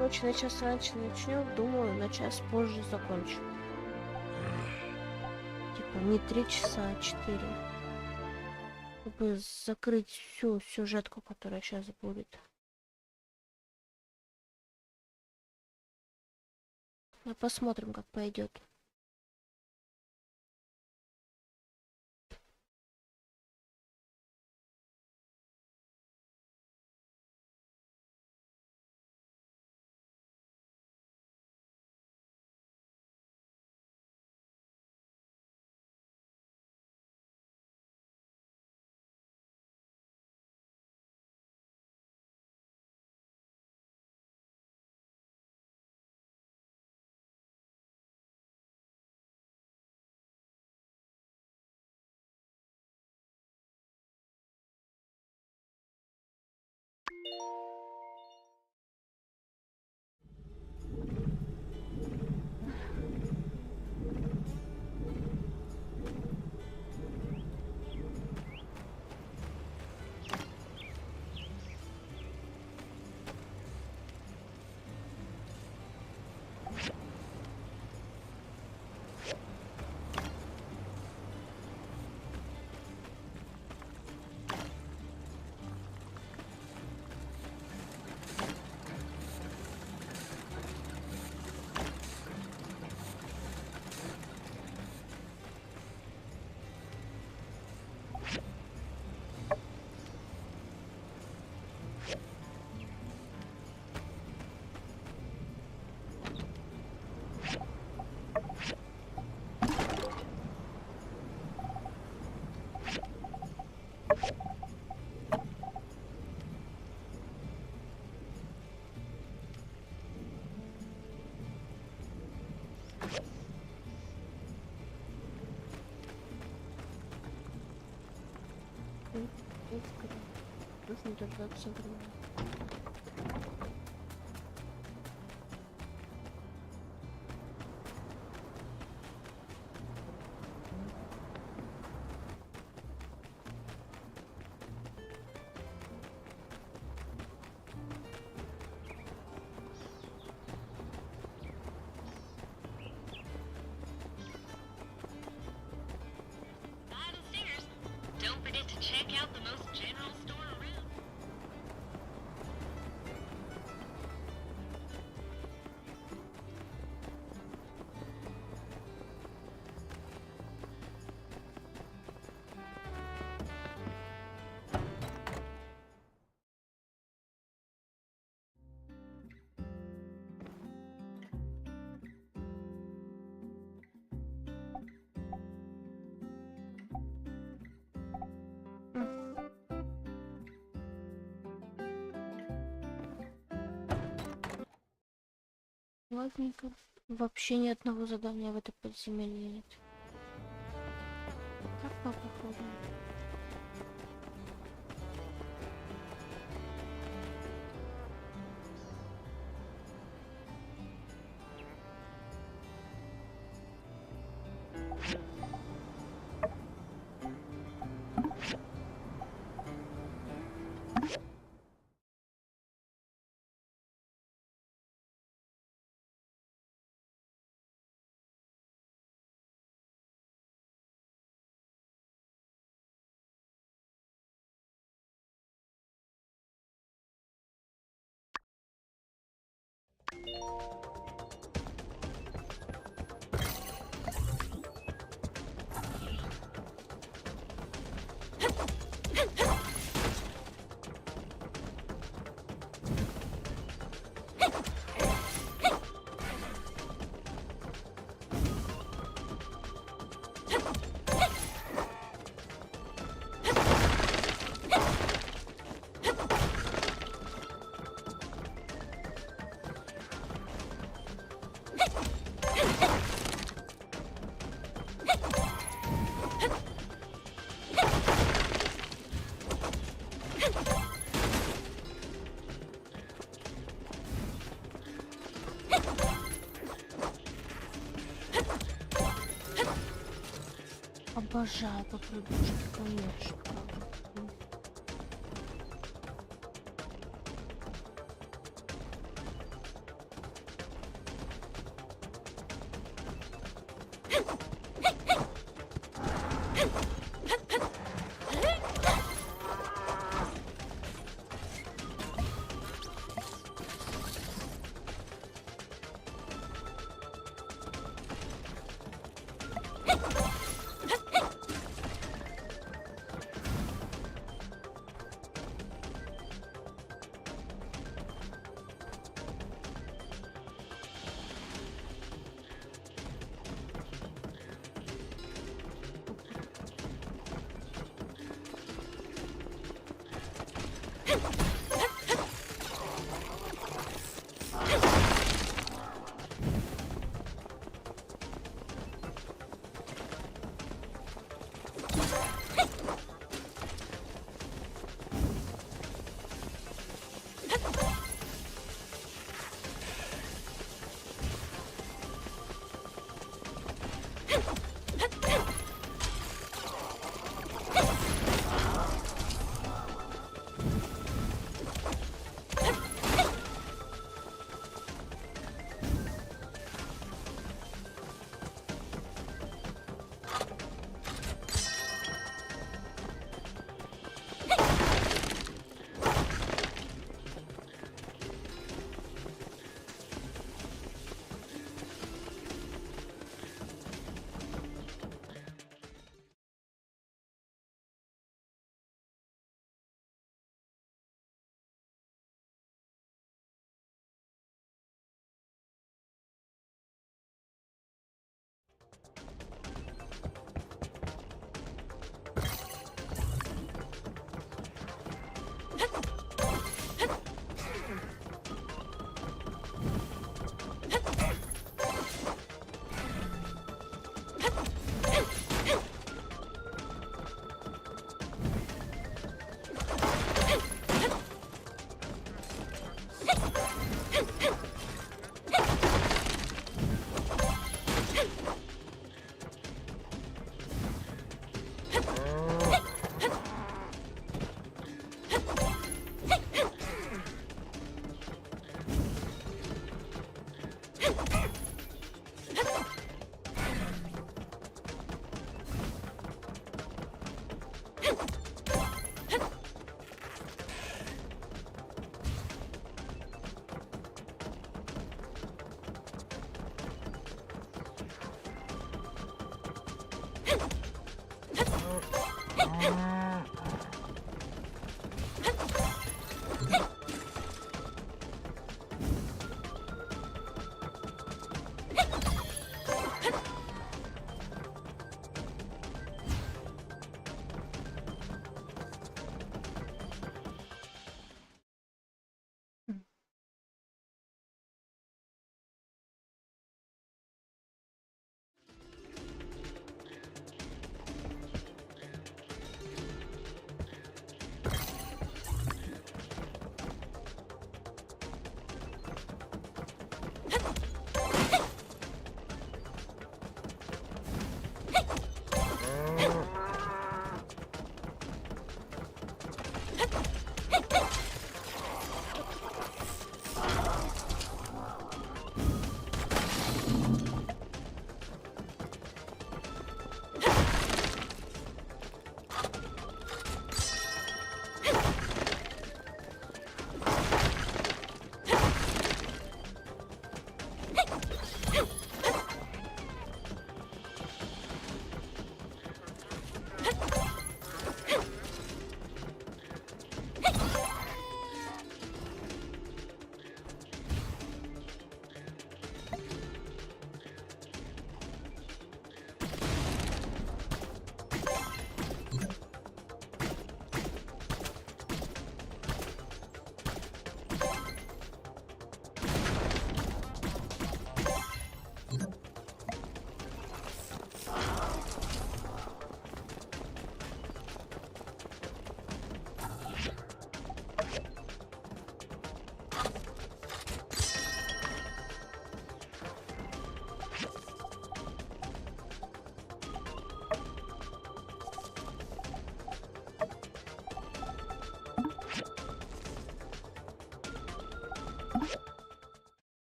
короче, на час раньше начнем, думаю, на час позже закончу. Типа не 3 часа, а 4. Чтобы закрыть всю сюжетку, которая сейчас будет. Ну, посмотрим, как пойдет. Нужно дождаться времени. Don't forget to check out the most general store around. Ладненько. Вообще ни одного задания в это подземелье нет. Так по походу. Обожаю попрыгнуть, конечно.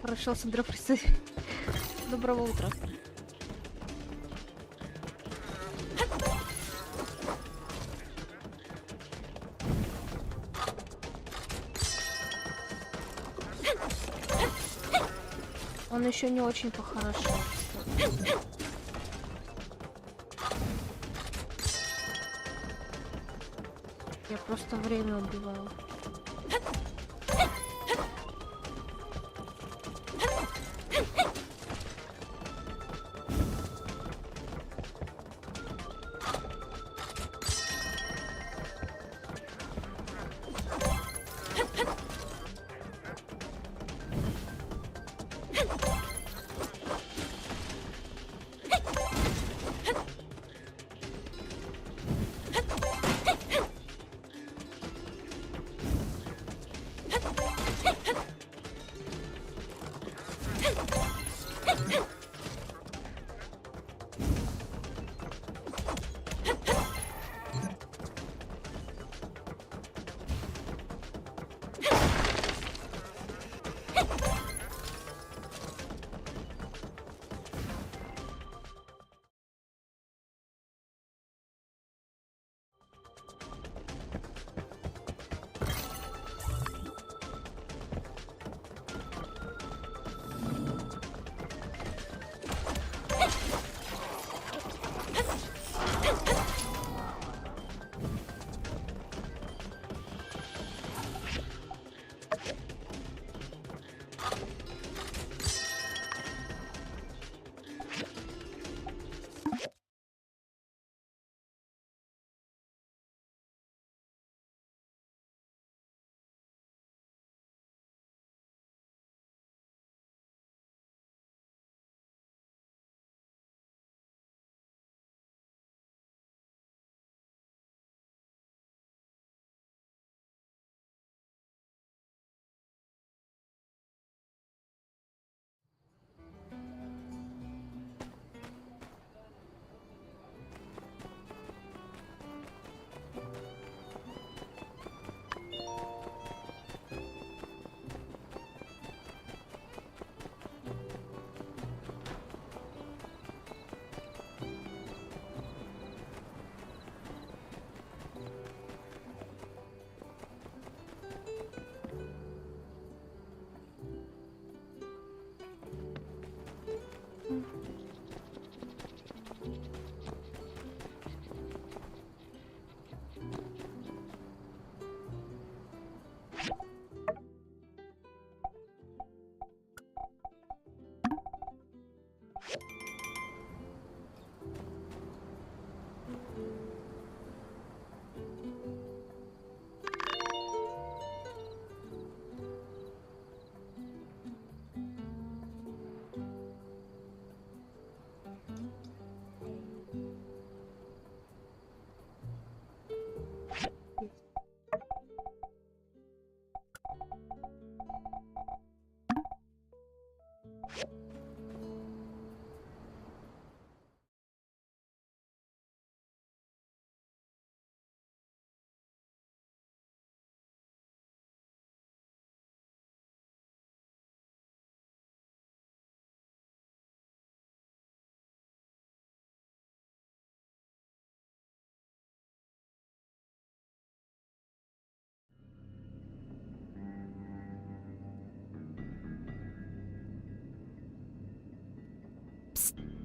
Хорошо, Сандроck, представь. Доброго утра. Он еще не очень похорошел. Я просто время убиваю.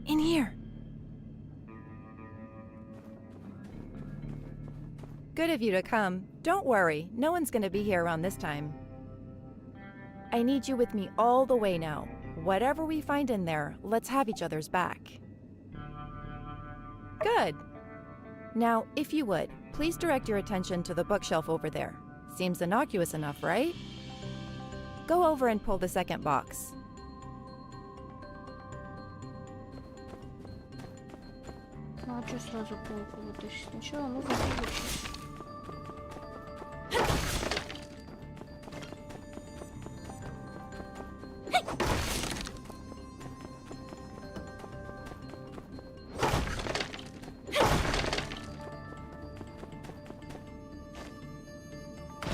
In here. Good of you to come. Don't worry, no one's gonna be here around this time. I need you with me all the way now. Whatever we find in there, let's have each other's back. Good. Now, if you would, please direct your attention to the bookshelf over there. Seems innocuous enough, right? Go over and pull the second box. Ну а что сразу полку вытащить? Сначала нужно вытащить.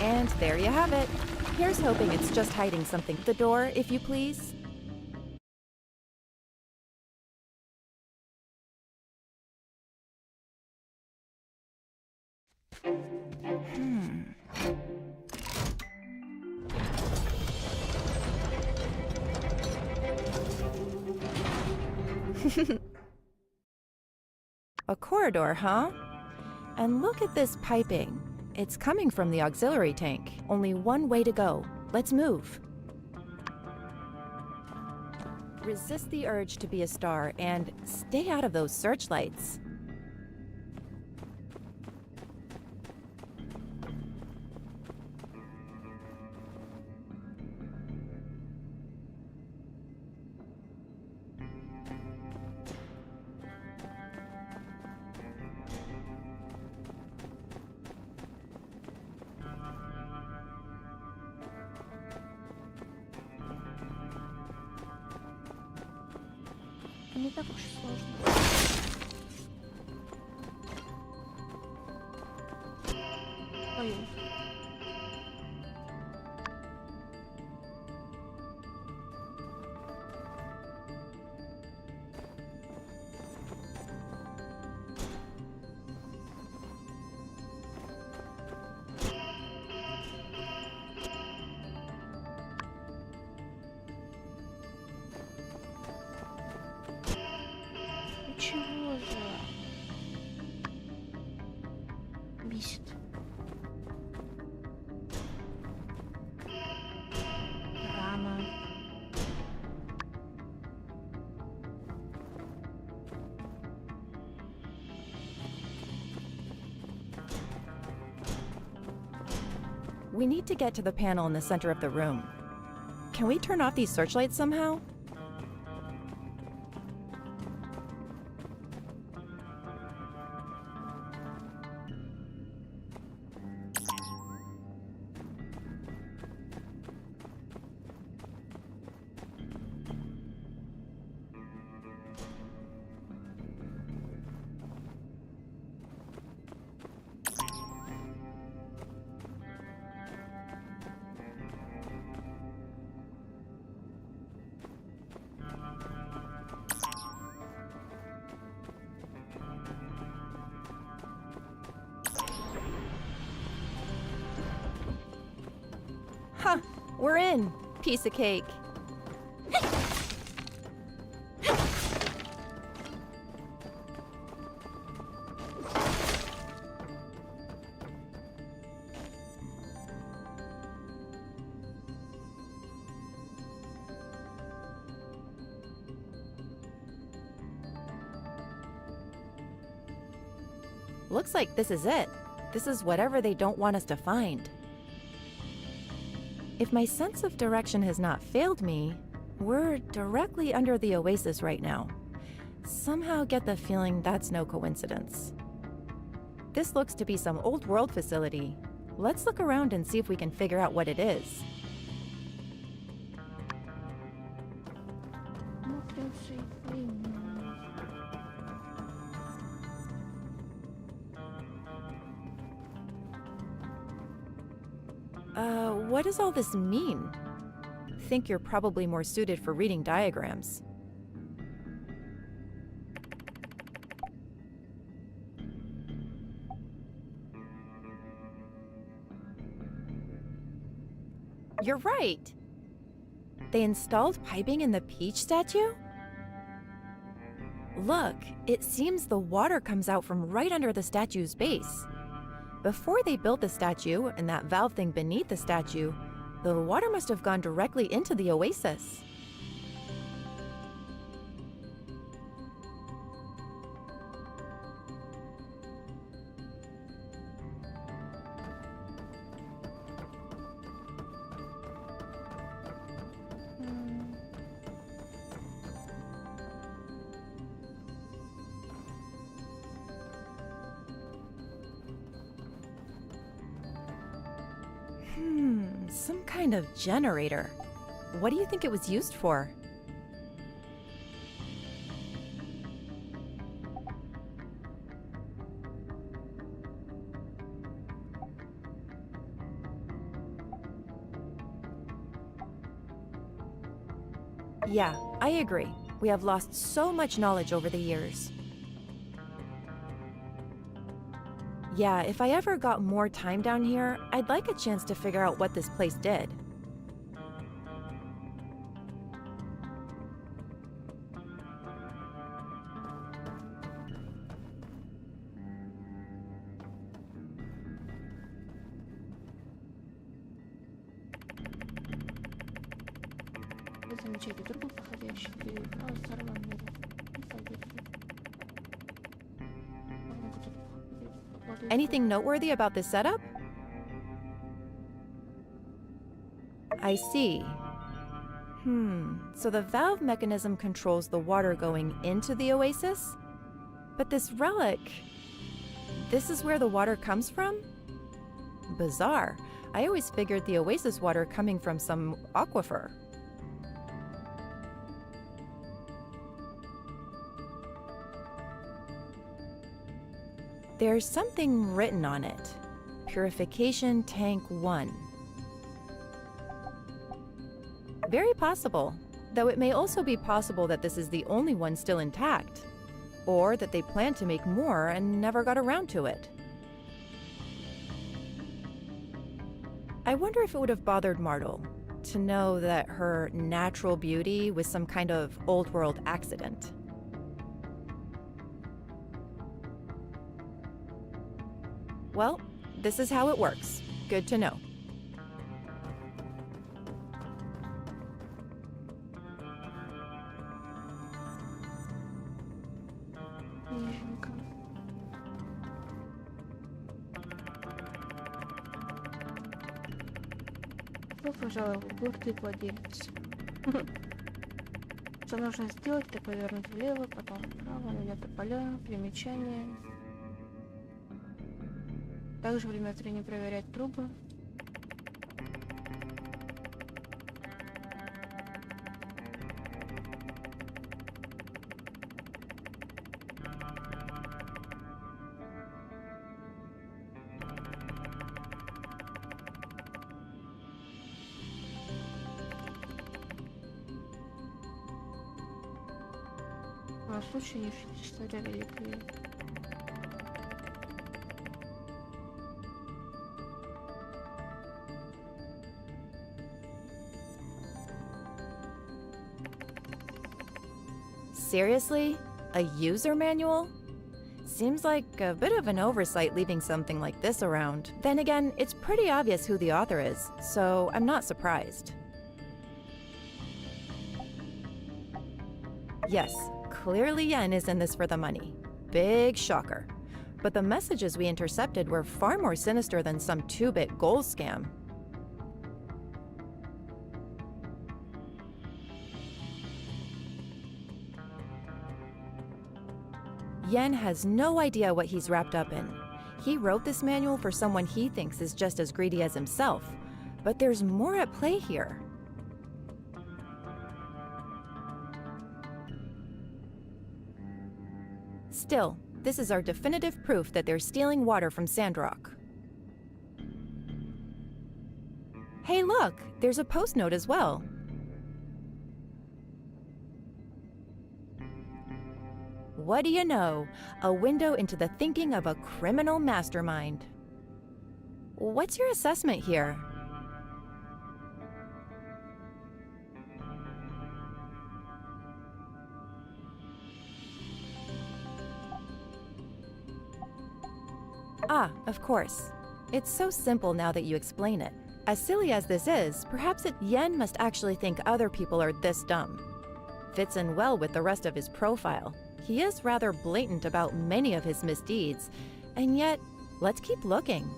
And there you have it. Here's hoping it's just hiding something. The door, if you please. A corridor, huh? And look at this piping. It's coming from the auxiliary tank. Only one way to go. Let's move. Resist the urge to be a star and stay out of those searchlights. Не так уж и сложно. Ой. Чего же? Бесит. Рано. We need to get to the panel in the center of the room. Can we turn off these searchlights somehow? Huh, we're in. Piece of cake. Looks like this is it. This is whatever they don't want us to find. If my sense of direction has not failed me, we're directly under the oasis right now. Somehow get the feeling that's no coincidence. This looks to be some old world facility. Let's look around and see if we can figure out what it is. Смотрится и пойму. What does all this mean? Think you're probably more suited for reading diagrams. You're right! They installed piping in the Peach statue? Look, it seems the water comes out from right under the statue's base. Before they built the statue and that valve thing beneath the statue, the water must have gone directly into the oasis. Some kind of generator. What do you think it was used for? Yeah, I agree. We have lost so much knowledge over the years. Yeah, if I ever got more time down here, I'd like a chance to figure out what this place did. Вы замечаете трубы, проходящие вперед, но взорванные. Не пойдет. Anything noteworthy about this setup? I see. So the valve mechanism controls the water going into the oasis? But this relic, this is where the water comes from? Bizarre. I always figured the oasis water coming from some aquifer. There's something written on it. Purification Tank 1. Very possible, though it may also be possible that this is the only one still intact, or that they planned to make more and never got around to it. I wonder if it would have bothered Martel to know that her natural beauty was some kind of old-world accident. Well, this is how it works. Good to know. Нежненько. Добро пожаловать в гордый владелец. Что нужно сделать? Это повернуть влево, потом вправо, найдет поля, примечания. Также время от времени проверять трубы. В моем случае не представляли великие. Seriously? A user manual? Seems like a bit of an oversight leaving something like this around. Then again, it's pretty obvious who the author is, so I'm not surprised. Yes, clearly Yen is in this for the money. Big shocker. But the messages we intercepted were far more sinister than some 2-bit gold scam. Yen has no idea what he's wrapped up in. He wrote this manual for someone he thinks is just as greedy as himself, but there's more at play here. Still, this is our definitive proof that they're stealing water from Sandrock. Hey look, there's a post note as well. What do you know? A window into the thinking of a criminal mastermind. What's your assessment here? Ah, of course. It's so simple now that you explain it. As silly as this is, perhaps Yen must actually think other people are this dumb. Fits in well with the rest of his profile. He is rather blatant about many of his misdeeds, and yet, let's keep looking.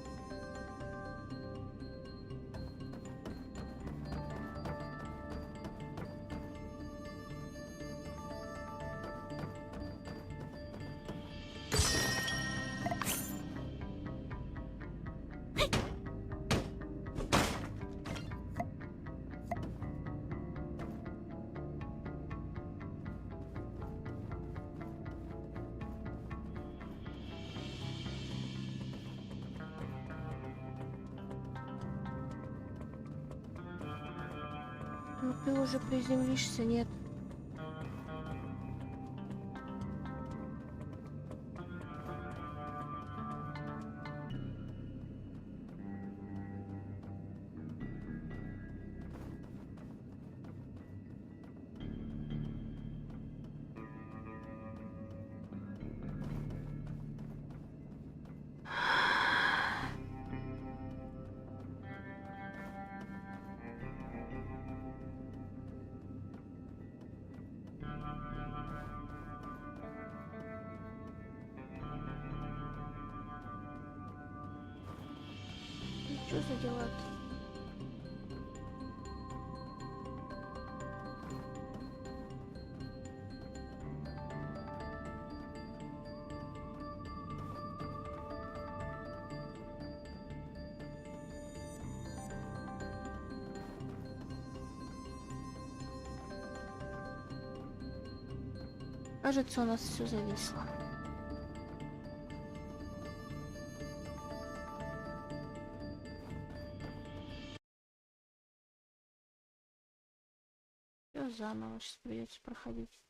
ты уже приземлишься, нет? Что за дела-то? Кажется, у нас все зависло. Всё заново сейчас придется проходить.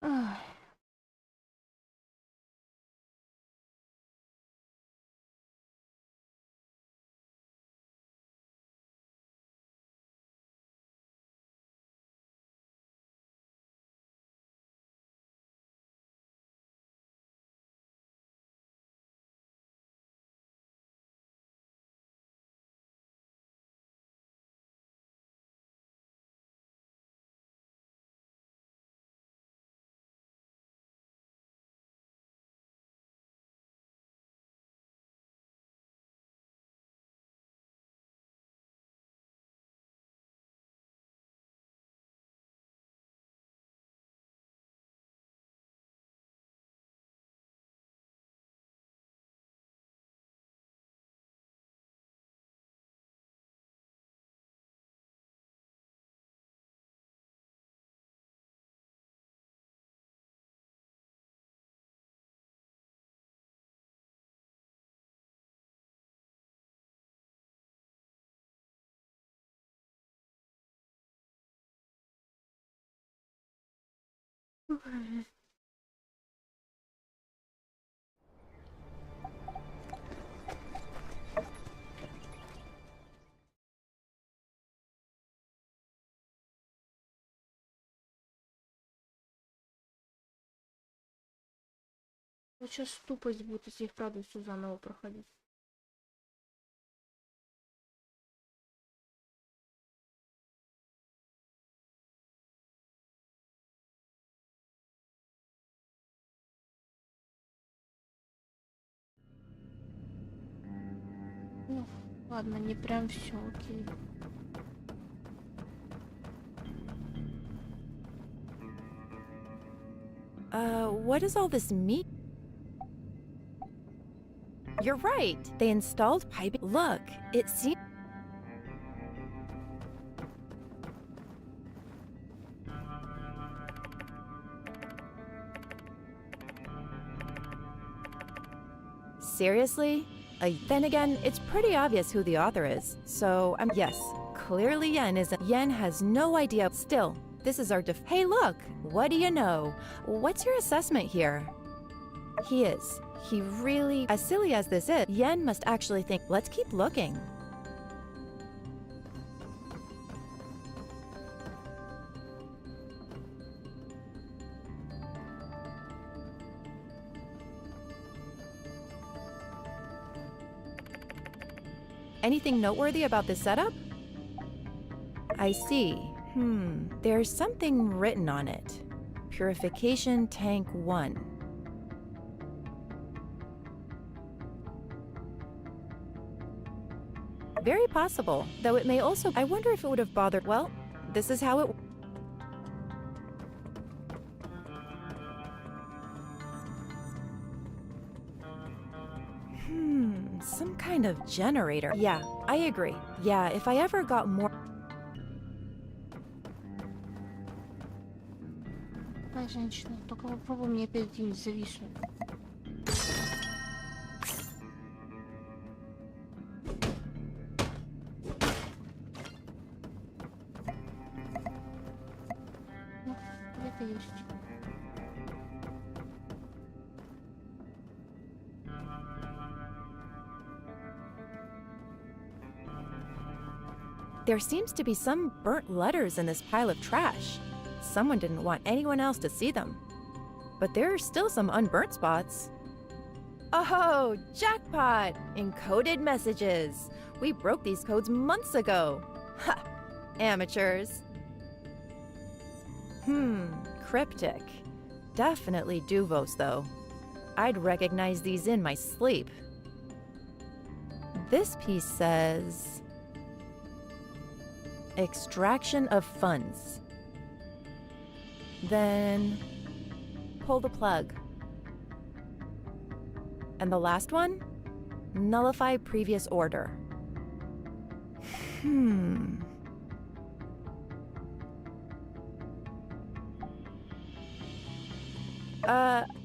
Ай. Вот сейчас тупость будет, если их правда все заново проходить. Ну, ладно, не прям все, окей. What does all this mean? You're right. They installed piping. Look, it seems. Seriously? Then again, it's pretty obvious who the author is. So, yes, clearly Yen isn't. Yen has no idea. Still, this is our Hey, look! What do you know? What's your assessment here? He is. He really. As silly as this is, Yen must actually think. Let's keep looking. Anything noteworthy about this setup? I see. There's something written on it. Purification Tank 1. Very possible, though it may also. I wonder if it would have bothered. Well, this is how it. Some kind of generator. Yeah, I agree. Yeah, if I ever got more. Ай, женщина, только попробуй мне опять где-нибудь зависнуть. где-то есть. There seems to be some burnt letters in this pile of trash. Someone didn't want anyone else to see them. But there are still some unburnt spots. Oh, jackpot! Encoded messages. We broke these codes months ago. Ha! Amateurs. Cryptic. Definitely Duvos, though. I'd recognize these in my sleep. This piece says... extraction of funds. Then... pull the plug. And the last one? Nullify previous order.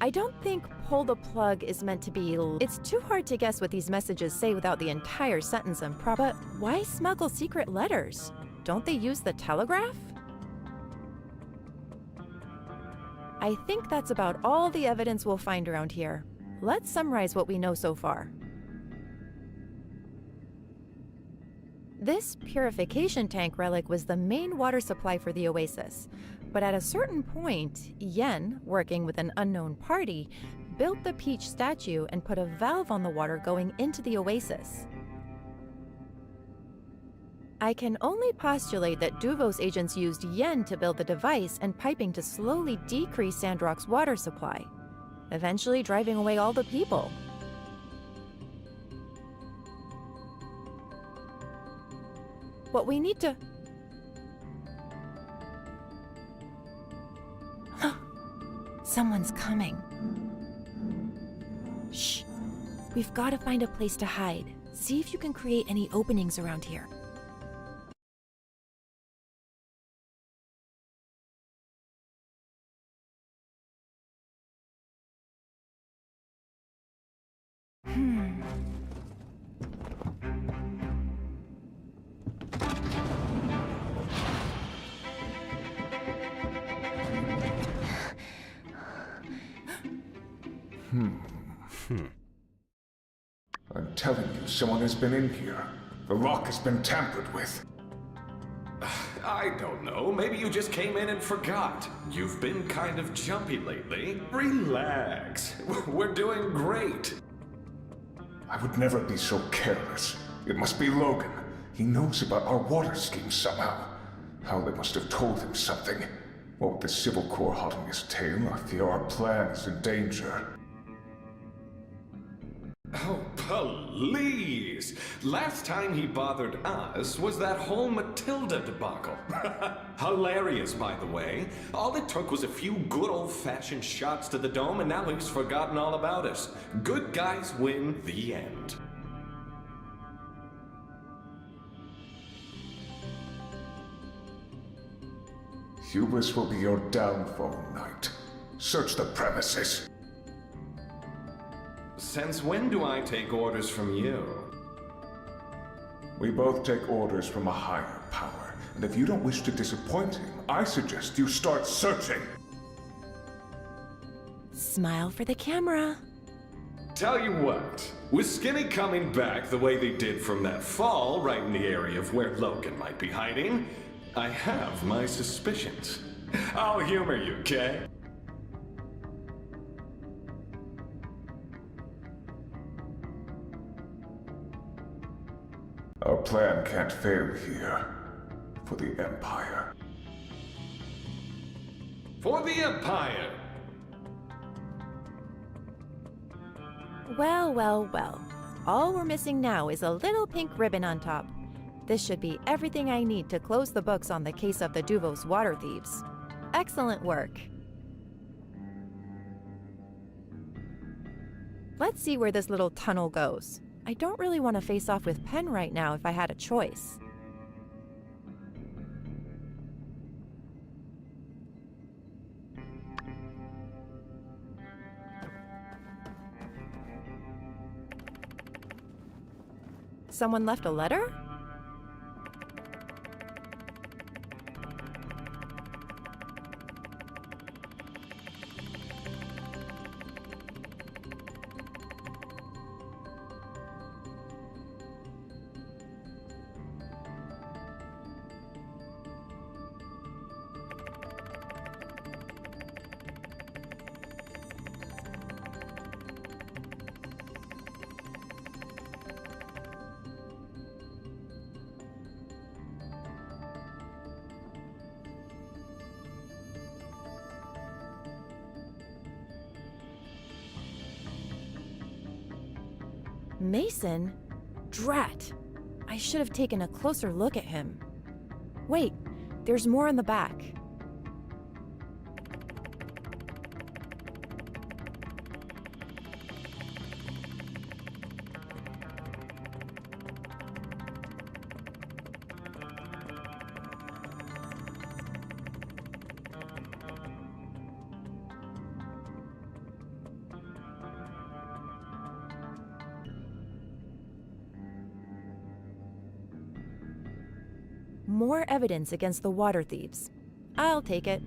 I don't think pull the plug is meant to be... It's too hard to guess what these messages say without the entire sentence and But why smuggle secret letters? Don't they use the telegraph? I think that's about all the evidence we'll find around here. Let's summarize what we know so far. This purification tank relic was the main water supply for the oasis. But at a certain point, Yen, working with an unknown party, built the peach statue and put a valve on the water going into the oasis. I can only postulate that Duvos agents used Yen to build the device and piping to slowly decrease Sandrock's water supply, eventually driving away all the people. What we need to... Someone's coming. Shh. We've got to find a place to hide. See if you can create any openings around here. I'm telling you, someone has been in here. The lock has been tampered with. I don't know. Maybe you just came in and forgot. You've been kind of jumpy lately. Relax. We're doing great. I would never be so careless. It must be Logan. He knows about our water scheme somehow. How they must have told him something. What with the Civil Corps hot on his tail, I fear our plan is in danger. Oh, please! Last time he bothered us was that whole Matilda debacle. Hilarious, by the way. All it took was a few good old-fashioned shots to the dome, and now he's forgotten all about us. Good guys win, the end. Hubris will be your downfall, Knight. Search the premises. Since when do I take orders from you? We both take orders from a higher power, and if you don't wish to disappoint him, I suggest you start searching. Smile for the camera. Tell you what, with Skinny coming back the way they did from that fall right in the area of where Logan might be hiding, I have my suspicions. I'll humor you, okay? Our plan can't fail here. For the Empire. For the Empire! Well, well, well. All we're missing now is a little pink ribbon on top. This should be everything I need to close the books on the case of the Duvos water thieves. Excellent work. Let's see where this little tunnel goes. I don't really want to face off with Penn right now if I had a choice. Someone left a letter? Mason? Drat! I should have taken a closer look at him. Wait, there's more in the back. More evidence against the water thieves. I'll take it.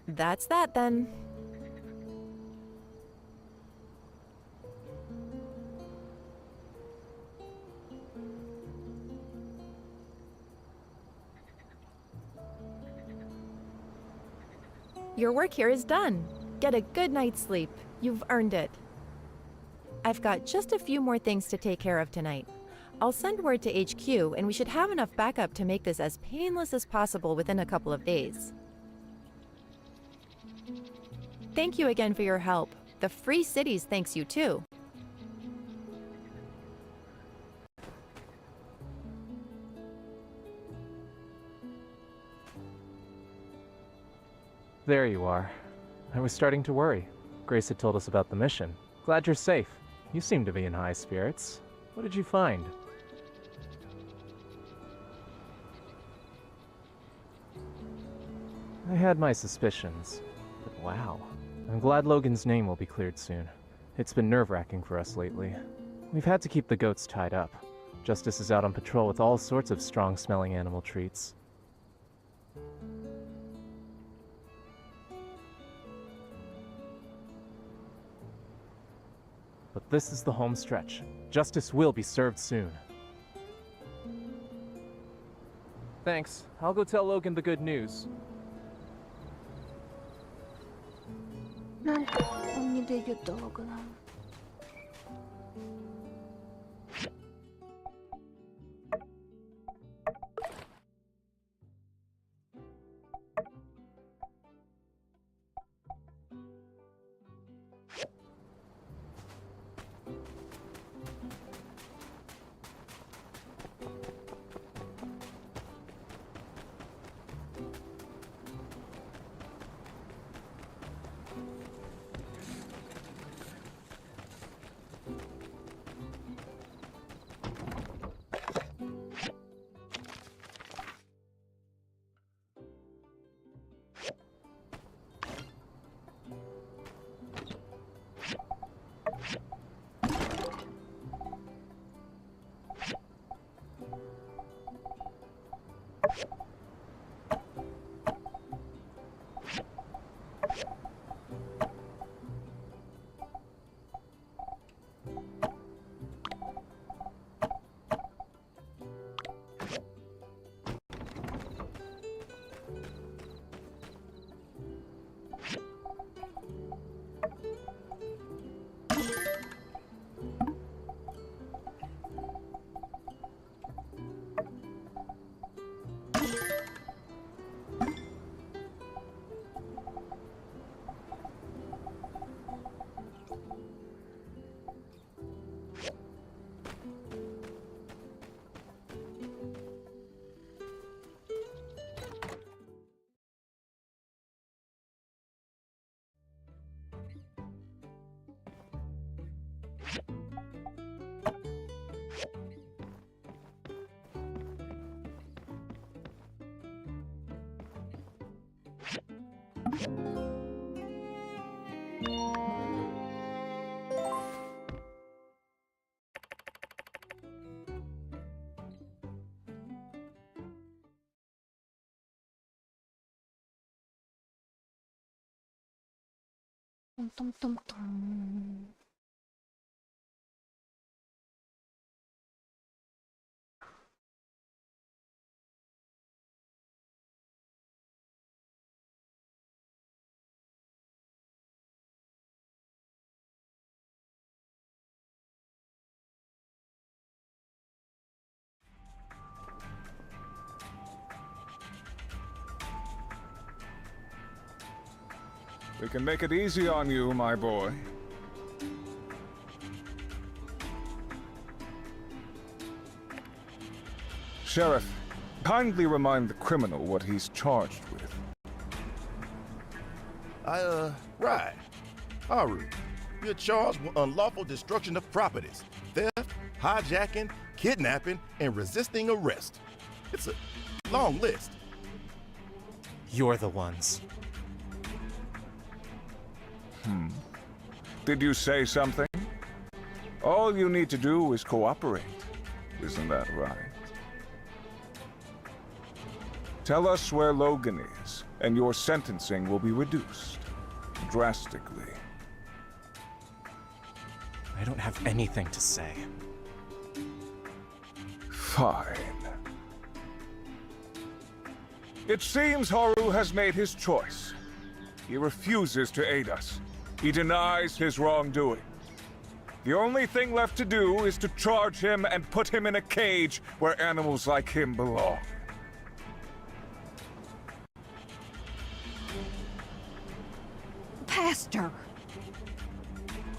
That's that then. Your work here is done. Get a good night's sleep. You've earned it. I've got just a few more things to take care of tonight. I'll send word to HQ, and we should have enough backup to make this as painless as possible within a couple of days. Thank you again for your help. The Free Cities thanks you too. There you are. I was starting to worry. Grace had told us about the mission. Glad you're safe. You seem to be in high spirits. What did you find? I had my suspicions, but wow. I'm glad Logan's name will be cleared soon. It's been nerve-wracking for us lately. We've had to keep the goats tied up. Justice is out on patrol with all sorts of strong-smelling animal treats. But this is the home stretch. Justice will be served soon. Thanks. I'll go tell Logan the good news. Он не дойдет до Логана. Том-том-том-том. We can make it easy on you, my boy. Sheriff, kindly remind the criminal what he's charged with. Right. Haru, you're charged with unlawful destruction of properties, theft, hijacking, kidnapping, and resisting arrest. It's a long list. You're the ones. Did you say something? All you need to do is cooperate. Isn't that right? Tell us where Logan is, and your sentencing will be reduced. Drastically. I don't have anything to say. Fine. It seems Haru has made his choice. He refuses to aid us. He denies his wrongdoing. The only thing left to do is to charge him and put him in a cage where animals like him belong. Pastor!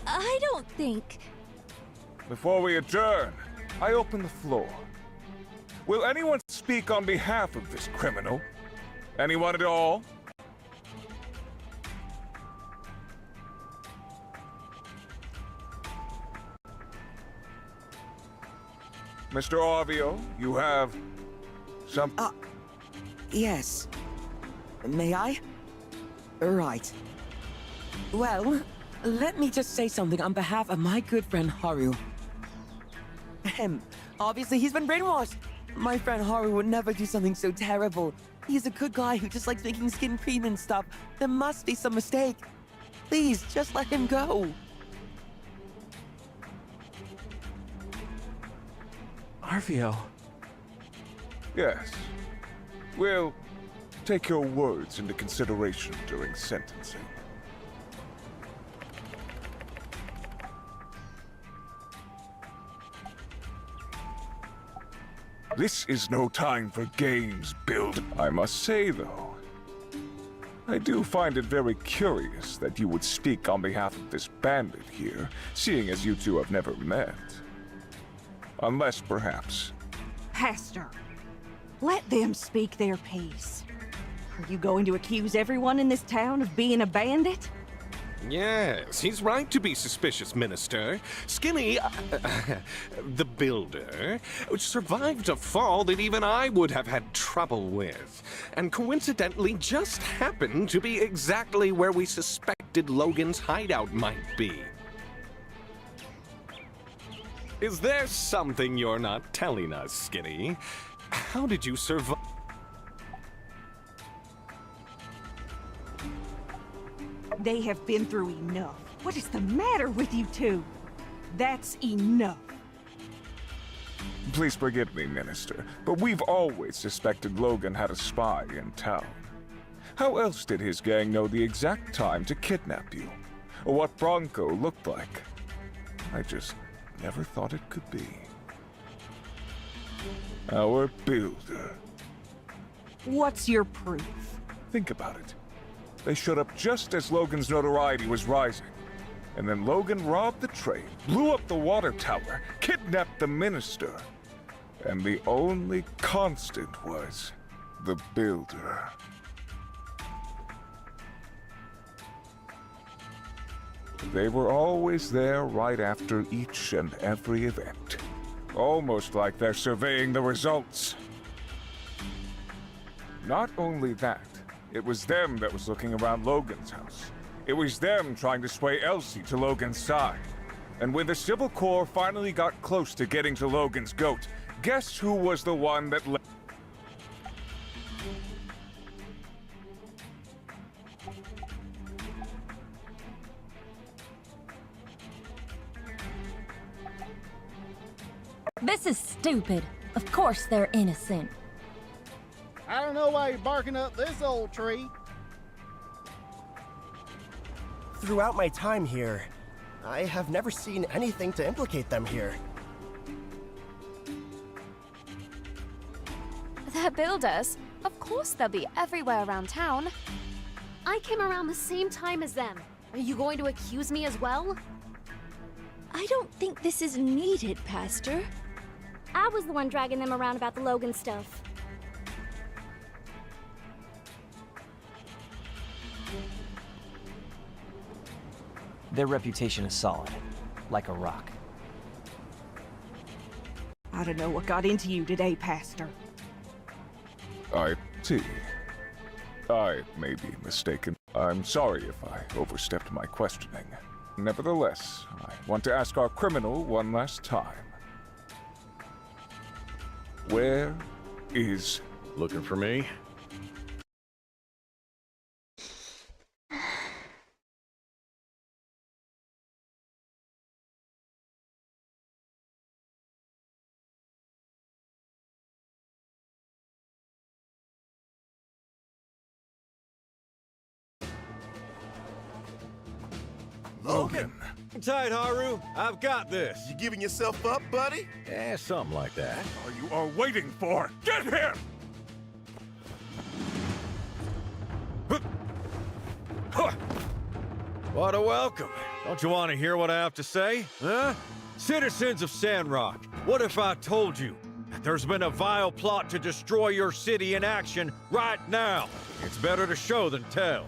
I don't think... Before we adjourn, I open the floor. Will anyone speak on behalf of this criminal? Anyone at all? Mr. Arvio, you have some... Yes. May I? Right. Well, let me just say something on behalf of my good friend Haru. Obviously he's been brainwashed. My friend Haru would never do something so terrible. He's a good guy who just likes making skin cream and stuff. There must be some mistake. Please, just let him go. Arvio. Yes. We'll take your words into consideration during sentencing. This is no time for games, Build. I must say, though, I do find it very curious that you would speak on behalf of this bandit here, seeing as you two have never met. Unless, perhaps... Pastor, let them speak their piece. Are you going to accuse everyone in this town of being a bandit? Yes, he's right to be suspicious, Minister. Skinny, the builder, survived a fall that even I would have had trouble with, and coincidentally just happened to be exactly where we suspected Logan's hideout might be. Is there something you're not telling us, Skinny? How did you survive? They have been through enough. What is the matter with you two? That's enough. Please forgive me, Minister, but we've always suspected Logan had a spy in town. How else did his gang know the exact time to kidnap you? Or what Bronco looked like? I just never thought it could be. Our builder. What's your proof? Think about it. They showed up just as Logan's notoriety was rising. And then Logan robbed the train, blew up the water tower, kidnapped the minister. And the only constant was the builder. They were always there right after each and every event. Almost like they're surveying the results. Not only that, it was them that was looking around Logan's house. It was them trying to sway Elsie to Logan's side. And when the Civil Corps finally got close to getting to Logan's goat, guess who was the one that led? This is stupid. Of course they're innocent. I don't know why you're barking up this old tree. Throughout my time here, I have never seen anything to implicate them here. They're builders. Of course they'll be everywhere around town. I came around the same time as them. Are you going to accuse me as well? I don't think this is needed, Pastor. I was the one dragging them around about the Logan stuff. Their reputation is solid, like a rock. I don't know what got into you today, Pastor. I see. I may be mistaken. I'm sorry if I overstepped my questioning. Nevertheless, I want to ask our criminal one last time. Where is... Looking for me? Logan. Tight, Haru. I've got this. You giving yourself up, buddy? Yeah, something like that. All you are waiting for. Get him! What a welcome. Don't you want to hear what I have to say? Huh? Citizens of Sandrock, what if I told you that there's been a vile plot to destroy your city in action right now? It's better to show than tell.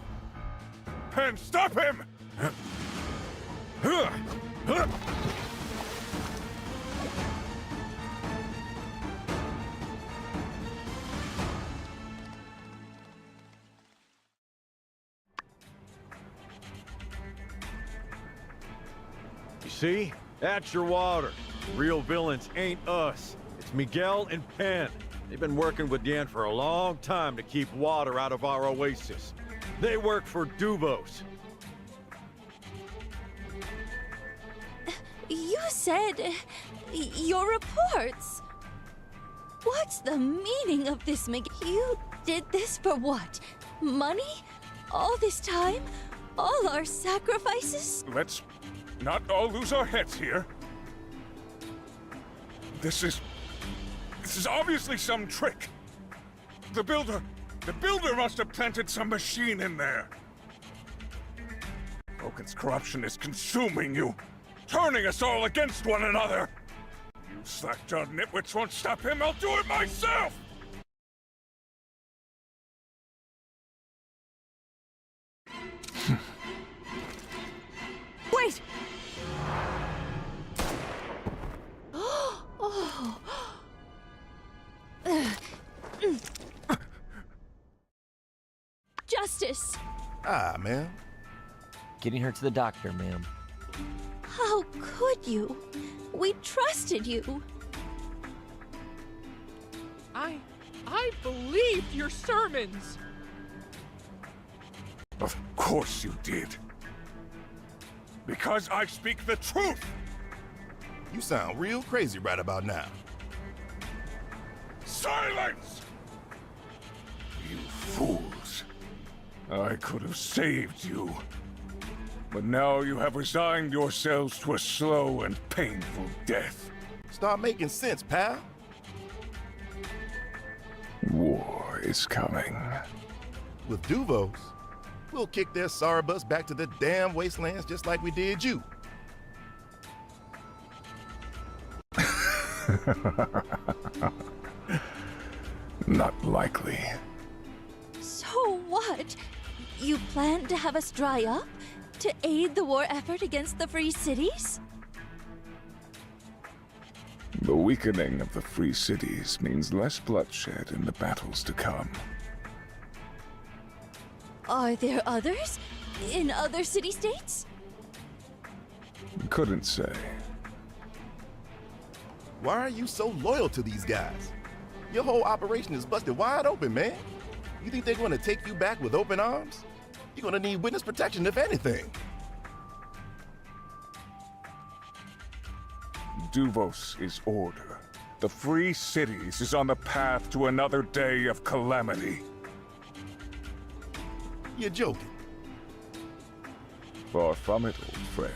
Pen, stop him! You see? That's your water. The real villains ain't us. It's Miguel and Penn. They've been working with Yan for a long time to keep water out of our oasis. They work for Duvos. You said... your reports. What's the meaning of this, Miguel? You did this for what? Money? All this time? All our sacrifices? Let's not all lose our heads here. This is obviously some trick. The builder must have planted some machine in there. Logan's corruption is consuming you, turning us all against one another. You slack-jawed nitwits won't stop him, I'll do it myself! Wait! Justice! Ah, ma'am. Getting her to the doctor, ma'am. How could you? We trusted you. I believed your sermons! Of course you did. Because I speak the truth! You sound real crazy right about now. Silence! You fools. I could have saved you. But now you have resigned yourselves to a slow and painful death. Start making sense, pal. War is coming. With Duvos, we'll kick their sorry butts back to the damn wastelands just like we did you. Not likely. So what? You plan to have us dry up? To aid the war effort against the Free Cities? The weakening of the Free Cities means less bloodshed in the battles to come. Are there others? In other city-states? Couldn't say. Why are you so loyal to these guys? Your whole operation is busted wide open, man. You think they're going to take you back with open arms? You're going to need witness protection, if anything. Duvos is order. The Free Cities is on the path to another day of calamity. You're joking. Far from it, old friend.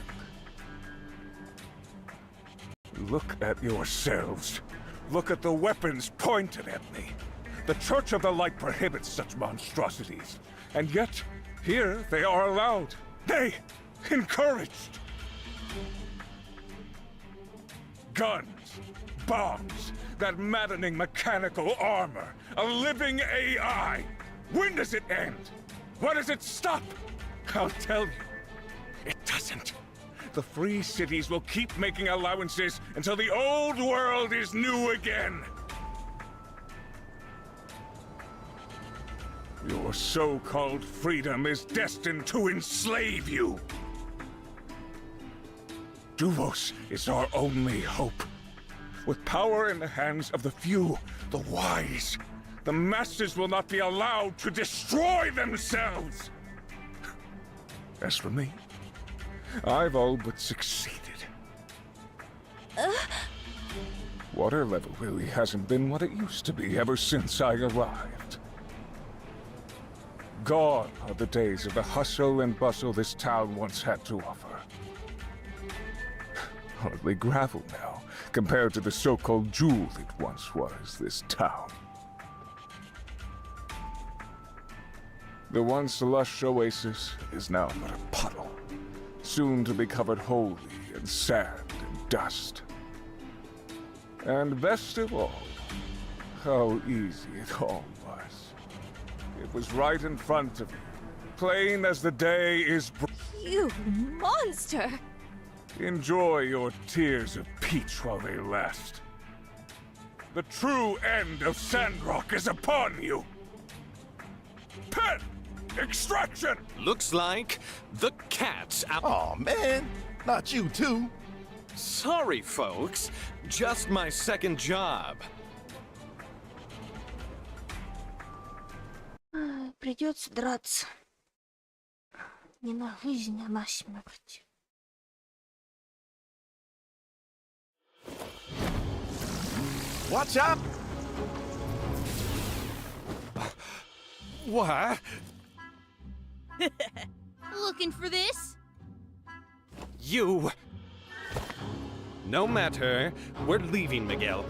Look at yourselves. Look at the weapons pointed at me. The Church of the Light prohibits such monstrosities. And yet, here they are allowed. Nay, encouraged. Guns, bombs, that maddening mechanical armor, a living AI. When does it end? When does it stop? I'll tell you, it doesn't. The free cities will keep making allowances until the old world is new again. Your so-called freedom is destined to enslave you. Duvos is our only hope. With power in the hands of the few, the wise, the masses will not be allowed to destroy themselves. As for me, I've all but succeeded. Water level really hasn't been what it used to be ever since I arrived. Gone are the days of the hustle and bustle this town once had to offer. Hardly gravel now, compared to the so-called jewel it once was, this town. The once lush oasis is now but a puddle, soon to be covered wholly in sand and dust. And best of all, how easy it all was. It was right in front of me, plain as the day is bright. You monster! Enjoy your tears of peach while they last. The true end of Sandrock is upon you! Pen! Extraction! Looks like the cat's out. Aw, man. Not you, too. Sorry, folks. Just my second job. Придется драться. Не на жизнь, а на смерть. Watch out! What? Looking for this? You... No matter. We're leaving, Miguel.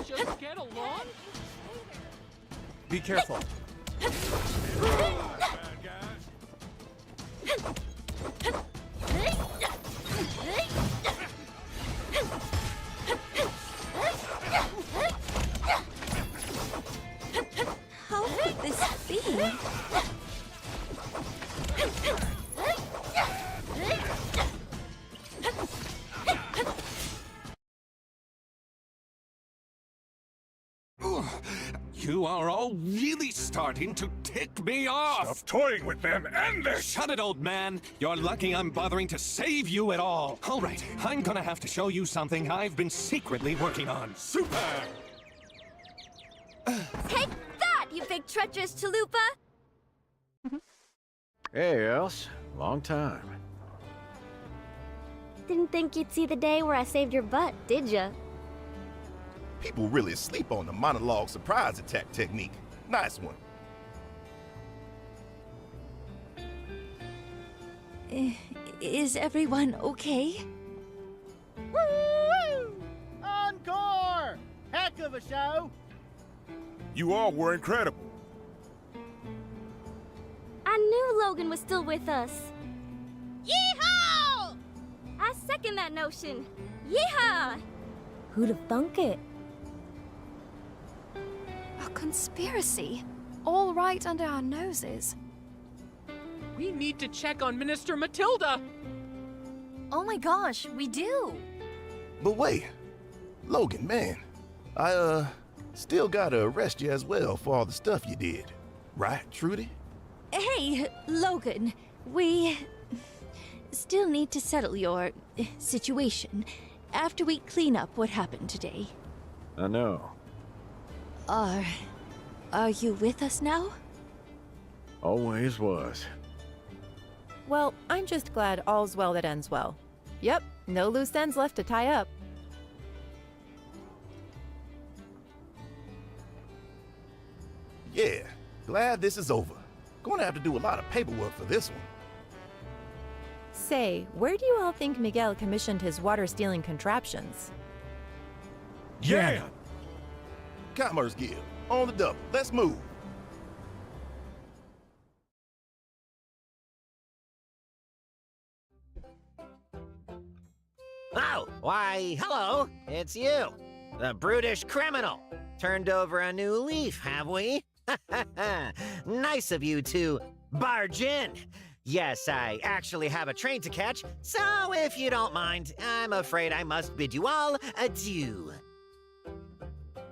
Just get along? Be careful. How could this be? You are all really starting to tick me off! Stop toying with them, end this! Shut it, old man! You're lucky I'm bothering to save you at all! Alright, I'm gonna have to show you something I've been secretly working on. Super! Take that, you big treacherous chalupa! Hey, Els. Long time. Didn't think you'd see the day where I saved your butt, did ya? People really sleep on the monologue surprise attack technique. Nice one. Is everyone okay? Woo! Encore! Heck of a show! You all were incredible. I knew Logan was still with us. Yeehaw! I second that notion. Yeehaw! Who'd have thunk it? A conspiracy. All right under our noses. We need to check on Minister Matilda. Oh my gosh, we do. But wait. Logan, man. I, still gotta arrest you as well for all the stuff you did. Right, Trudy? Hey, Logan, we still need to settle your situation after we clean up what happened today. I know. Are you with us now? Always was. Well, I'm just glad all's well that ends well. Yep, no loose ends left to tie up. Yeah, glad this is over. Gonna have to do a lot of paperwork for this one. Say, where do you all think Miguel commissioned his water-stealing contraptions? Yeah! Commerce Guild, on the double. Let's move. Oh, why, hello. It's you. The brutish criminal. Turned over a new leaf, have we? Nice of you to barge in. Yes, I actually have a train to catch, so if you don't mind, I'm afraid I must bid you all adieu.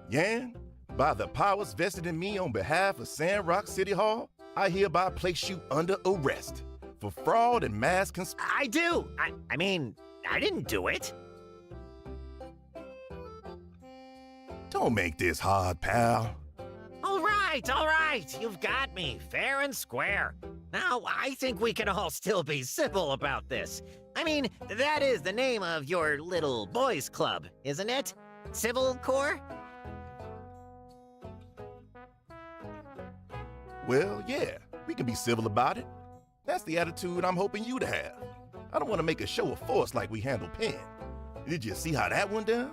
Yan, by the powers vested in me on behalf of Sandrock City Hall, I hereby place you under arrest for fraud and mass conspiracy. I do! I mean, I didn't do it. Don't make this hard, pal. All right, you've got me, fair and square. Now, I think we can all still be civil about this. I mean, that is the name of your little boys' club, isn't it? Civil Corps? Well, yeah, we can be civil about it. That's the attitude I'm hoping you to have. I don't want to make a show of force like we handled Penn. Did you see how that went down?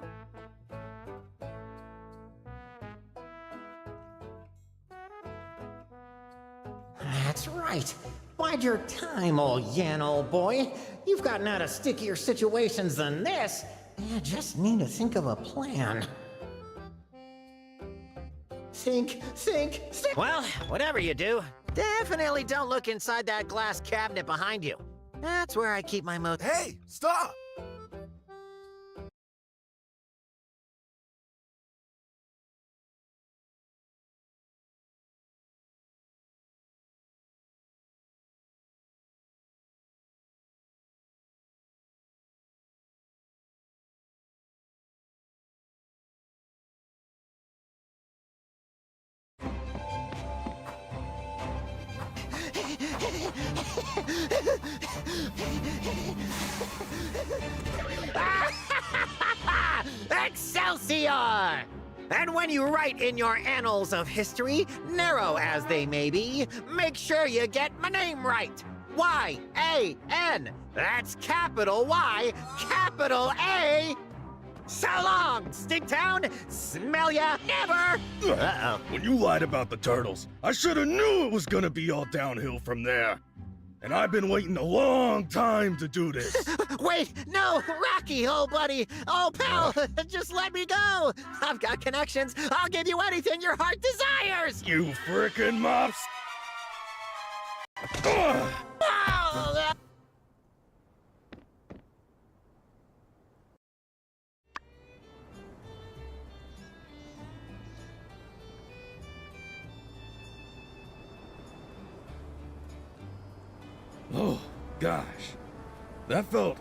That's right. Bide your time, old Yan, old boy. You've gotten out of stickier situations than this. You just need to think of a plan. Think. Well, whatever you do, definitely don't look inside that glass cabinet behind you. That's where I keep my Hey, stop! Excelsior! And when you write in your annals of history, narrow as they may be, make sure you get my name right. Y-A-N. That's capital Y, capital A. So long, Stinktown. Smell ya never. Uh-oh. When you lied about the turtles, I should have knew it was gonna be all downhill from there. And I've been waiting a long time to do this. Wait, no, Rocky, old buddy, old pal, just let me go. I've got connections. I'll give you anything your heart desires. You frickin' mops. Oh, gosh. That felt...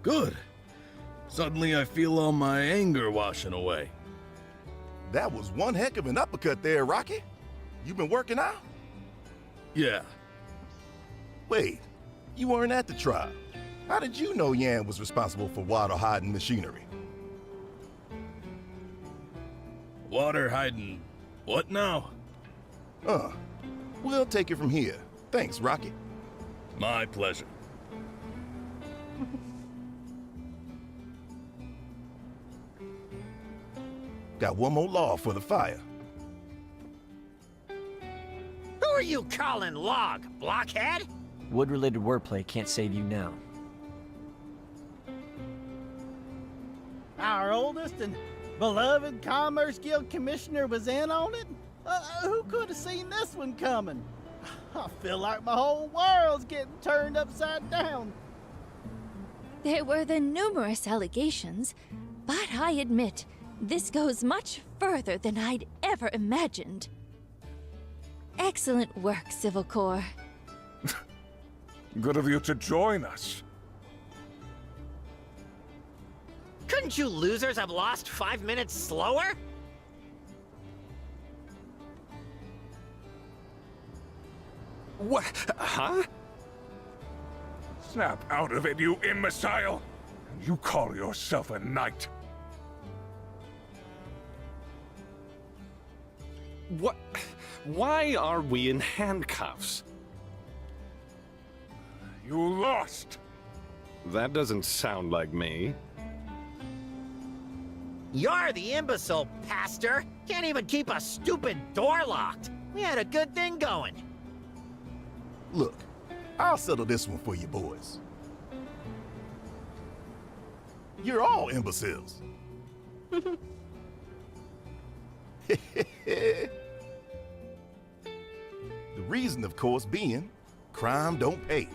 good. Suddenly I feel all my anger washing away. That was one heck of an uppercut there, Rocky. You been working out? Yeah. Wait, you weren't at the trial. How did you know Yan was responsible for water hiding machinery? Water hiding... what now? We'll take it from here. Thanks, Rocky. My pleasure. Got one more law for the fire. Who are you calling Log, blockhead? Wood-related wordplay can't save you now. Our oldest and beloved Commerce Guild Commissioner was in on it? Who could have seen this one coming? I feel like my whole world's getting turned upside down. There were the numerous allegations, but I admit, this goes much further than I'd ever imagined. Excellent work, Civil Corps. Good of you to join us. Couldn't you losers have lost 5 minutes slower? What? Huh? Snap out of it, you imbecile! You call yourself a knight. What? Why are we in handcuffs? You lost! That doesn't sound like me. You're the imbecile, Pastor! Can't even keep a stupid door locked! We had a good thing going. Look, I'll settle this one for you boys. You're all imbeciles. The reason, of course, being crime don't pay.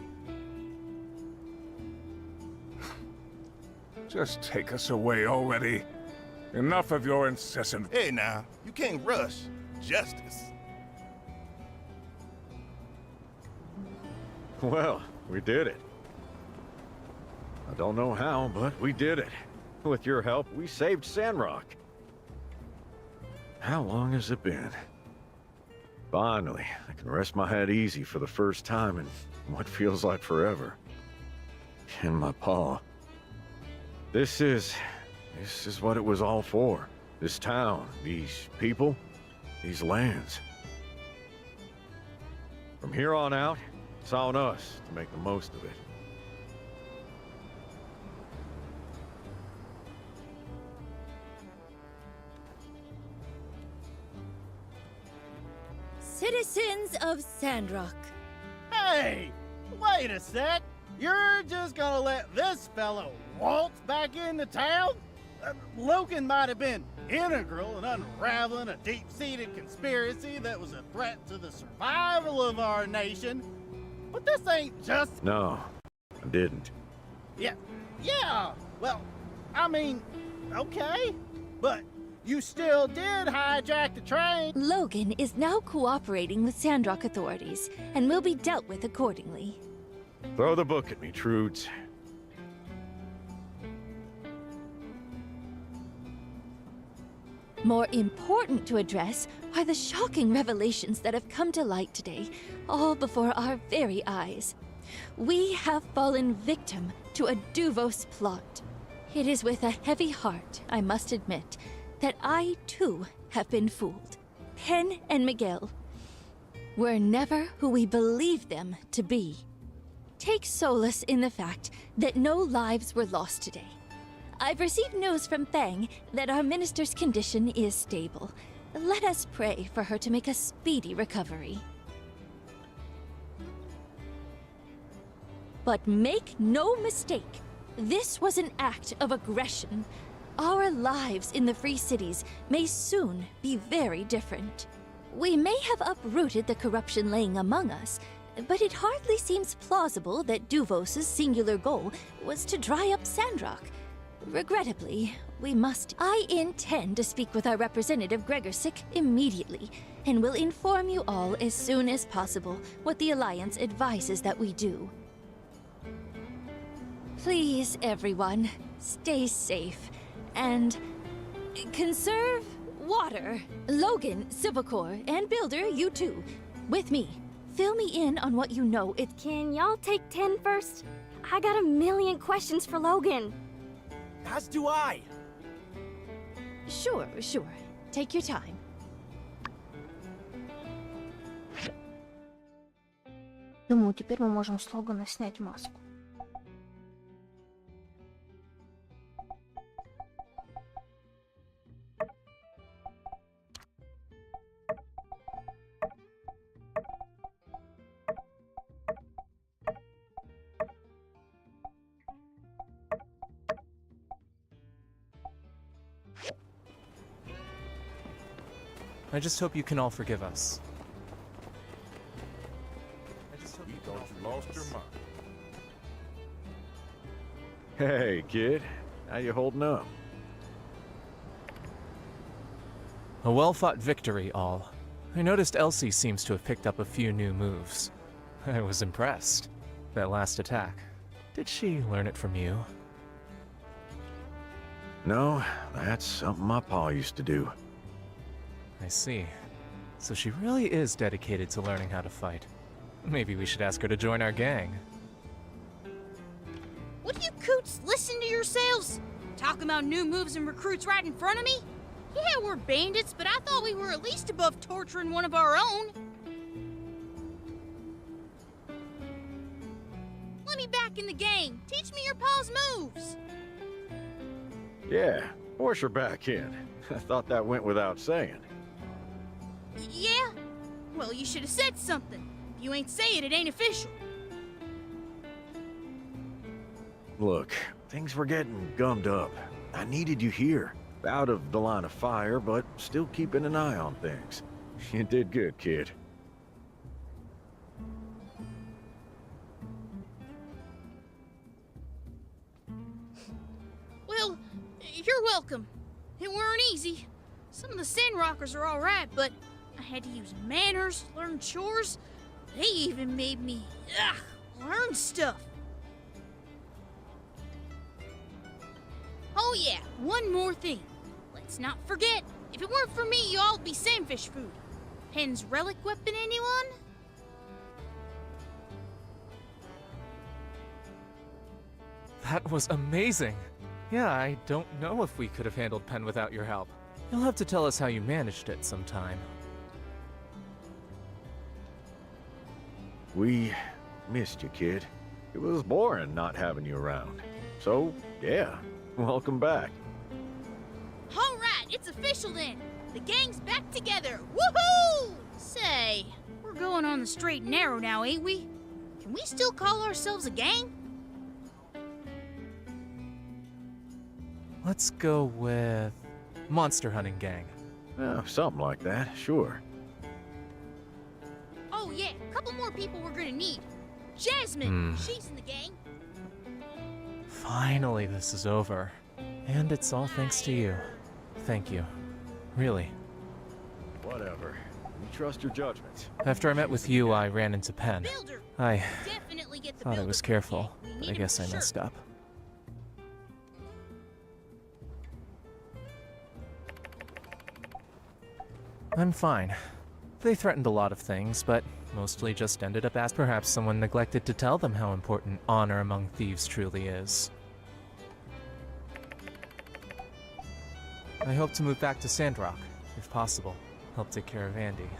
Just take us away already. Enough of your incessant... Hey now, you can't rush justice. Well, we did it. I don't know how, but we did it. With your help, we saved Sandrock. How long has it been? Finally, I can rest my head easy for the first time in what feels like forever. In my paw. This is what it was all for. This town, these people, these lands. From here on out, it's on us to make the most of it. Citizens of Sandrock. Hey! Wait a sec! You're just gonna let this fellow waltz back into town? Logan might have been integral in unraveling a deep-seated conspiracy that was a threat to the survival of our nation, but this ain't just... No, I didn't. Yeah, well, I mean, okay, but you still did hijack the train. Logan is now cooperating with Sandrock authorities and will be dealt with accordingly. Throw the book at me, Trudes. More important to address are the shocking revelations that have come to light today, all before our very eyes. We have fallen victim to a Duvos plot. It is with a heavy heart, I must admit, that I, too, have been fooled. Penn and Miguel were never who we believed them to be. Take solace in the fact that no lives were lost today. I've received news from Fang that our minister's condition is stable. Let us pray for her to make a speedy recovery. But make no mistake, this was an act of aggression. Our lives in the Free Cities may soon be very different. We may have uprooted the corruption laying among us, but it hardly seems plausible that Duvos' singular goal was to dry up Sandrock. Regrettably, we must... I intend to speak with our representative Gregorsic immediately, and will inform you all as soon as possible what the Alliance advises that we do. Please, everyone, stay safe, and conserve water. Logan, Civil Corps, and Builder, you too. With me. Fill me in on what you know. Can y'all take 10 first? I got a million questions for Logan. As do I. Sure. Take your time. Думаю, теперь мы можем с Логана снять маску. I just hope you can all forgive us. You thought you lost your mind. Hey, kid. How you holding up? A well-fought victory, all. I noticed Elsie seems to have picked up a few new moves. I was impressed. That last attack. Did she learn it from you? No, that's something my pa used to do. I see. So she really is dedicated to learning how to fight. Maybe we should ask her to join our gang. Would you coots listen to yourselves? Talking about new moves and recruits right in front of me? Yeah, we're bandits, but I thought we were at least above torturing one of our own. back in the game. Teach me your pa's moves. Yeah, force her back in. I thought that went without saying. Yeah? Well, you should have said something. If you ain't say it, it ain't official. Look, things were getting gummed up. I needed you here. Out of the line of fire, but still keeping an eye on things. You did good, kid. Well, you're welcome. It weren't easy. Some of the Sandrockers are alright, but I had to use manners, learn chores. They even made me, learn stuff. Oh yeah, one more thing. Let's not forget, if it weren't for me, you all'd be sandfish food. Pen's relic weapon, anyone? That was amazing. Yeah, I don't know if we could have handled Pen without your help. You'll have to tell us how you managed it sometime. We missed you, kid. It was boring not having you around. So, yeah, welcome back. Alright, it's official then. The gang's back together. Woohoo! Say, we're going on the straight and narrow now, ain't we? Can we still call ourselves a gang? Let's go with Monster Hunting Gang. Something like that, sure. Oh yeah, a couple more people we're gonna need. Jasmine, she's in the gang. Finally, this is over. And it's all thanks to you. Thank you. Really. Whatever. We trust your judgment. After I met with you, I ran into Pen. I Definitely get the thought I builder was for the careful, gang. We but need I him guess for I sure. messed up. I'm fine. They threatened a lot of things, but mostly just ended up as perhaps someone neglected to tell them how important honor among thieves truly is. I hope to move back to Sandrock, if possible. Help take care of Andy.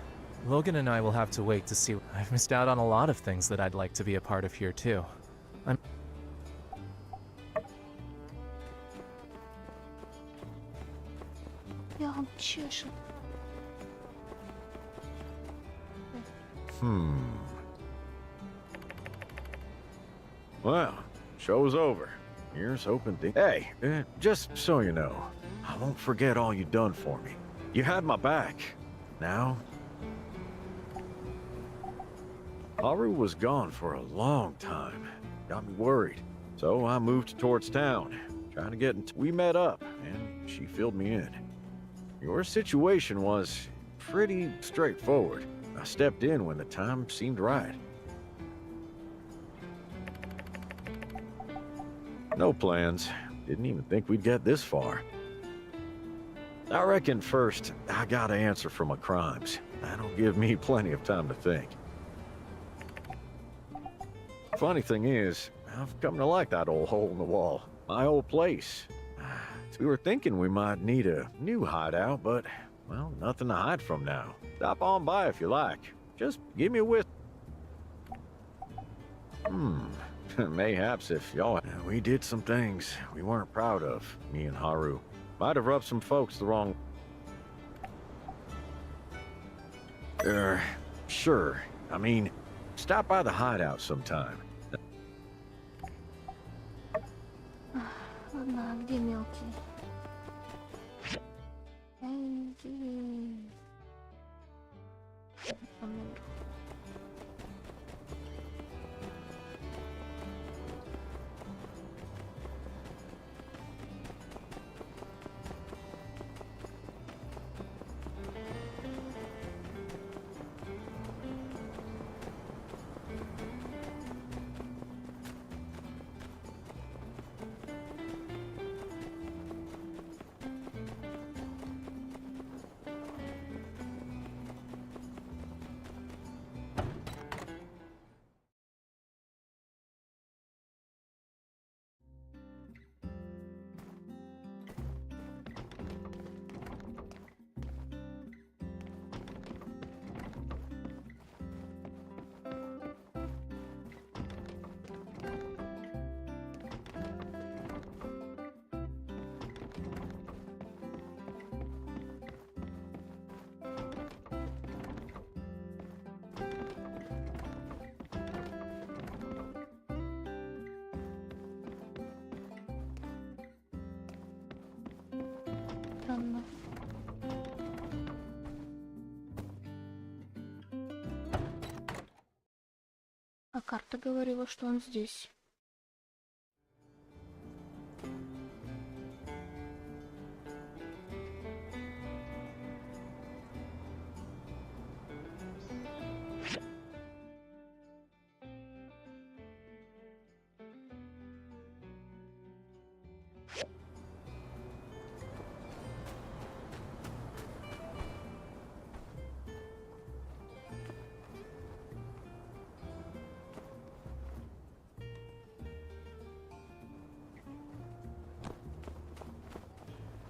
Logan and I will have to wait to see. I've missed out on a lot of things that I'd like to be a part of here too. Well, show's over. Here's hoping Hey, just so you know, I won't forget all you done for me. You had my back. Now... Haru was gone for a long time. Got me worried. So I moved towards town, trying to get we met up, and she filled me in. Your situation was pretty straightforward. I stepped in when the time seemed right. No plans. Didn't even think we'd get this far. I reckon first, I gotta answer for my crimes. That'll give me plenty of time to think. Funny thing is, I've come to like that old hole in the wall. My old place. We were thinking we might need a new hideout, but, well, nothing to hide from now. Stop on by if you like. Just give me a whistle. Mayhaps if y'all... We did some things we weren't proud of, me and Haru. Might have rubbed some folks the wrong... Sure. I mean, stop by the hideout sometime. Ладно, а где мелкий? Энди. странно. А карта говорила, что он здесь.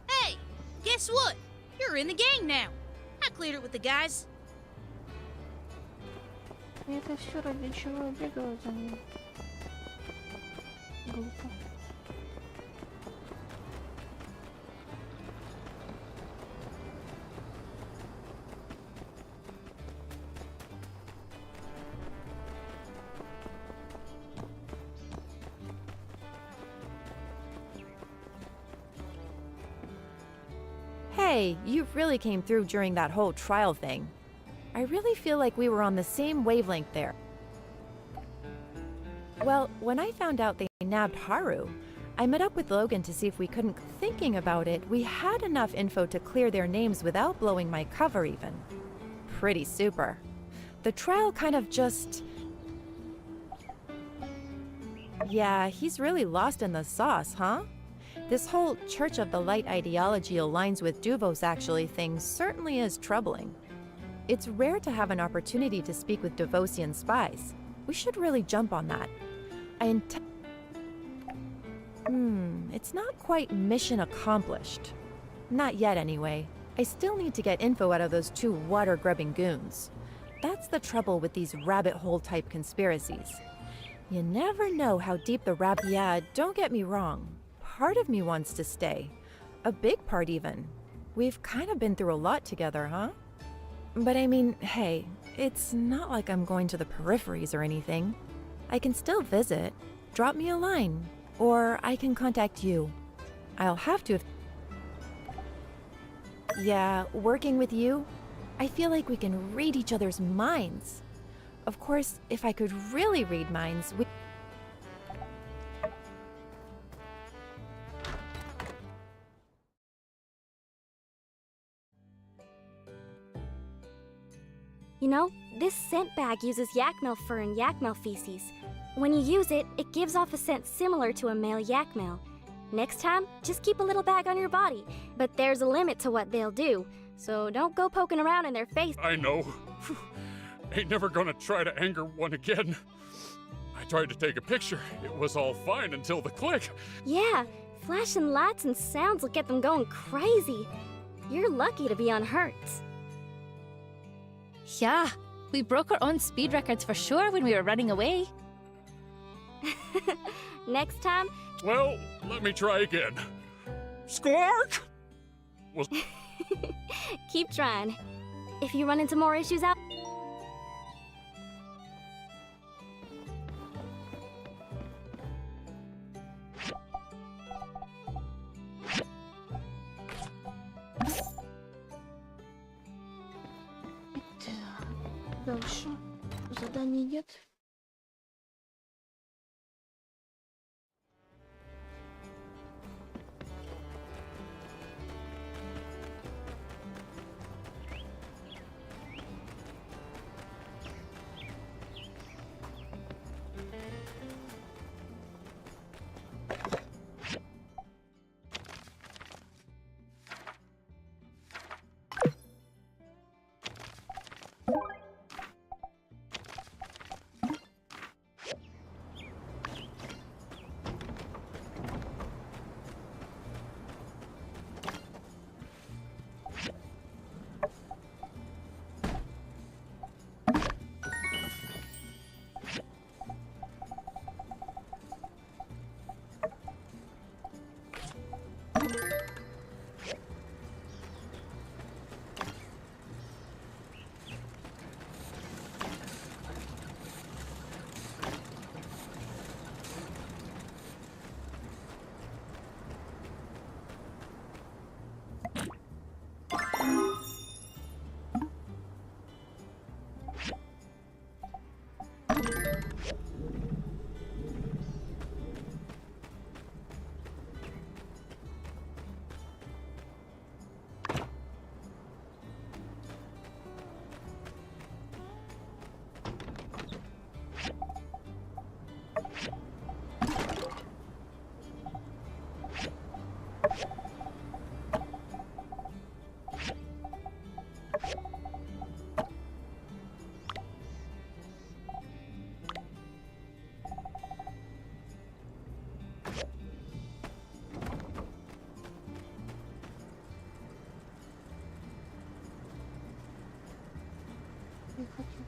Hey, guess what? You're in the gang now. I cleared it with the guys. И это все ради чего я бегала за ним. Глупо. Hey, you really came through during that whole trial thing. I really feel like we were on the same wavelength there. Well, when I found out they nabbed Haru, I met up with Logan to see if we couldn't. Thinking about it, we had enough info to clear their names without blowing my cover even. Pretty super. The trial kind of just... Yeah, he's really lost in the sauce, huh? This whole Church of the Light ideology aligns with Duvos actually thing certainly is troubling. It's rare to have an opportunity to speak with Devosian spies. We should really jump on that. It's not quite mission accomplished. Not yet anyway. I still need to get info out of those two water-grubbing goons. That's the trouble with these rabbit hole type conspiracies. You never know how deep the rabbit... Yeah, don't get me wrong. Part of me wants to stay. A big part even. We've kind of been through a lot together, huh? But I mean, hey, it's not like I'm going to the peripheries or anything. I can still visit. Drop me a line. Or I can contact you. I'll have to if... Yeah, working with you, I feel like we can read each other's minds. Of course, if I could really read minds, we... You know, this scent bag uses yakmel fur and yakmel feces. When you use it, it gives off a scent similar to a male yakmel. Next time, just keep a little bag on your body. But there's a limit to what they'll do, so don't go poking around in their face. I know. Ain't never gonna try to anger one again. I tried to take a picture. It was all fine until the click. Yeah, flashing lights and sounds will get them going crazy. You're lucky to be unhurt. Yeah, we broke our own speed records for sure when we were running away. Next time... Well, let me try again. Squark! Well... Keep trying. If you run into more issues out... Дальше. Заданий нет. не хотел.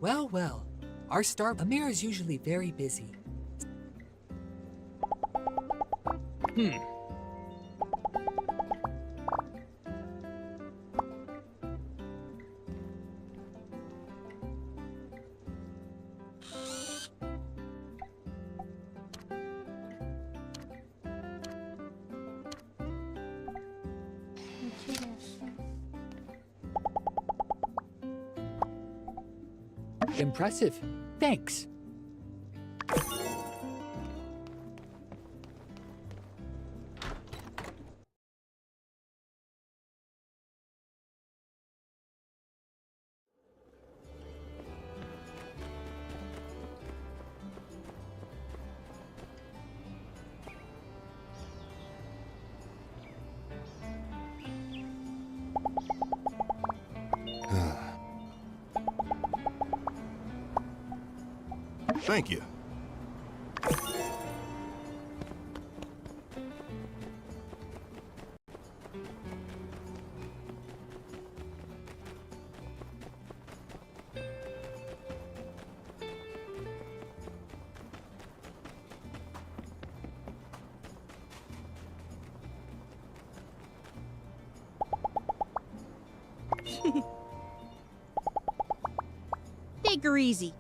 Well, well. Our star Amir is usually very busy. Интересно. Impressive. Thanks. Thank you. Take her easy.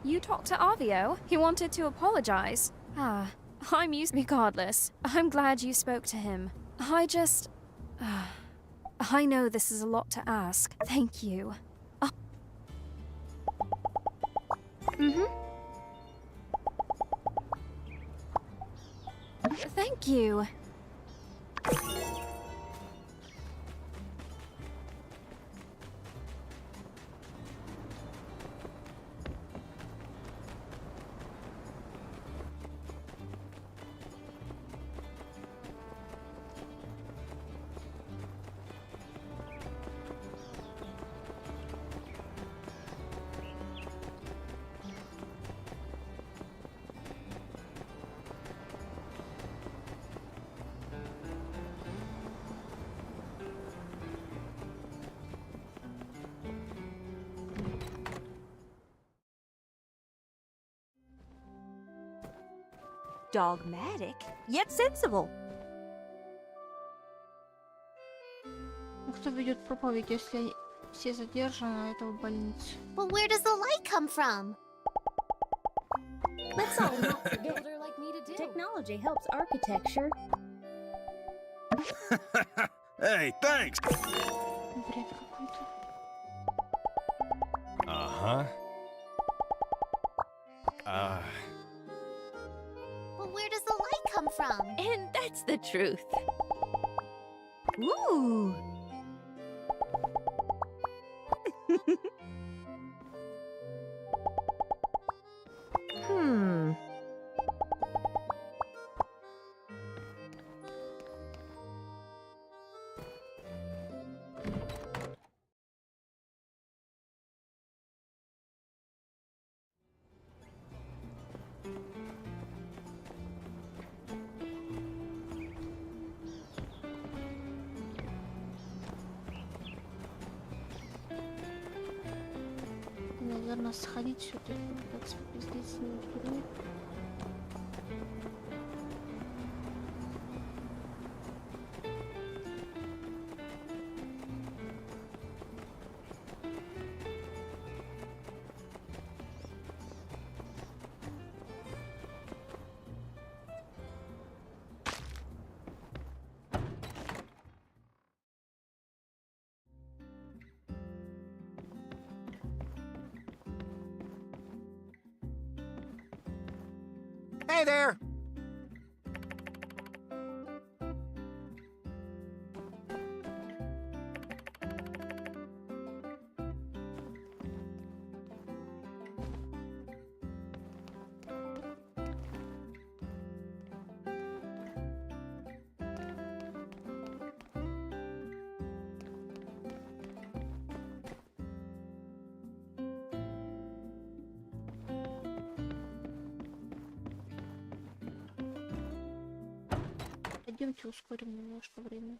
You talked to Avio. He wanted to apologize. I'm used regardless. I'm glad you spoke to him. I know this is a lot to ask. Thank you. Thank you. Dogmatic, yet sensible. Кто ведет проповедь, если все задержаны, а это в больнице? But where does the light come from? Let's all not forget. Technology helps architecture. Hey, thanks! Бред какой-то. Uh-huh. But where does the light come from? And that's the truth. Ooh. Наверное, сходить все-таки, попытаться попиздеть с ним в тюрьме. Hey there! Пойдемте ускорим немножко время.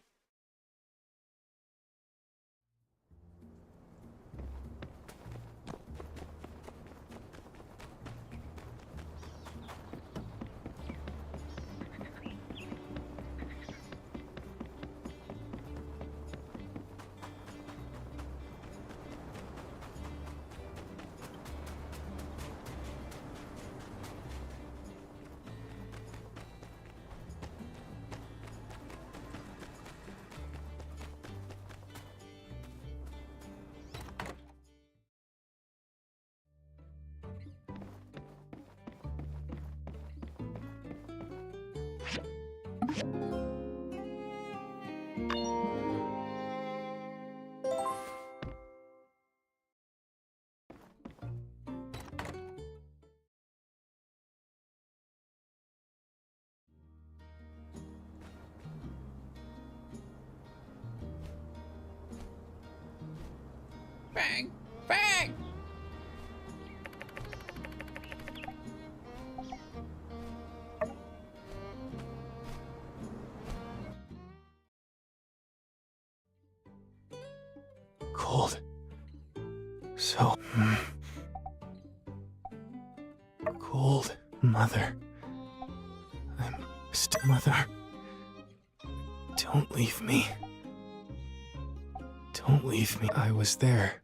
Bang! Bang! Cold. So cold, Mother. I'm still Mother. Don't leave me. Don't leave me. I was there.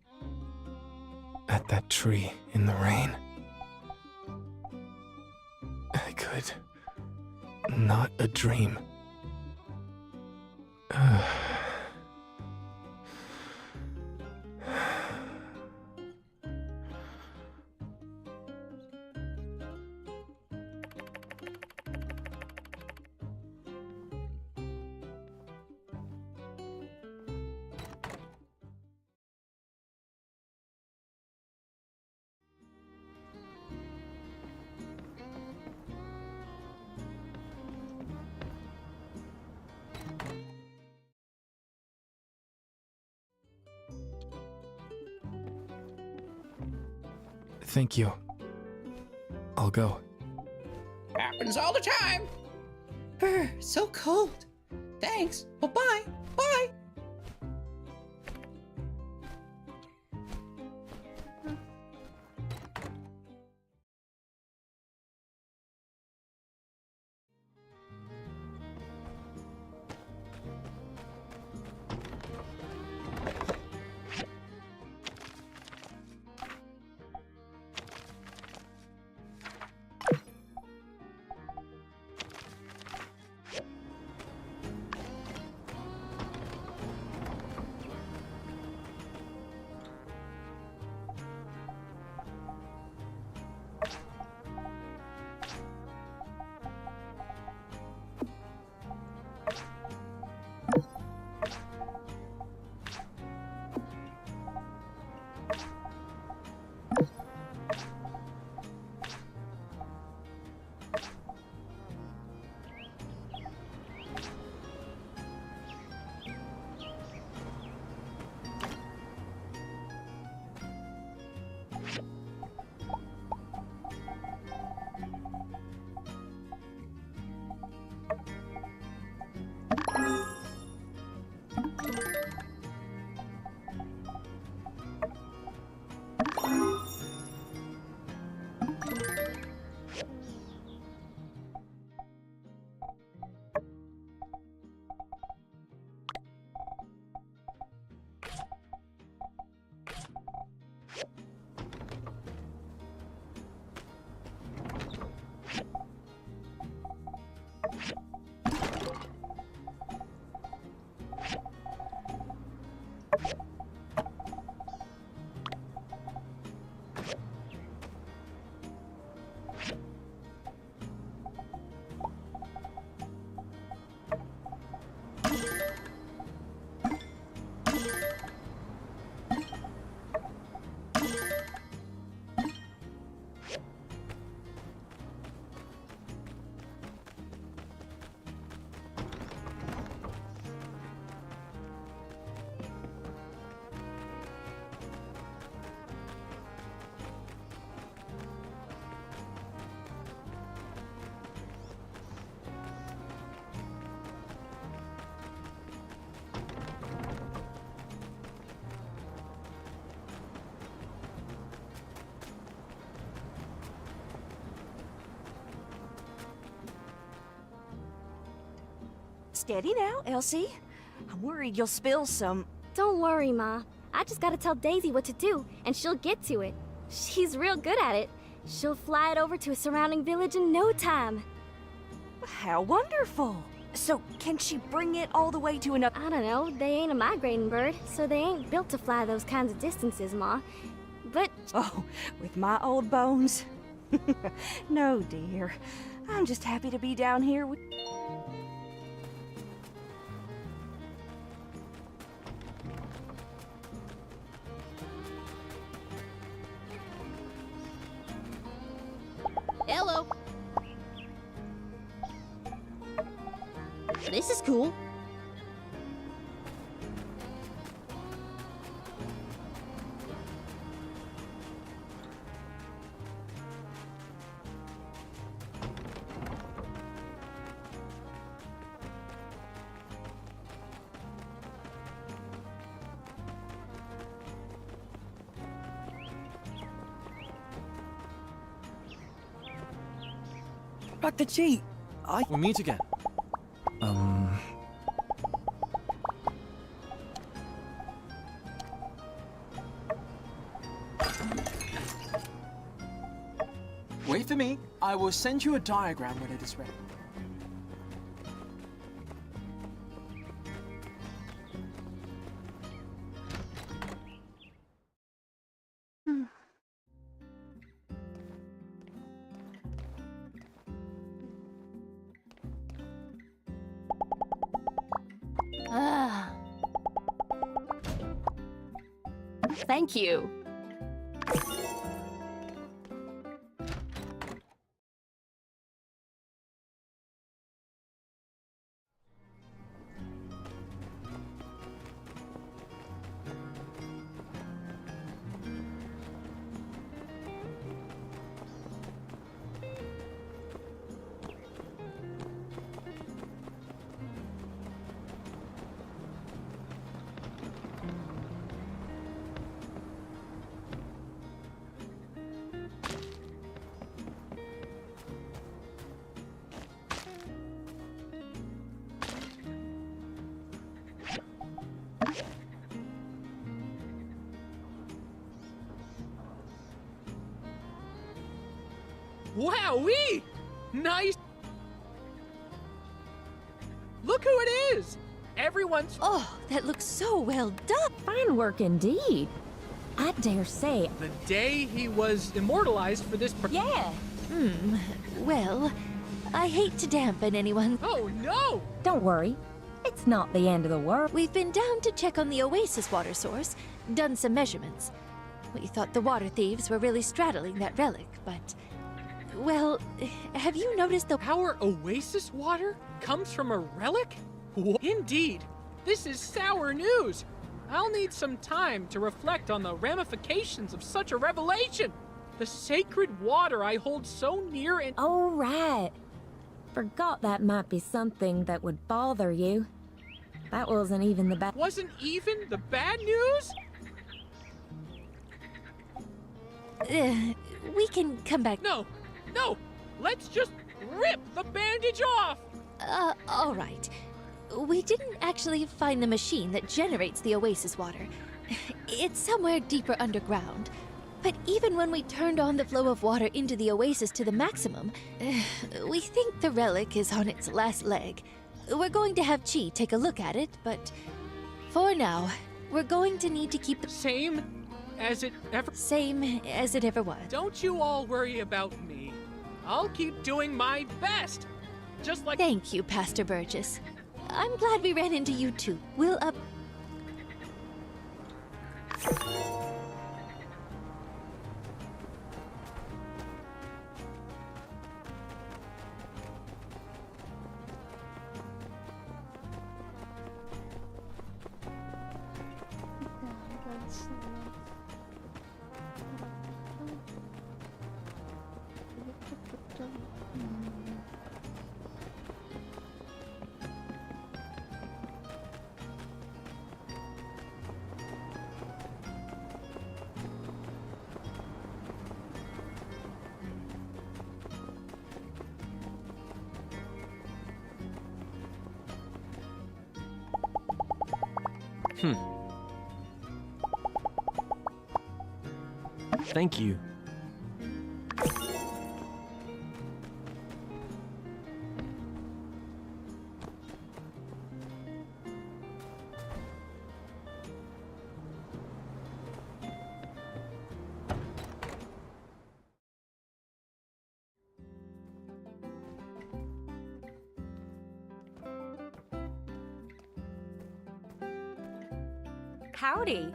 At that tree in the rain. I could. Not a dream. Thank you. I'll go. Happens all the time. So cold. Thanks. Bye-bye. Bye. Steady now, Elsie. I'm worried you'll spill some. Don't worry, Ma. I just gotta tell Daisy what to do, and she'll get to it. She's real good at it. She'll fly it over to a surrounding village in no time. How wonderful! So, can she bring it all the way to another? I don't know. They ain't a migrating bird, so they ain't built to fly those kinds of distances, Ma. But... Oh, with my old bones? No, dear. I'm just happy to be down here with... Hello. This is cool. back the cheat. We'll meet again. Wait for me. I will send you a diagram when it is ready. Ah. Thank you. Wowee! Nice! Look who it is! Everyone's... Oh, that looks so well done! Fine work indeed. I dare say. The day he was immortalized for this... Yeah! Well, I hate to dampen anyone. Oh, no! Don't worry. It's not the end of the world. We've been down to check on the Oasis water source, done some measurements. We thought the water thieves were really straddling that relic, but... Well, have you noticed the... Our Oasis water comes from a relic? Indeed. This is sour news. I'll need some time to reflect on the ramifications of such a revelation. The sacred water I hold so near and... Oh, right. Forgot that might be something that would bother you. That wasn't even the bad... Wasn't even the bad news? We can come back... No! Let's just rip the bandage off! All right. We didn't actually find the machine that generates the Oasis water. It's somewhere deeper underground. But even when we turned on the flow of water into the Oasis to the maximum, we think the relic is on its last leg. We're going to have Chi take a look at it, but for now, we're going to need to keep the... Same as it ever was. Don't you all worry about me. I'll keep doing my best. Just like... Thank you, Pastor Burgess. I'm glad we ran into you too. We'll Thank you. Howdy.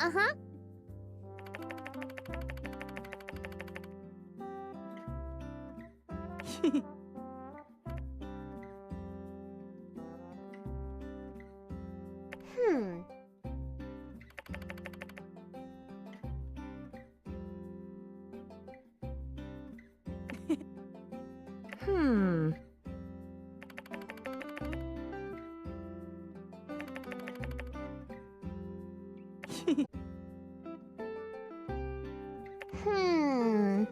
Uh-huh. Hmm. Hmm. Hmm. Hmm.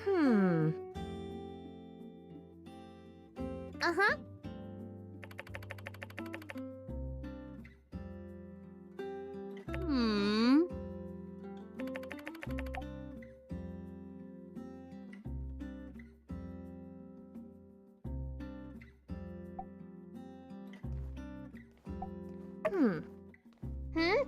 Hmm. Uh-huh. Hmm. Hmm. Hmm?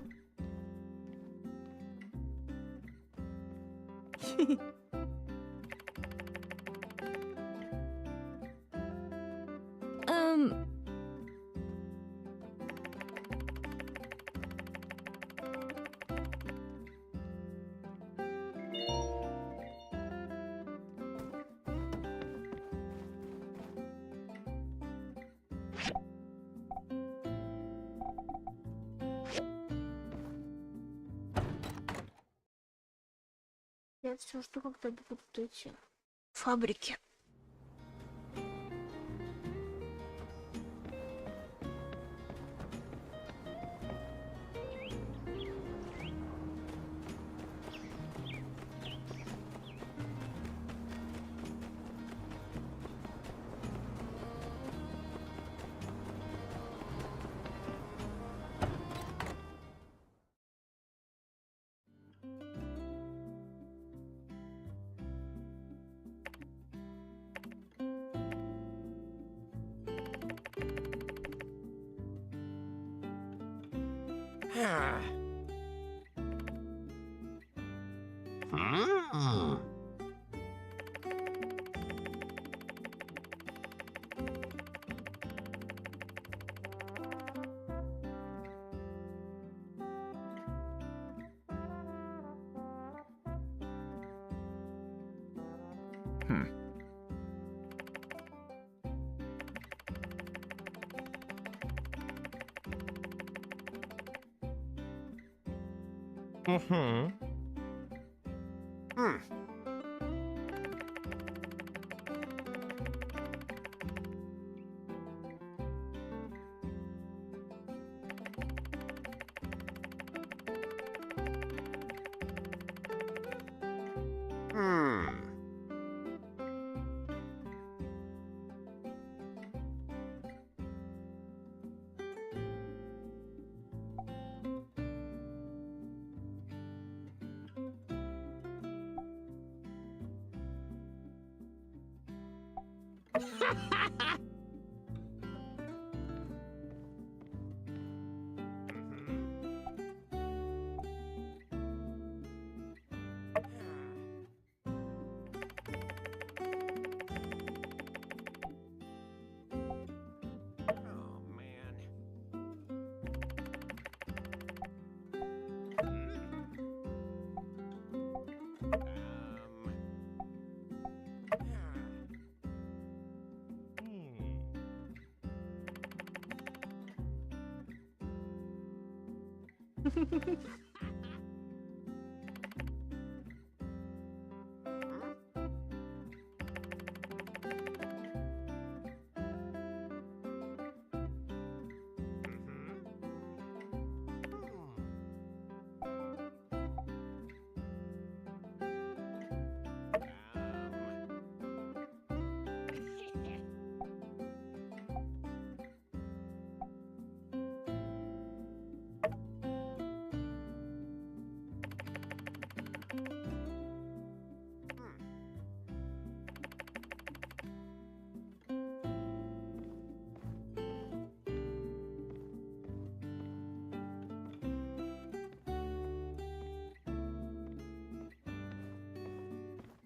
Um. Я все жду, когда будут эти фабрики. Mm-hmm.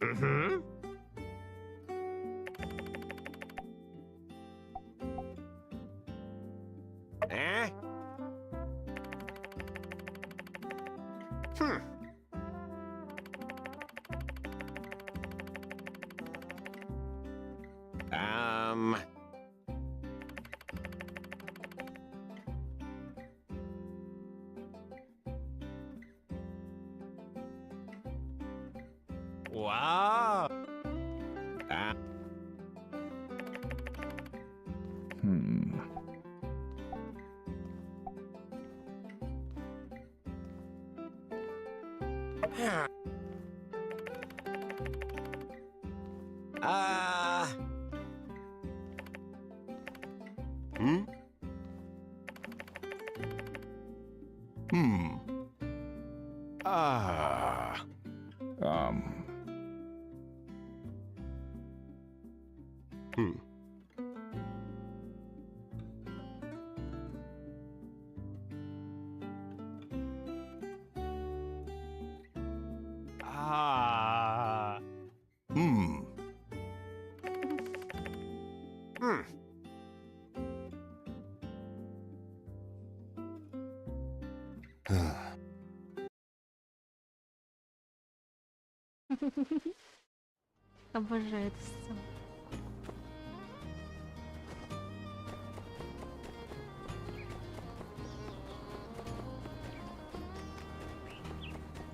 Mm-hmm. Eh? Hmm. Um... Wow. Hmm? Hmm. Ah. Hmm. Ah. Hmm. Hmm. Обожаю эту сцену.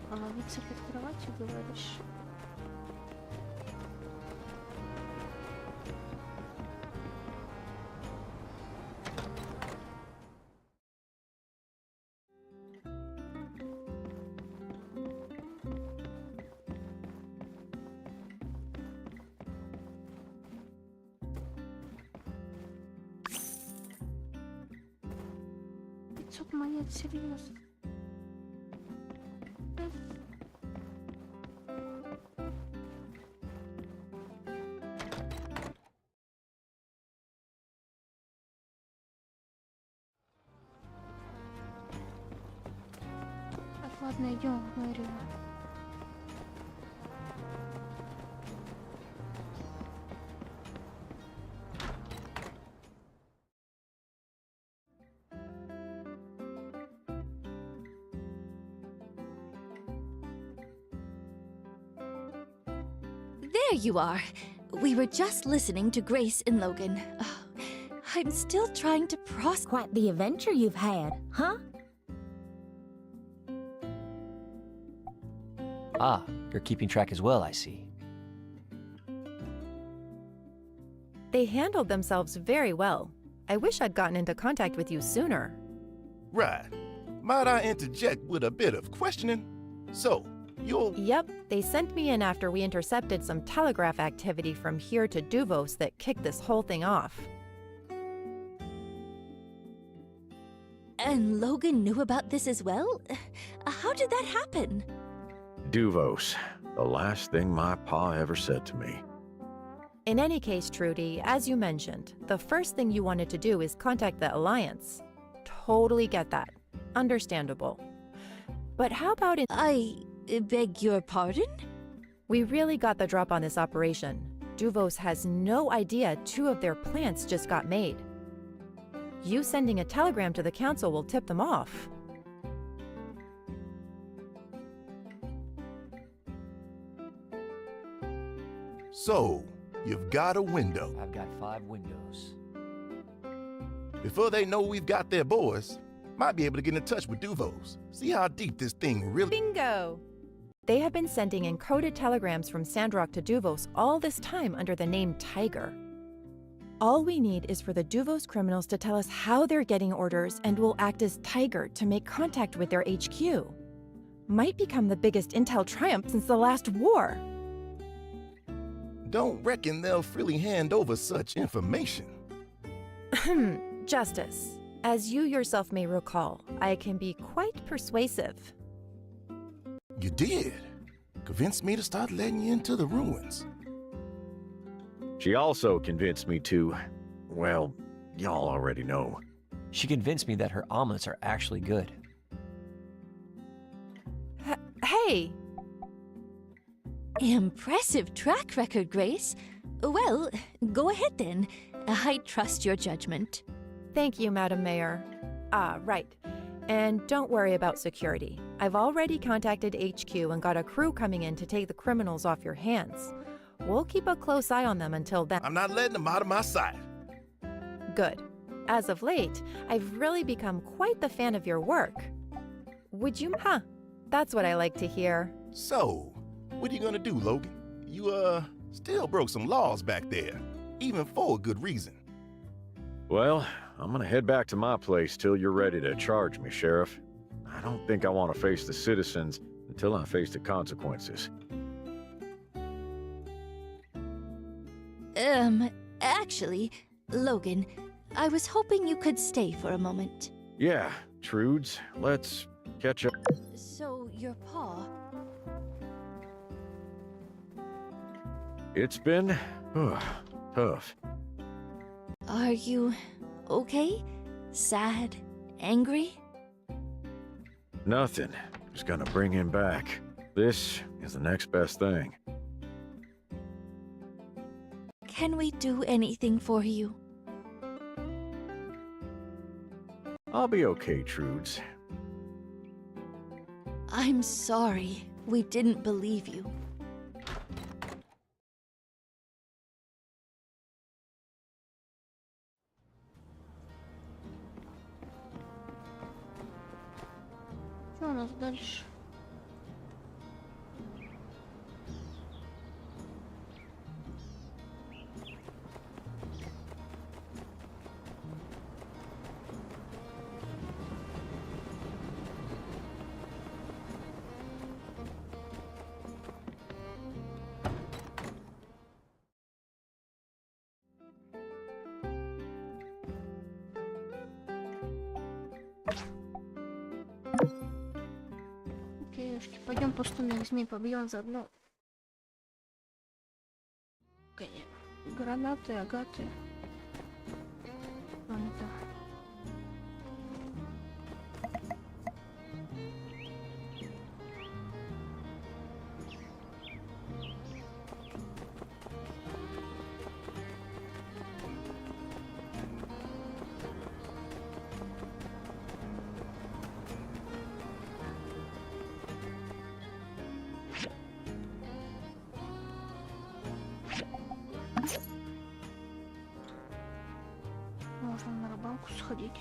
А ловиться под кроватью, говоришь? Монет, серьезно. Так, ладно, идем в мэрию. There you are. We were just listening to Grace and Logan. Oh, I'm still trying to process. Quite the adventure you've had, huh? Ah, you're keeping track as well, I see. They handled themselves very well. I wish I'd gotten into contact with you sooner. Right. Might I interject with a bit of questioning? So, Yep, they sent me in after we intercepted some telegraph activity from here to Duvos that kicked this whole thing off. And Logan knew about this as well? How did that happen? Duvos. The last thing my pa ever said to me. In any case, Trudy, as you mentioned, the first thing you wanted to do is contact the Alliance. Totally get that. Understandable. But how about it— I beg your pardon? We really got the drop on this operation. Duvos has no idea 2 of their plants just got made. You sending a telegram to the council will tip them off. So, you've got a window. I've got 5 windows. Before they know we've got their boys, might be able to get in touch with Duvos. See how deep this thing really— Bingo! They have been sending encoded telegrams from Sandrock to Duvos all this time under the name Tiger. All we need is for the Duvos criminals to tell us how they're getting orders, and we'll act as Tiger to make contact with their HQ. Might become the biggest intel triumph since the last war. Don't reckon they'll freely hand over such information. Justice. As you yourself may recall, I can be quite persuasive. You did. Convinced me to start letting you into the ruins. She also convinced me to, well, y'all already know. She convinced me that her omelets are actually good. Hey! Impressive track record, Grace. Well, go ahead then. I trust your judgment. Thank you, Madam Mayor. Right. And don't worry about security. I've already contacted HQ and got a crew coming in to take the criminals off your hands. We'll keep a close eye on them until then. I'm not letting them out of my sight. Good. As of late, I've really become quite the fan of your work. Would you? That's what I like to hear. So, what are you gonna do, Logan? You, still broke some laws back there, even for a good reason. Well, I'm gonna head back to my place till you're ready to charge me, Sheriff. I don't think I want to face the citizens until I face the consequences. Actually, Logan, I was hoping you could stay for a moment. Yeah, Trudes, let's catch up. So, your paw... It's been tough. Are you okay? Sad? Angry? Nothing. Just gonna bring him back. This is the next best thing. Can we do anything for you? I'll be okay, Trudes. I'm sorry. We didn't believe you. Что у нас дальше? Окейушки, пойдем пустынных змей побьем заодно. Гранаты, агаты. Ладно, да. Можно на рыбалку сходить.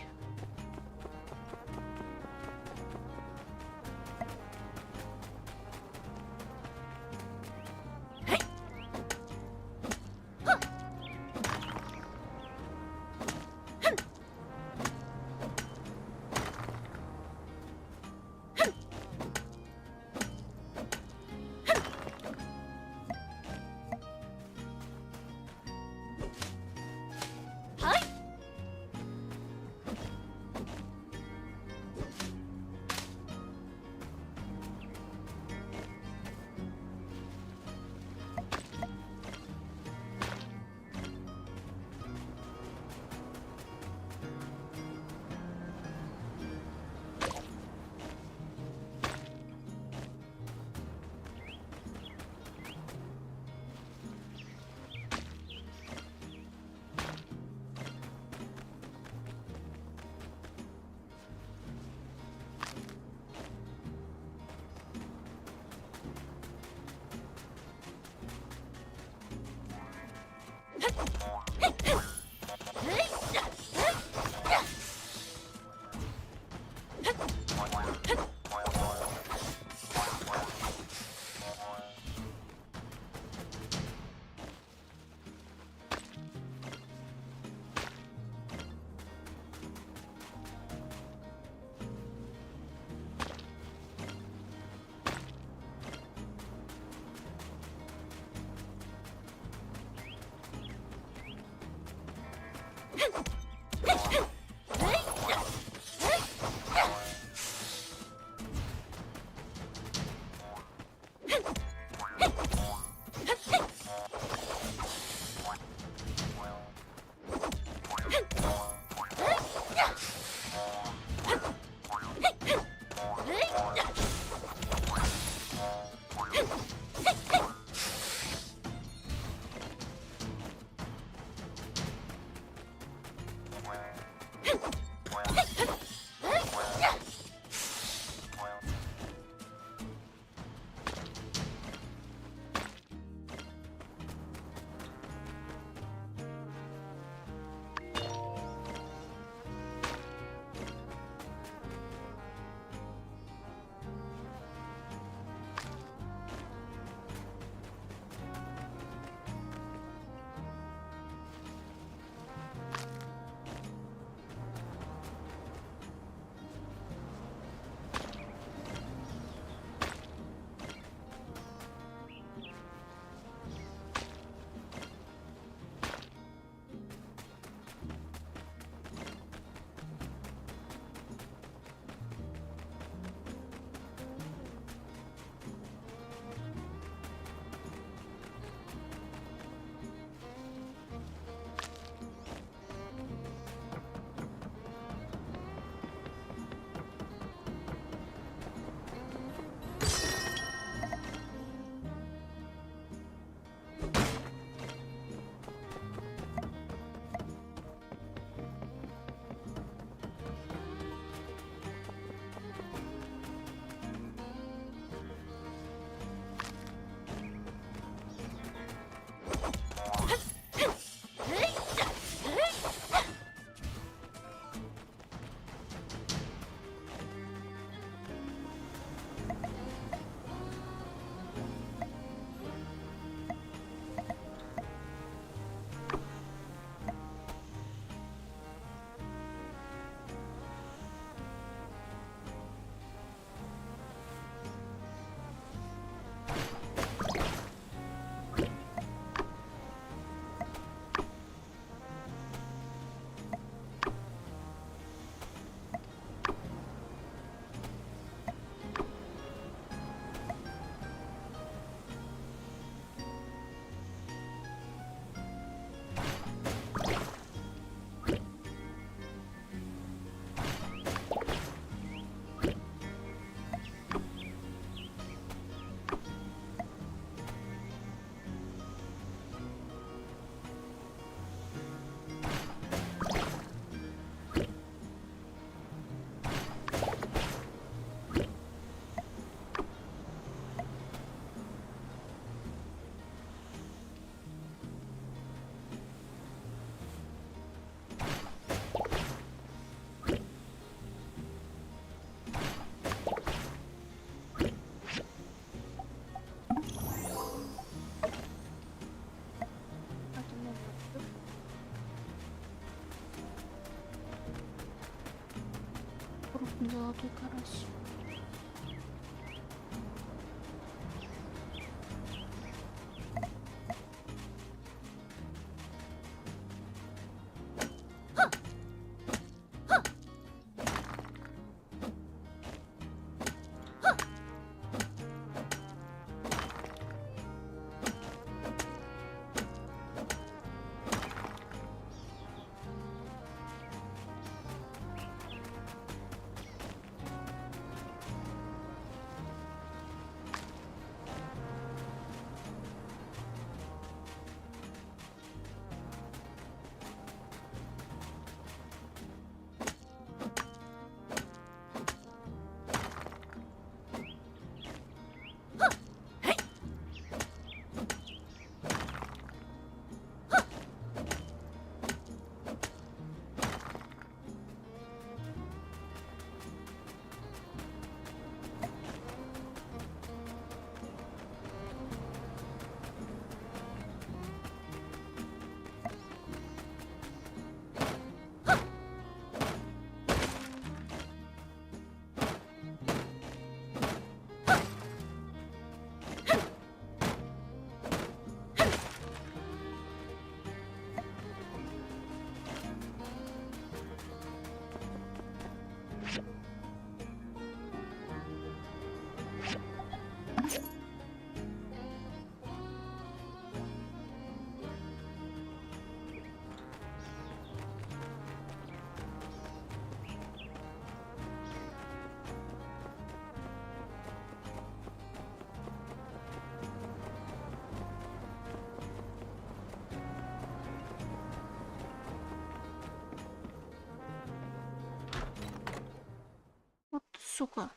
Золотой карась. Вот сука.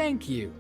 Thank you.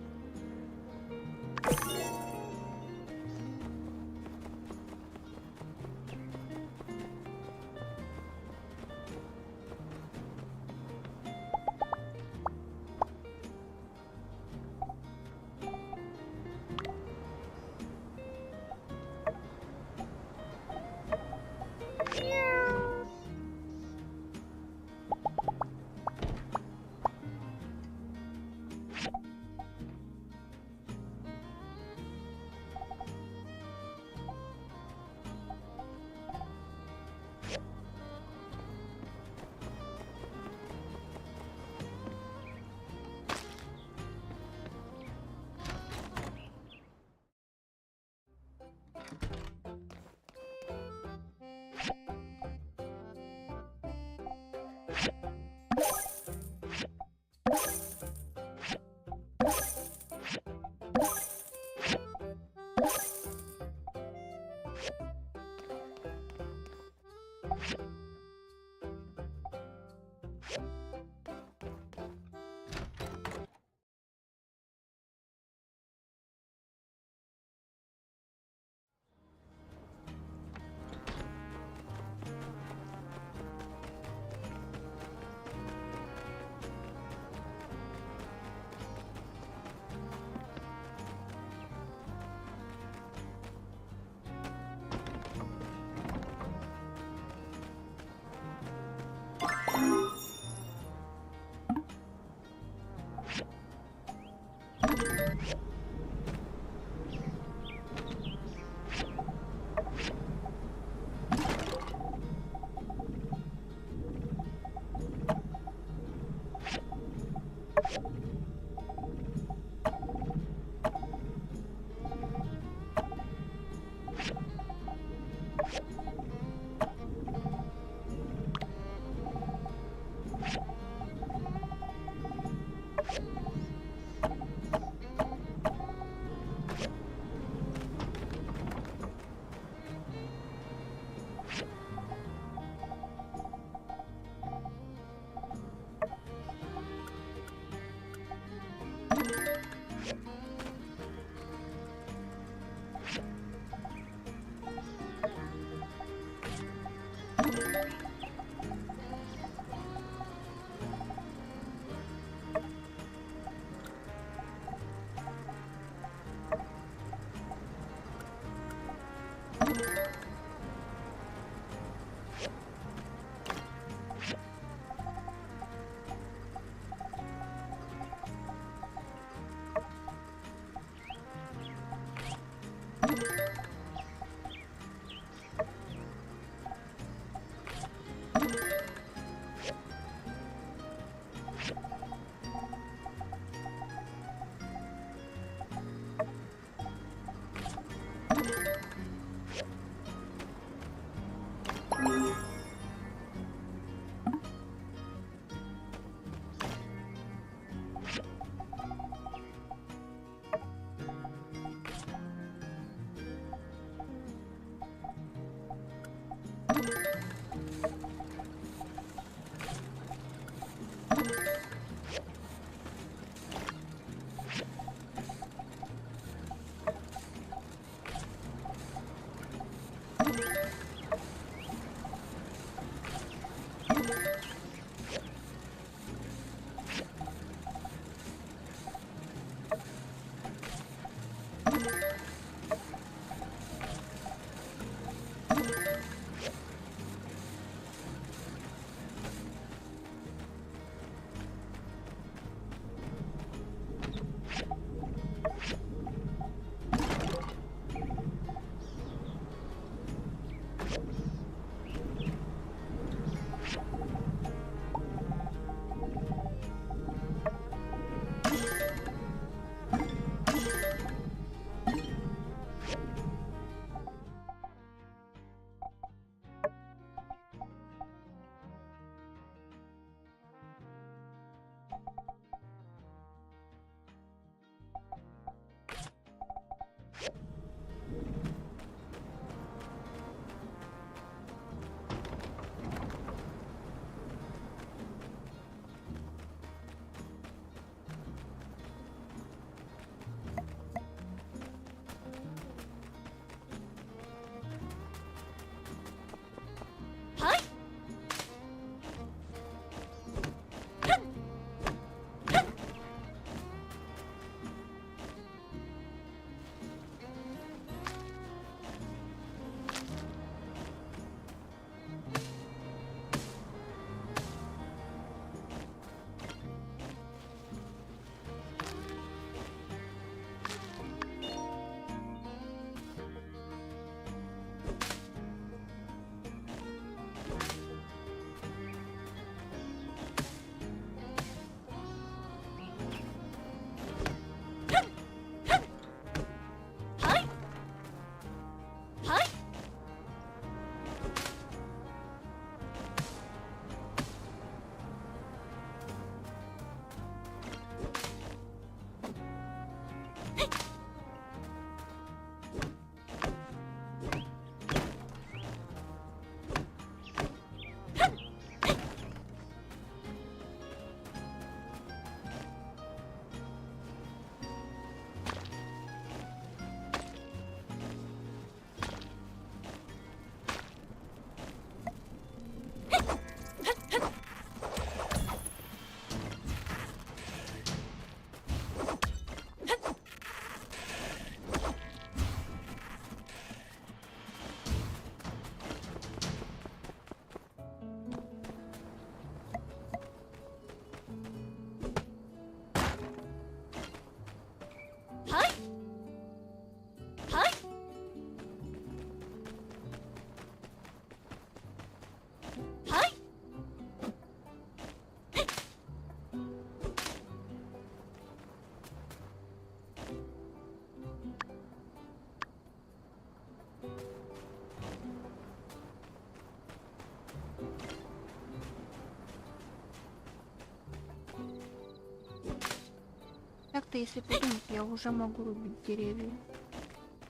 Так-то, если подумать, я уже могу рубить деревья.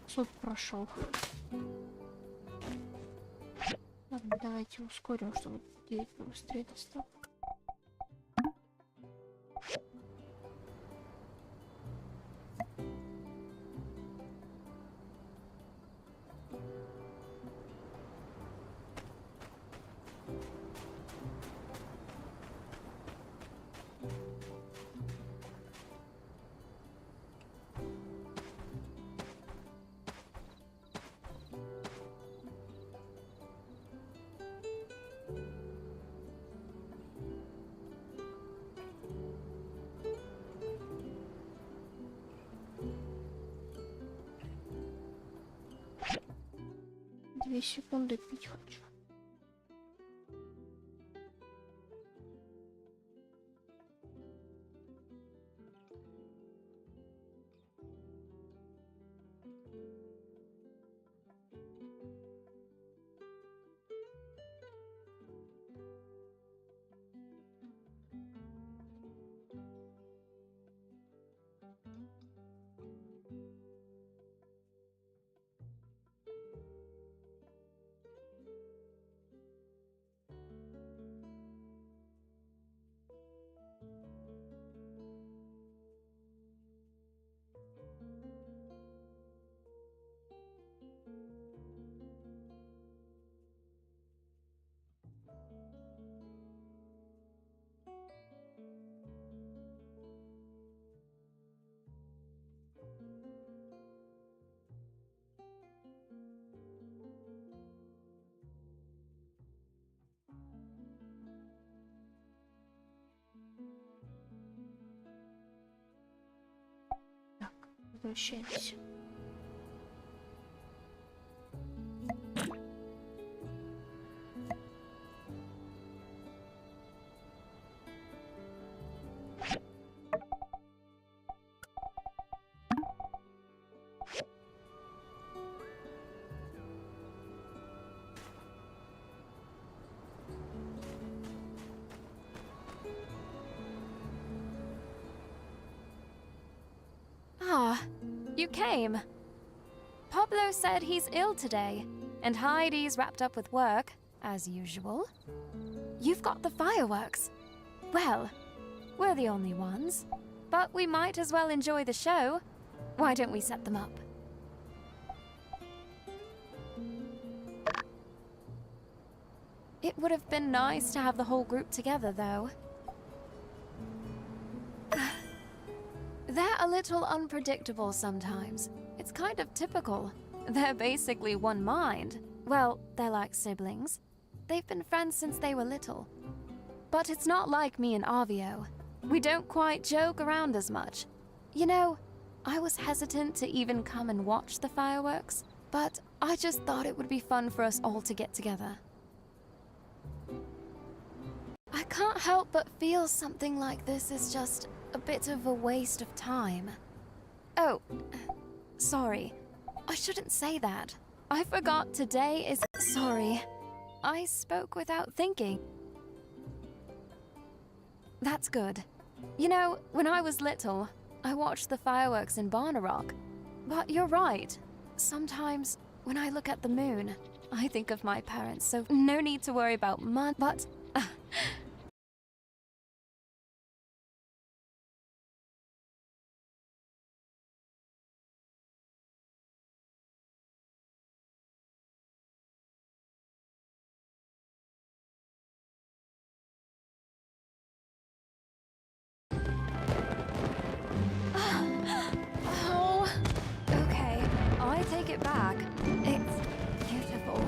Суд прошел. Ладно, давайте ускорим, чтобы дерево быстрее достал. Две секунды пить хочу. Так, возвращаемся. Ah, you came. Pablo said he's ill today, and Heidi's wrapped up with work, as usual. You've got the fireworks. Well, we're the only ones, but we might as well enjoy the show. Why don't we set them up? It would have been nice to have the whole group together, though. They're a little unpredictable sometimes. It's kind of typical. They're basically one mind. Well, they're like siblings. They've been friends since they were little. But it's not like me and Arvio. We don't quite joke around as much. You know, I was hesitant to even come and watch the fireworks, but I just thought it would be fun for us all to get together. I can't help but feel something like this is just a bit of a waste of time. Oh, sorry. I shouldn't say that. I forgot today is... Sorry. I spoke without thinking. That's good. You know, when I was little, I watched the fireworks in Barnarock. But you're right. Sometimes, when I look at the moon, I think of my parents, so no need to worry about money, but... Oh, okay, I take it back. It's beautiful.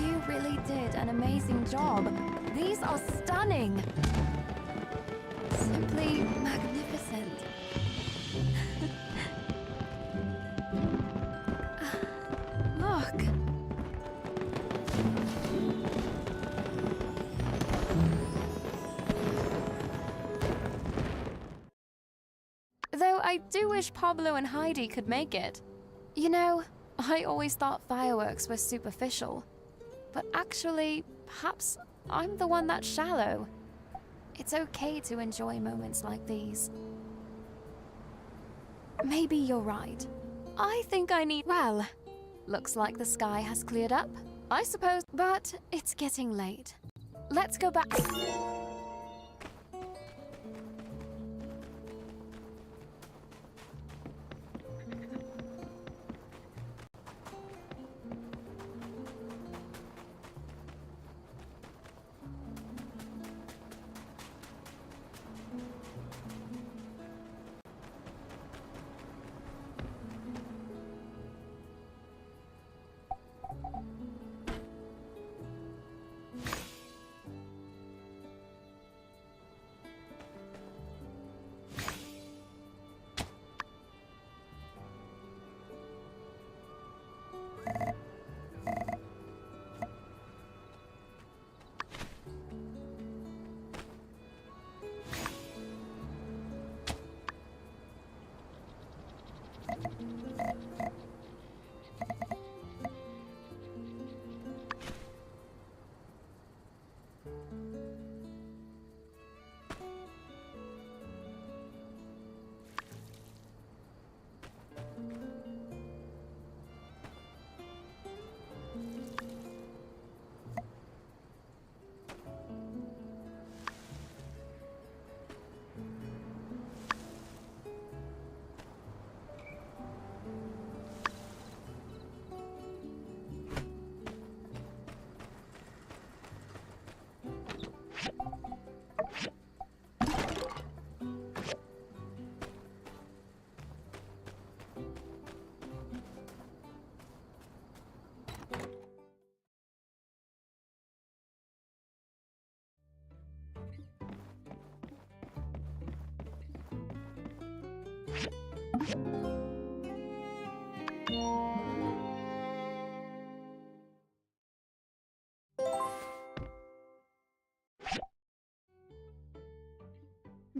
You really did an amazing job. These are stunning. Simply magnificent. Look. Though I do wish Pablo and Heidi could make it. You know, I always thought fireworks were superficial. But actually, perhaps I'm the one that's shallow. It's okay to enjoy moments like these. maybe you're right. I think I need. Well, looks like the sky has cleared up, I suppose. But it's getting late. Let's go back.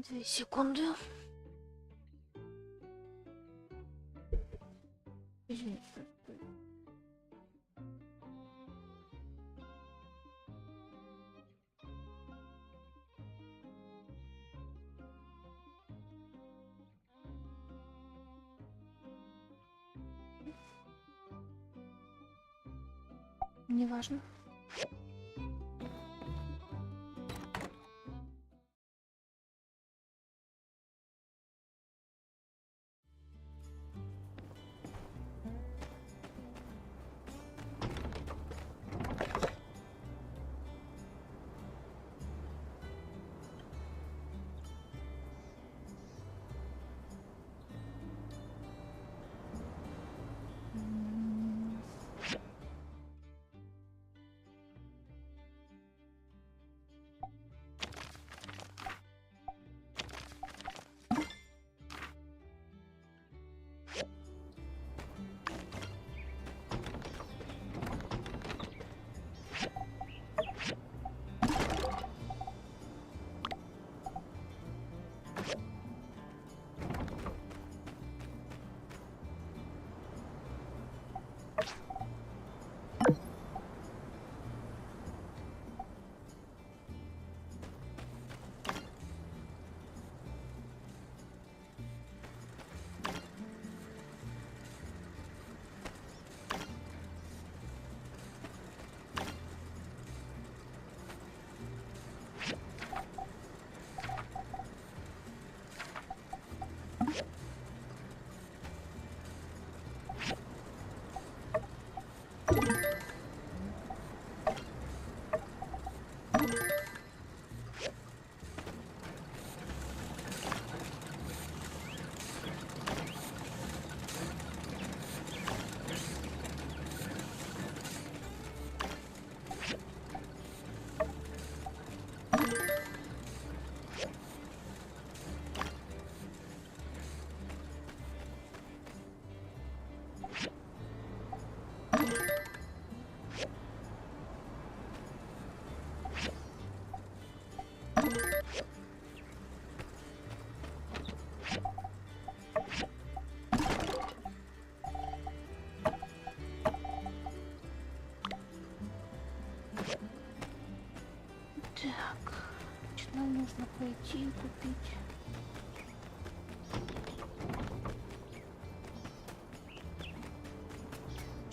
Две секунды. Извините. Неважно. Так, что нам нужно пойти и купить?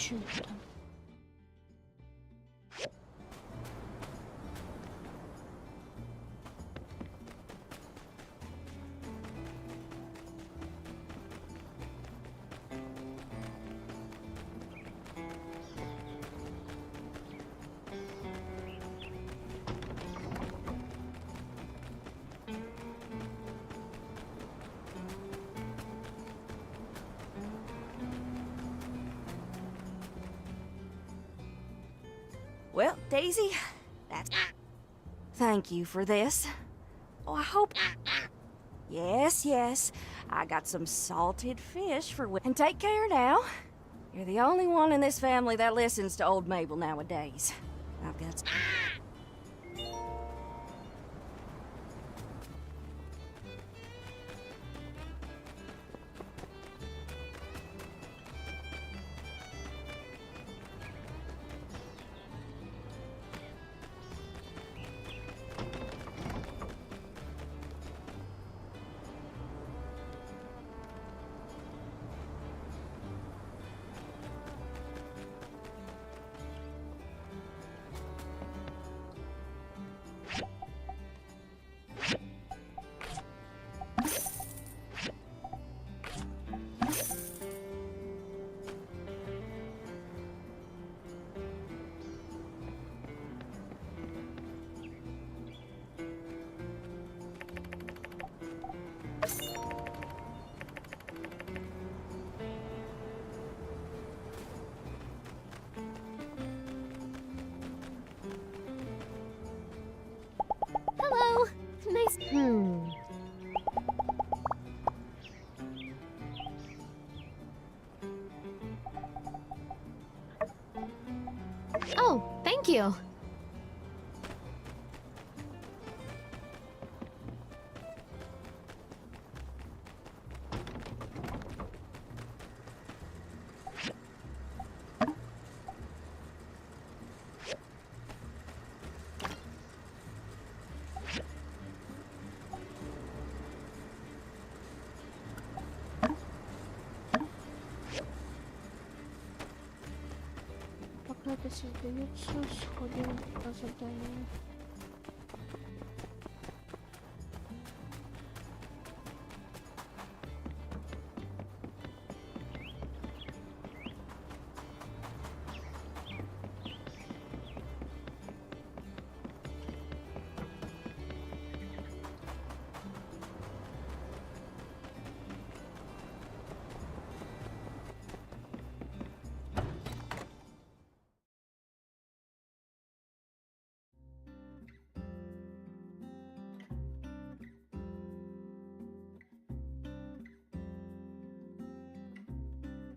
Чё это там? Well, Daisy, that's... Thank you for this. Oh, I hope... Yes, yes. I got some salted fish for... And take care now. You're the only one in this family that listens to old Mabel nowadays. I've got... Hello. Nice. Oh, thank you. Пока это создается, сходим по заданию.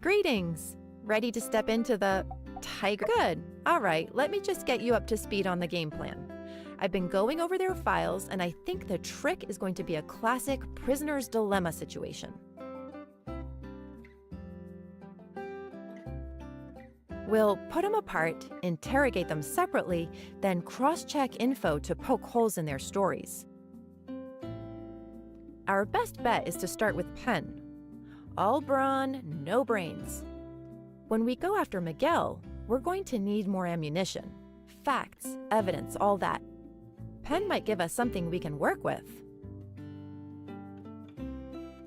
Greetings! Ready to step into the tiger? Good. All right, let me just get you up to speed on the game plan. I've been going over their files, and I think the trick is going to be a classic prisoner's dilemma situation. We'll put them apart, interrogate them separately, then cross-check info to poke holes in their stories. Our best bet is to start with Penn. All brawn, no brains. When we go after Miguel, we're going to need more ammunition. Facts, evidence, all that. Penn might give us something we can work with.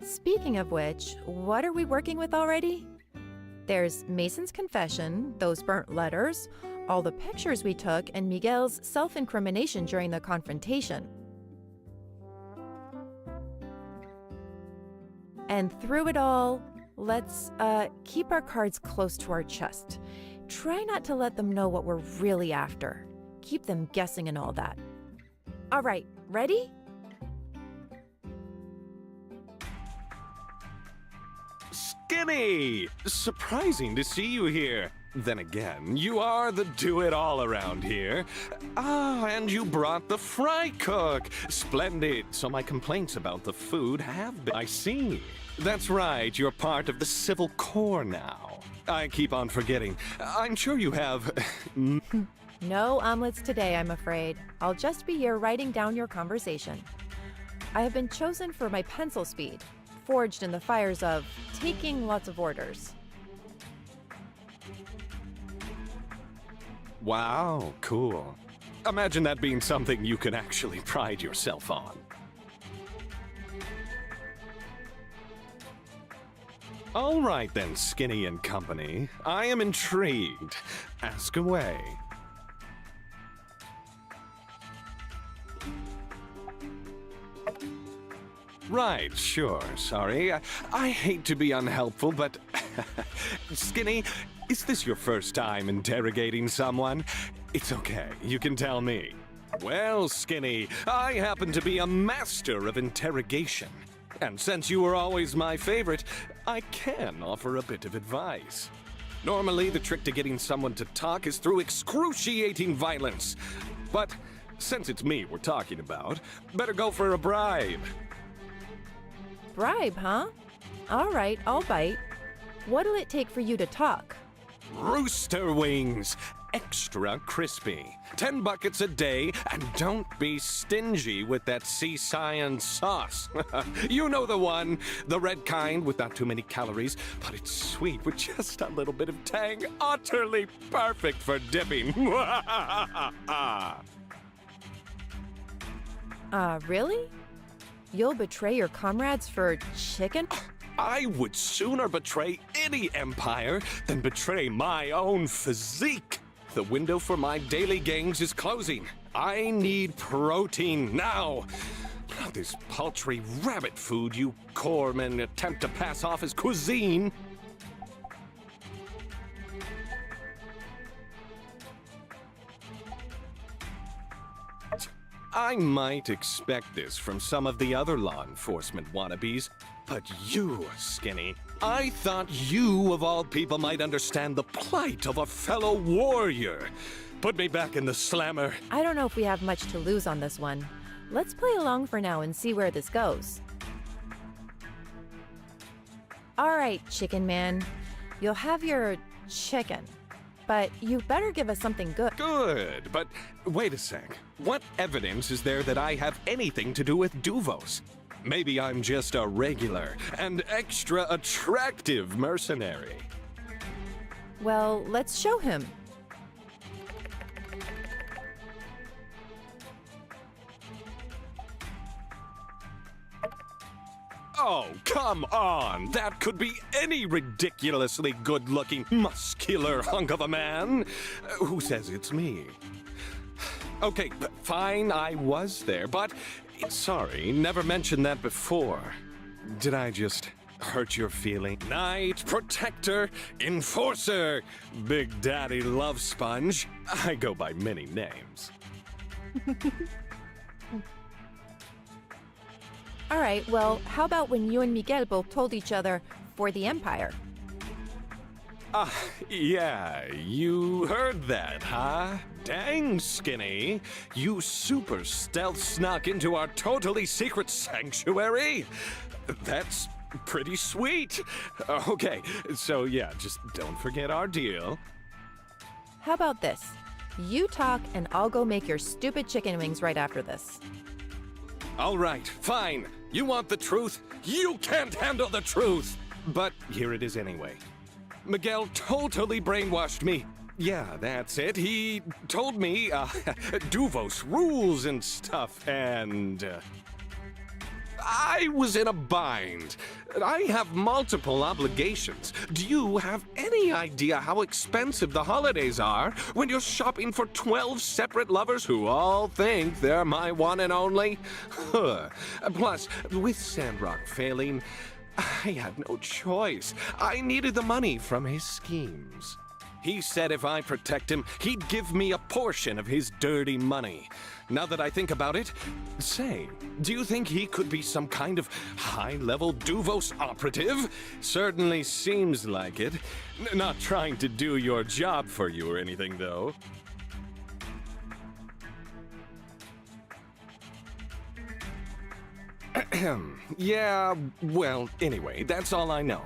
Speaking of which, what are we working with already? There's Mason's confession, those burnt letters, all the pictures we took, and Miguel's self-incrimination during the confrontation. And through it all, let's keep our cards close to our chest. Try not to let them know what we're really after. Keep them guessing and all that. All right, ready? Skinny! Surprising to see you here. Then again, you are the do-it-all around here. Ah, and you brought the fry cook. Splendid. So my complaints about the food have been... I see. That's right, you're part of the Civil Corps now. I keep on forgetting. I'm sure you have... No omelets today, I'm afraid. I'll just be here writing down your conversation. I have been chosen for my pencil speed, forged in the fires of taking lots of orders. Wow, cool. Imagine that being something you can actually pride yourself on. All right then, Skinny and company. I am intrigued. Ask away. Right, sure, sorry. I hate to be unhelpful, but... Skinny, is this your first time interrogating someone? It's okay, you can tell me. Well, Skinny, I happen to be a master of interrogation. And since you were always my favorite, I can offer a bit of advice. Normally, the trick to getting someone to talk is through excruciating violence. But since it's me we're talking about, better go for a bribe. Bribe, huh? All right, I'll bite. What'll it take for you to talk? Rooster wings, extra crispy. 10 buckets a day, and don't be stingy with that sea science sauce. You know the one, the red kind with not too many calories, but it's sweet with just a little bit of tang, utterly perfect for dipping. Really? You'll betray your comrades for chicken? I would sooner betray any empire than betray my own physique. The window for my daily gains is closing. I need protein now. Not this paltry rabbit food you corpsmen attempt to pass off as cuisine. I might expect this from some of the other law enforcement wannabes, but you, Skinny, I thought you, of all people, might understand the plight of a fellow warrior. Put me back in the slammer. I don't know if we have much to lose on this one. Let's play along for now and see where this goes. All right, Chicken Man. You'll have your chicken. But you better give us something good. Good, but wait a sec. What evidence is there that I have anything to do with Duvos? Maybe I'm just a regular and extra attractive mercenary. Well, let's show him. Oh, come on! That could be any ridiculously good-looking, muscular hunk of a man. Who says it's me? Okay, fine, I was there, but sorry, never mentioned that before. Did I just hurt your feeling? Knight, protector, enforcer, Big Daddy Love Sponge. I go by many names. All right, well, how about when you and Miguel both told each other for the Empire? Yeah, you heard that, huh? Dang, Skinny. You super stealth snuck into our totally secret sanctuary? That's pretty sweet. Okay, so yeah, just don't forget our deal. How about this? You talk and I'll go make your stupid chicken wings right after this. All right, fine. You want the truth? You can't handle the truth! But here it is anyway. Miguel totally brainwashed me. Yeah, that's it. He told me, Duvos rules and stuff, and... I was in a bind. I have multiple obligations. Do you have any idea how expensive the holidays are when you're shopping for 12 separate lovers who all think they're my one and only? Plus, with Sandrock failing, I had no choice. I needed the money from his schemes. He said if I protect him, he'd give me a portion of his dirty money. Now that I think about it, say, do you think he could be some kind of high-level Duvos operative? Certainly seems like it. Not trying to do your job for you or anything, though. Yeah, well, anyway, that's all I know.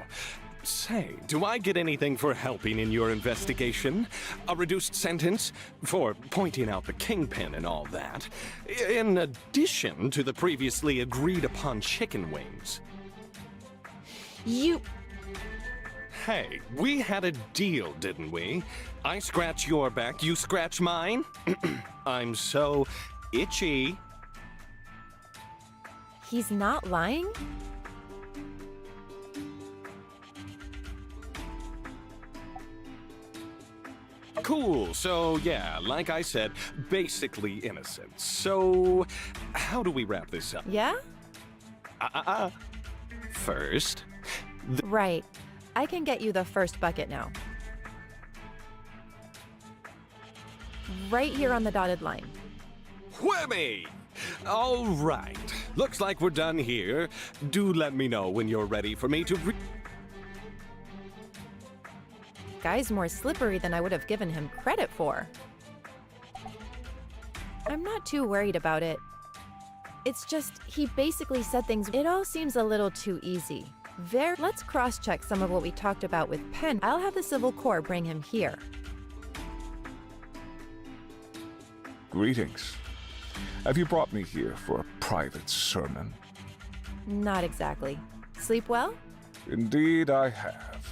Say, do I get anything for helping in your investigation? A reduced sentence for pointing out the kingpin and all that, in addition to the previously agreed upon chicken wings. You... Hey, we had a deal, didn't we? I scratch your back, you scratch mine? I'm so itchy. He's not lying? Cool, so yeah, like I said, basically innocent. So, how do we wrap this up? Yeah? First... Right. I can get you the first bucket now. Right here on the dotted line. Whammy! All right. Looks like we're done here. Do let me know when you're ready for me to Guy's more slippery than I would have given him credit for. I'm not too worried about it. It's just, he basically said things. It all seems a little too easy. Let's cross-check some of what we talked about with Penn. I'll have the Civil Corps bring him here. Greetings. Have you brought me here for a private sermon? Not exactly. Sleep well? Indeed I have.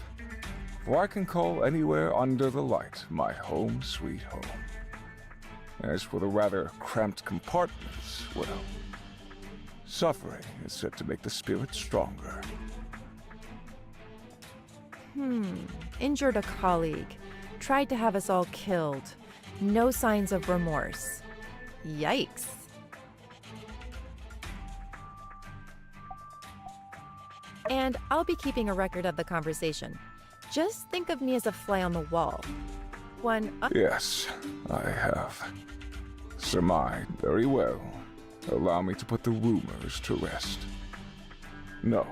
For I can call anywhere under the light my home sweet home. As for the rather cramped compartments, well, suffering is said to make the spirit stronger. Injured a colleague. Tried to have us all killed. No signs of remorse. Yikes. And I'll be keeping a record of the conversation. Just think of me as a fly on the wall. Yes, I have. Surmise very well. Allow me to put the rumors to rest. No,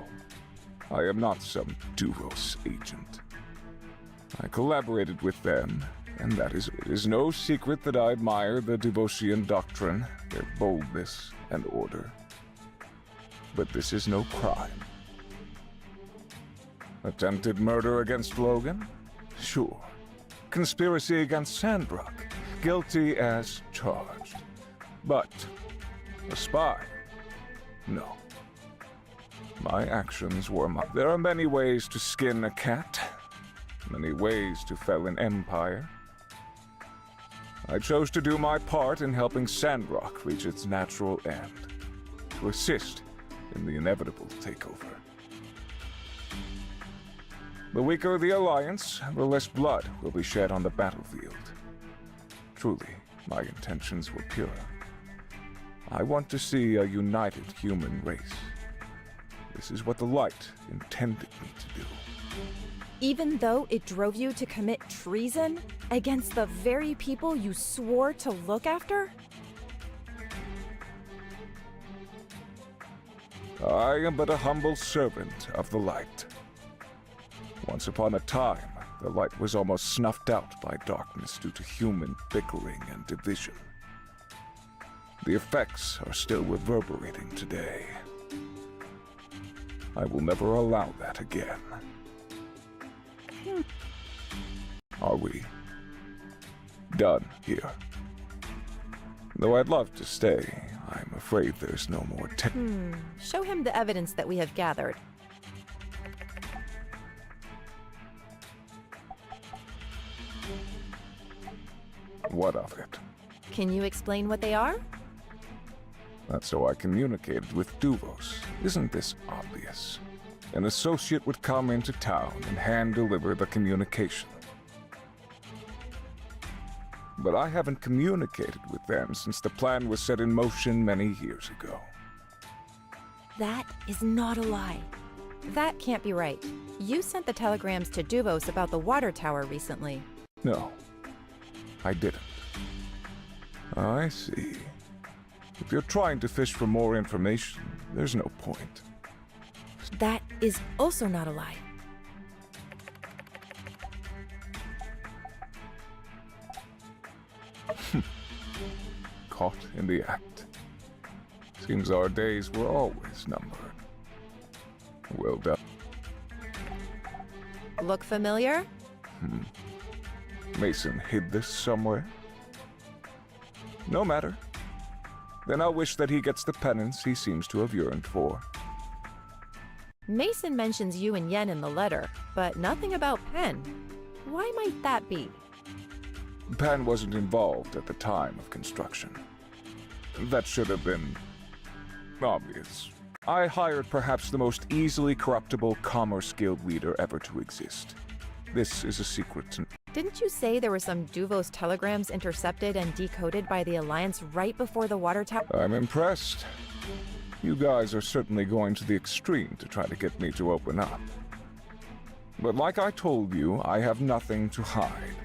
I am not some Duros agent. I collaborated with them, and it is no secret that I admire the Devosian doctrine, their boldness and order. But this is no crime. Attempted murder against Logan? Sure. Conspiracy against Sandrock? Guilty as charged. But a spy? No. My actions were There are many ways to skin a cat. Many ways to fell an empire. I chose to do my part in helping Sandrock reach its natural end. To assist in the inevitable takeover. The weaker the alliance, the less blood will be shed on the battlefield. Truly, my intentions were pure. I want to see a united human race. This is what the light intended me to do. Even though it drove you to commit treason against the very people you swore to look after? I am but a humble servant of the light. Once upon a time, the light was almost snuffed out by darkness due to human bickering and division. The effects are still reverberating today. I will never allow that again. Are we done here? Though I'd love to stay, I'm afraid there's no more Show him the evidence that we have gathered. What of it? Can you explain what they are? That's how I communicated with Duvos. Isn't this obvious? An associate would come into town and hand-deliver the communication. But I haven't communicated with them since the plan was set in motion many years ago. That is not a lie. That can't be right. You sent the telegrams to Duvos about the water tower recently. No, I didn't. I see. If you're trying to fish for more information, there's no point. That is also not a lie. Caught in the act. Seems our days were always numbered. Well done. Look familiar? Mason hid this somewhere? No matter. Then I'll wish that he gets the penance he seems to have yearned for. Mason mentions you and Yen in the letter, but nothing about Pen. Why might that be? Pan wasn't involved at the time of construction. That should have been obvious. I hired perhaps the most easily corruptible Commerce Guild leader ever to exist. This is a secret to... Didn't you say there were some Duvos telegrams intercepted and decoded by the Alliance right before the water tower? I'm impressed. You guys are certainly going to the extreme to try to get me to open up. But like I told you, I have nothing to hide.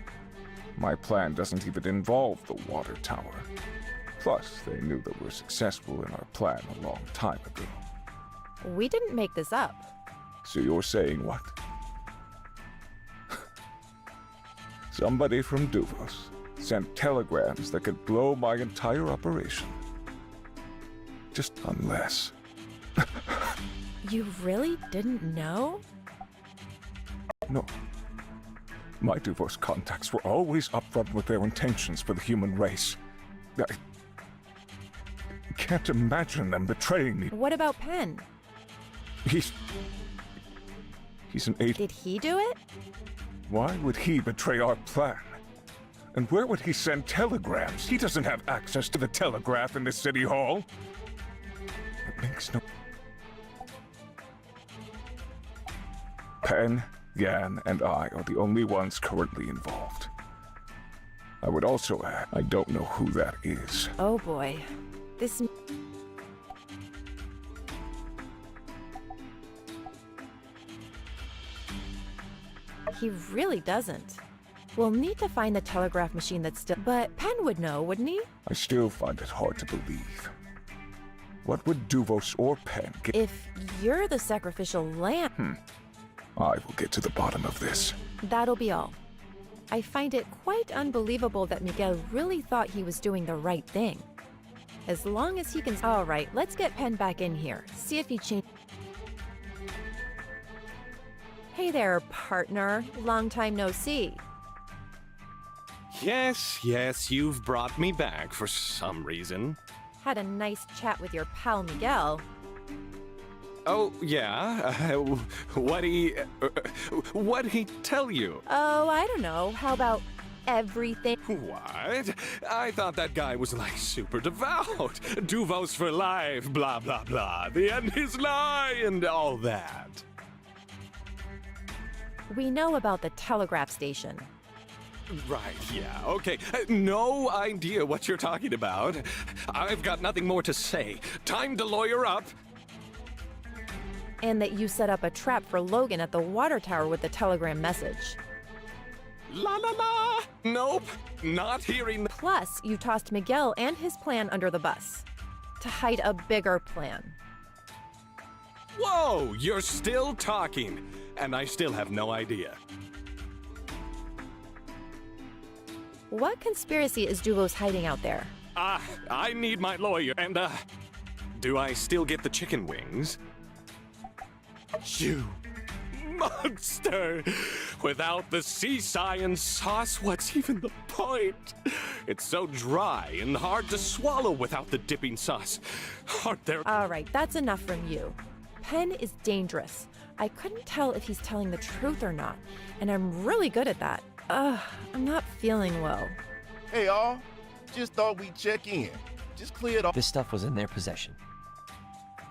My plan doesn't even involve the water tower. Plus, they knew that we're successful in our plan a long time ago. We didn't make this up. So you're saying what? Somebody from Duvos sent telegrams that could blow my entire operation. Just unless... You really didn't know? No. My Duvos contacts were always upfront with their intentions for the human race. I can't imagine them betraying me. What about Pen? He's an agent. Did he do it? Why would he betray our plan? And where would he send telegrams? He doesn't have access to the telegraph in the city hall. It makes no... Pen, Yan, and I are the only ones currently involved. I would also add, I don't know who that is. Oh boy. This... He really doesn't. We'll need to find the telegraph machine that's still... But Pen would know, wouldn't he? I still find it hard to believe. What would Duvos or Pen get? If you're the sacrificial lamb... I will get to the bottom of this. That'll be all. I find it quite unbelievable that Miguel really thought he was doing the right thing. As long as he can... All right, let's get Pen back in here. See if he changed... Hey there, partner. Long time no see. Yes, you've brought me back for some reason. Had a nice chat with your pal Miguel. Oh, yeah? What'd he tell you? Oh, I don't know. How about everything? What? I thought that guy was like super devout. Duvos for life, blah, blah, blah. The end is nigh, and all that. We know about the telegraph station. Right, yeah, okay. No idea what you're talking about. I've got nothing more to say. Time to lawyer up. And that you set up a trap for Logan at the water tower with the telegram message. La la la! Nope, not hearing. Plus, you tossed Miguel and his plan under the bus to hide a bigger plan. Whoa, you're still talking, and I still have no idea. What conspiracy is Duvos hiding out there? I need my lawyer, and do I still get the chicken wings? You monster! Without the sea science sauce, what's even the point? It's so dry and hard to swallow without the dipping sauce. Aren't there... All right, that's enough from you. Pen is dangerous. I couldn't tell if he's telling the truth or not, and I'm really good at that. I'm not feeling well. Hey, all. Just thought we'd check in. Just clear it off. This stuff was in their possession.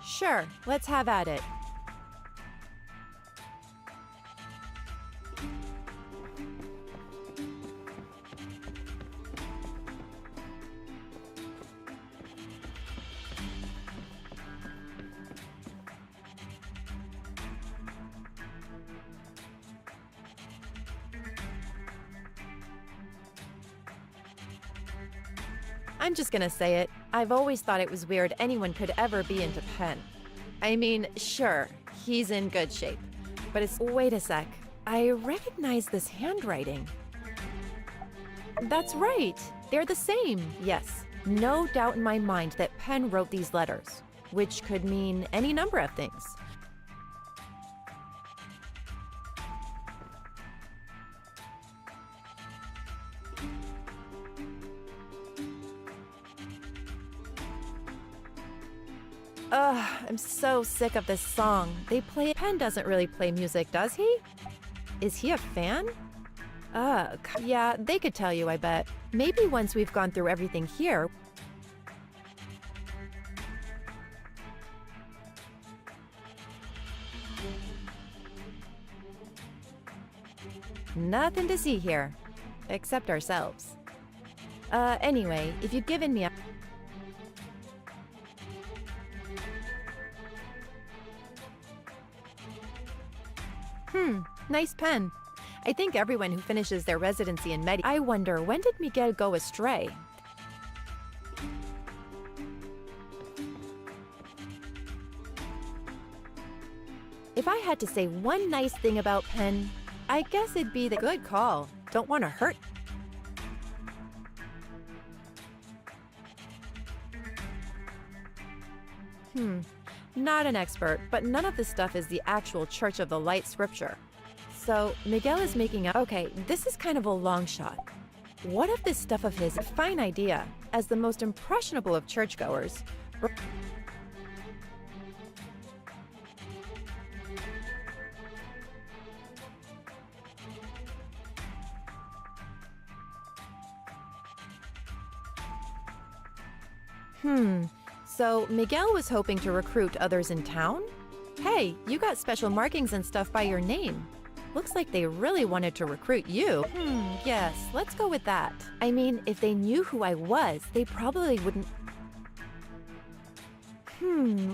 Sure, let's have at it. I'm just gonna say it. I've always thought it was weird anyone could ever be into Pen. I mean, sure, he's in good shape. But it's... Wait a sec. I recognize this handwriting. That's right. They're the same. Yes. No doubt in my mind that Pen wrote these letters, which could mean any number of things. I'm so sick of this song. Penn doesn't really play music, does he? Is he a fan? Yeah, they could tell you, I bet. Maybe once we've gone through everything here. Nothing to see here, except ourselves. Anyway, if you'd given me a... Nice pen. I think everyone who finishes their residency in I wonder, when did Miguel go astray? If I had to say one nice thing about Penn, I guess it'd be the good call. Don't want to hurt. Not an expert, but none of this stuff is the actual Church of the Light scripture. So, Miguel is making a... Okay, this is kind of a long shot. What if this stuff of his... Fine idea. As the most impressionable of churchgoers... So Miguel was hoping to recruit others in town? Hey, you got special markings and stuff by your name. Looks like they really wanted to recruit you. Yes, let's go with that. I mean, if they knew who I was, they probably wouldn't...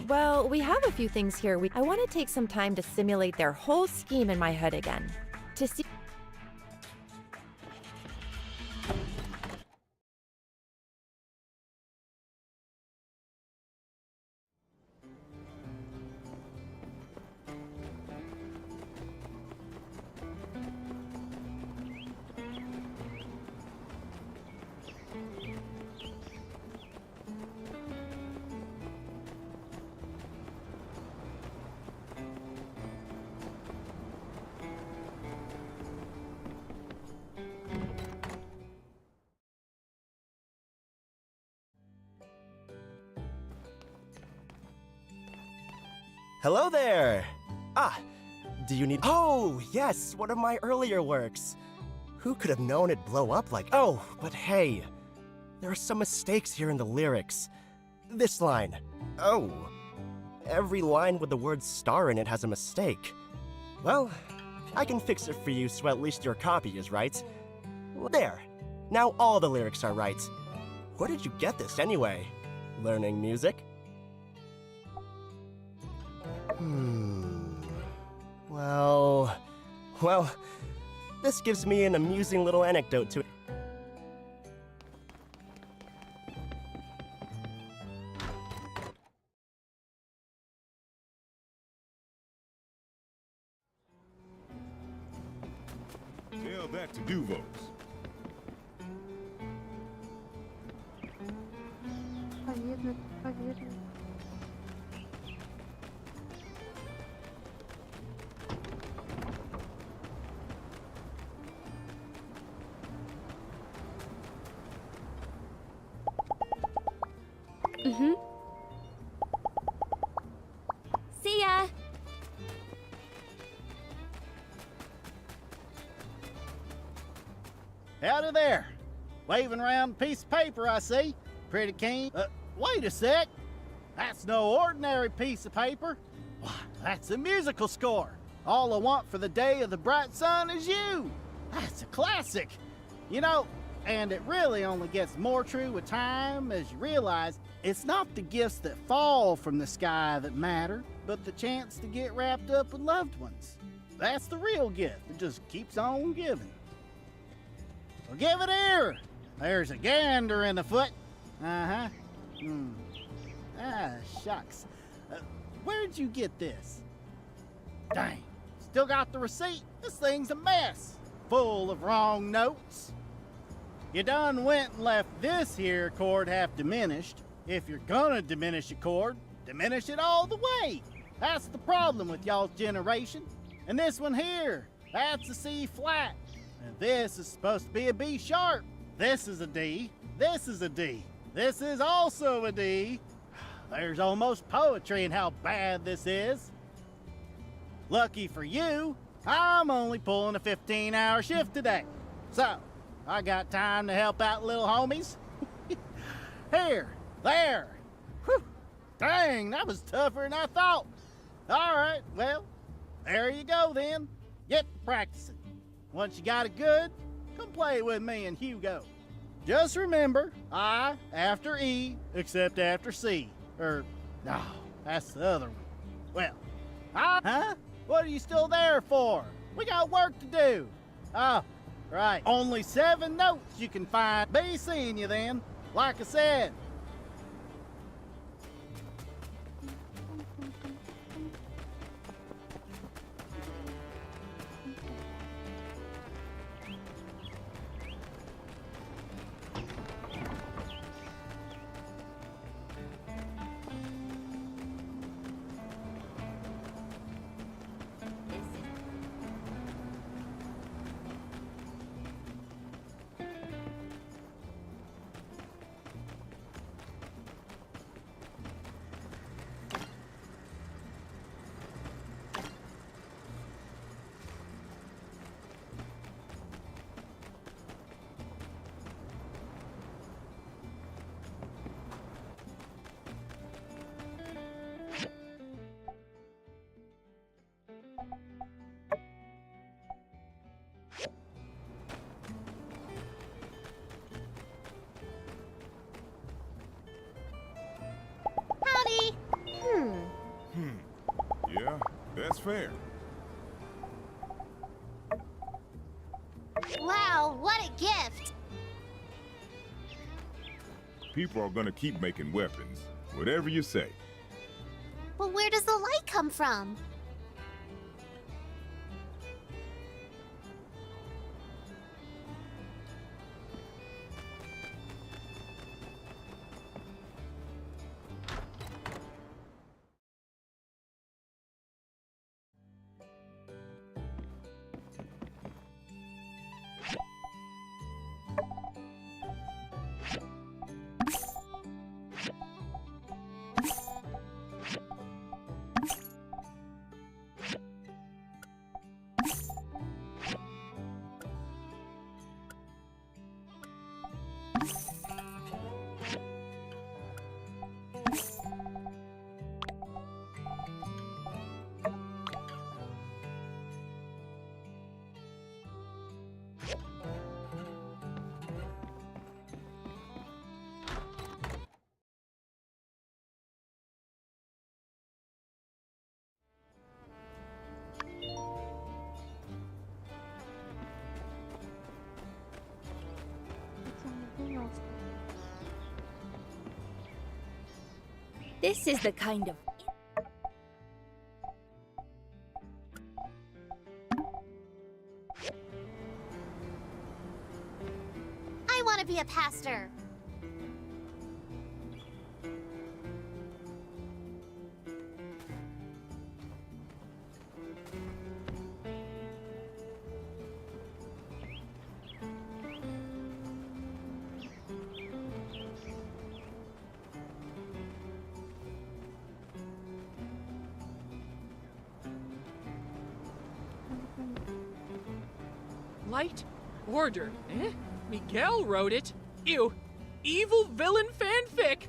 Well, we have a few things here. I want to take some time to simulate their whole scheme in my head again. To see... Hello there! Do you need... Oh, yes, one of my earlier works. Who could have known it'd blow up like... Oh, but hey, there are some mistakes here in the lyrics. This line. Oh. Every line with the word star in it has a mistake. Well, I can fix it for you so at least your copy is right. There. Now all the lyrics are right. Where did you get this anyway? Learning music? Well, this gives me an amusing little anecdote to... Tell that to Duvos. See ya! Howdy there. Waving around a piece of paper, I see. Pretty keen. Wait a sec. That's no ordinary piece of paper. Why, that's a musical score. All I want for the day of the bright sun is you. That's a classic. You know, and it really only gets more true with time as you realize it's not the gifts that fall from the sky that matter, but the chance to get wrapped up with loved ones. That's the real gift that just keeps on giving. Well, give it here. There's a gander in the foot. Shucks. Where'd you get this? Dang. Still got the receipt? This thing's a mess. Full of wrong notes. You done went and left this here chord half diminished. If you're gonna diminish a chord, diminish it all the way. That's the problem with y'all's generation. And this one here, that's a C flat. And this is supposed to be a B sharp. This is a D. This is a D. This is also a D. there's almost poetry in how bad this is. Lucky for you, I'm only pulling a 15-hour shift today. So, I got time to help out little homies. Here, there. Whew. Dang, that was tougher than I thought. All right, well, there you go then. Get practicing. Once you got it good, come play with me and Hugo. Just remember, I after E, except after C. No, that's the other one. Well, huh? What are you still there for? We got work to do. Oh, right. Only 7 notes you can find. Be seeing you then, like I said. Howdy! Yeah, that's fair. Wow, what a gift! People are gonna keep making weapons. Whatever you say. Well, where does the light come from? This is the kind of... I want to be a pastor. Light Order, eh? Miguel wrote it. Ew. Evil villain fanfic.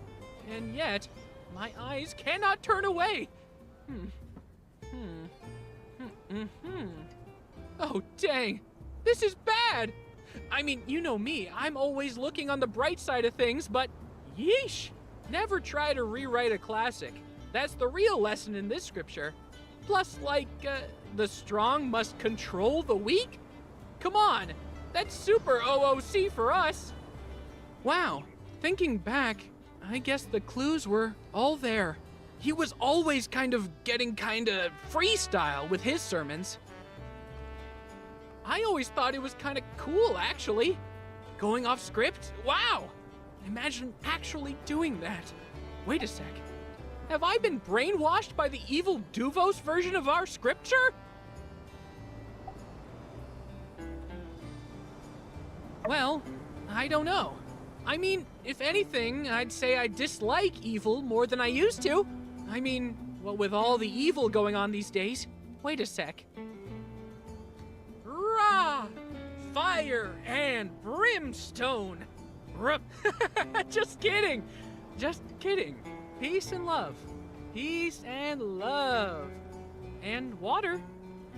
And yet, my eyes cannot turn away. Oh, dang. This is bad. I mean, you know me. I'm always looking on the bright side of things, but yeesh. Never try to rewrite a classic. That's the real lesson in this scripture. Plus, the strong must control the weak? Come on, that's super OOC for us. Wow, thinking back, I guess the clues were all there. He was always getting freestyle with his sermons. I always thought it was cool, actually. Going off script? Wow! Imagine actually doing that. Wait a sec. Have I been brainwashed by the evil Duvos version of our scripture? Well, I don't know. I mean, if anything, I'd say I dislike evil more than I used to. I mean, what with all the evil going on these days. Wait a sec. Rah! Fire and brimstone! Just kidding! Just kidding. Peace and love. Peace and love. And water.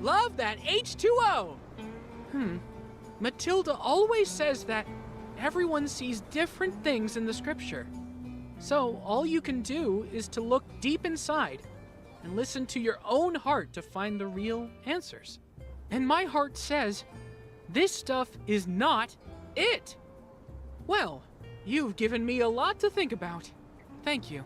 Love that H2O! Matilda always says that everyone sees different things in the scripture. So all you can do is to look deep inside and listen to your own heart to find the real answers. And my heart says, this stuff is not it. Well, you've given me a lot to think about. Thank you.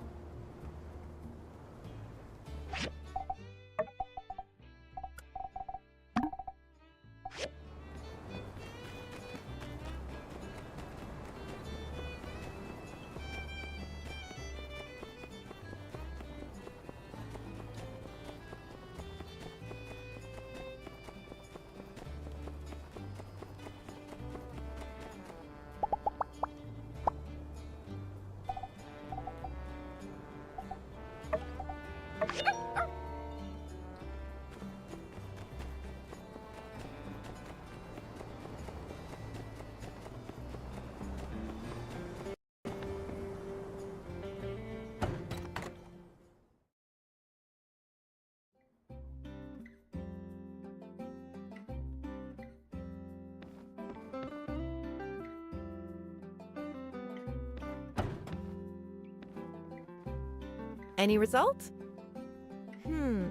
Any result?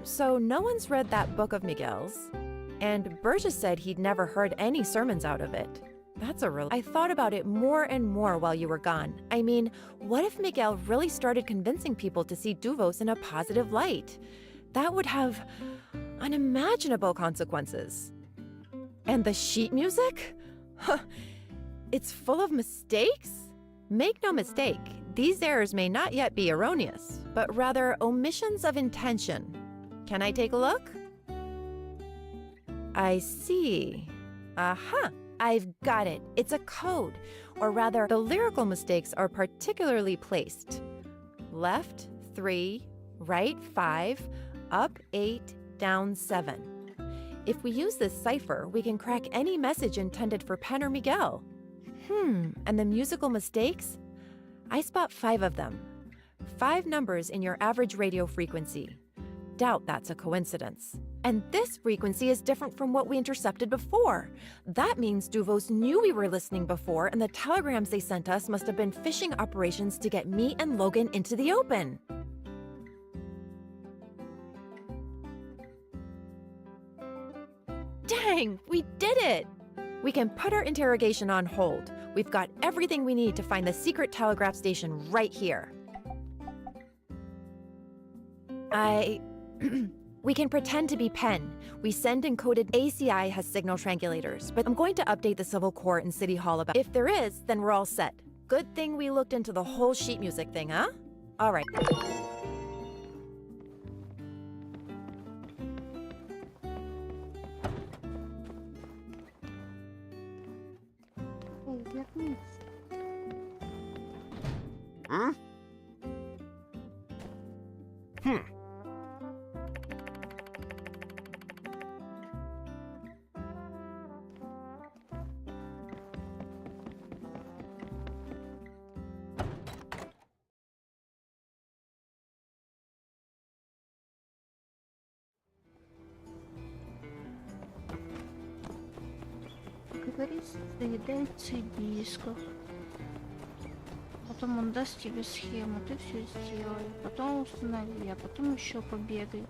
So no one's read that book of Miguel's. And Burgess said he'd never heard any sermons out of it. That's a relief. I thought about it more and more while you were gone. I mean, what if Miguel really started convincing people to see Duvos in a positive light? That would have unimaginable consequences. And the sheet music? It's full of mistakes? Make no mistake, these errors may not yet be erroneous, but rather omissions of intention. Can I take a look? I see. Aha! I've got it. It's a code. Or rather, the lyrical mistakes are particularly placed. Left 3, right 5, up 8, down 7. If we use this cipher, we can crack any message intended for Pen or Miguel. And the musical mistakes? I spot 5 of them. 5 numbers in your average radio frequency. Doubt that's a coincidence. And this frequency is different from what we intercepted before. That means Duvos knew we were listening before, and the telegrams they sent us must have been phishing operations to get me and Logan into the open. Dang, we did it! We can put our interrogation on hold. We've got everything we need to find the secret telegraph station right here. We can pretend to be Pen. We send encoded ACI has signal triangulators, but I'm going to update the Civil Court and City Hall about. If there is, then we're all set. Good thing we looked into the whole sheet music thing, huh? All right. Говорится, заедай в дисках. Потом он даст тебе схему, ты все сделай. Потом установи, а потом еще побегай.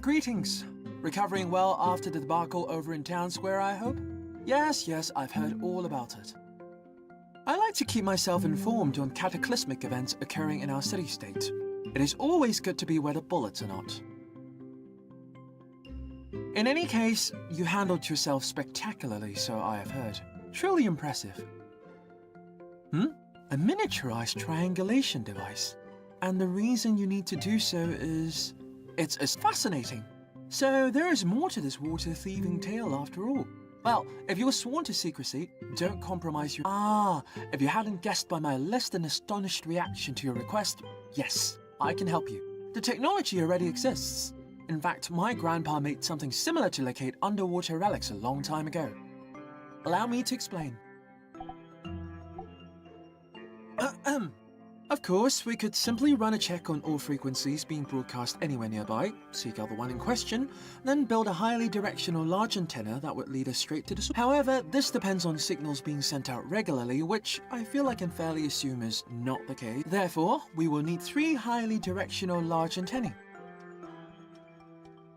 Greetings. Recovering well after the debacle over in Town Square, I hope? Yes, I've heard all about it. I like to keep myself informed on cataclysmic events occurring in our city-state. It is always good to be where the bullets are not. In any case, you handled yourself spectacularly, so I have heard. Truly impressive. A miniaturized triangulation device. And the reason you need to do so is... it's fascinating. So there is more to this water-thieving tale after all. Well, if you were sworn to secrecy, don't compromise your... if you hadn't guessed by my less than astonished reaction to your request, yes, I can help you. The technology already exists. In fact, my grandpa made something similar to locate underwater relics a long time ago. Allow me to explain. Of course, we could simply run a check on all frequencies being broadcast anywhere nearby, seek out the one in question, then build a highly directional large antenna that would lead us straight to the source. However, this depends on signals being sent out regularly, which I feel I can fairly assume is not the case. Therefore, we will need 3 highly directional large antennae.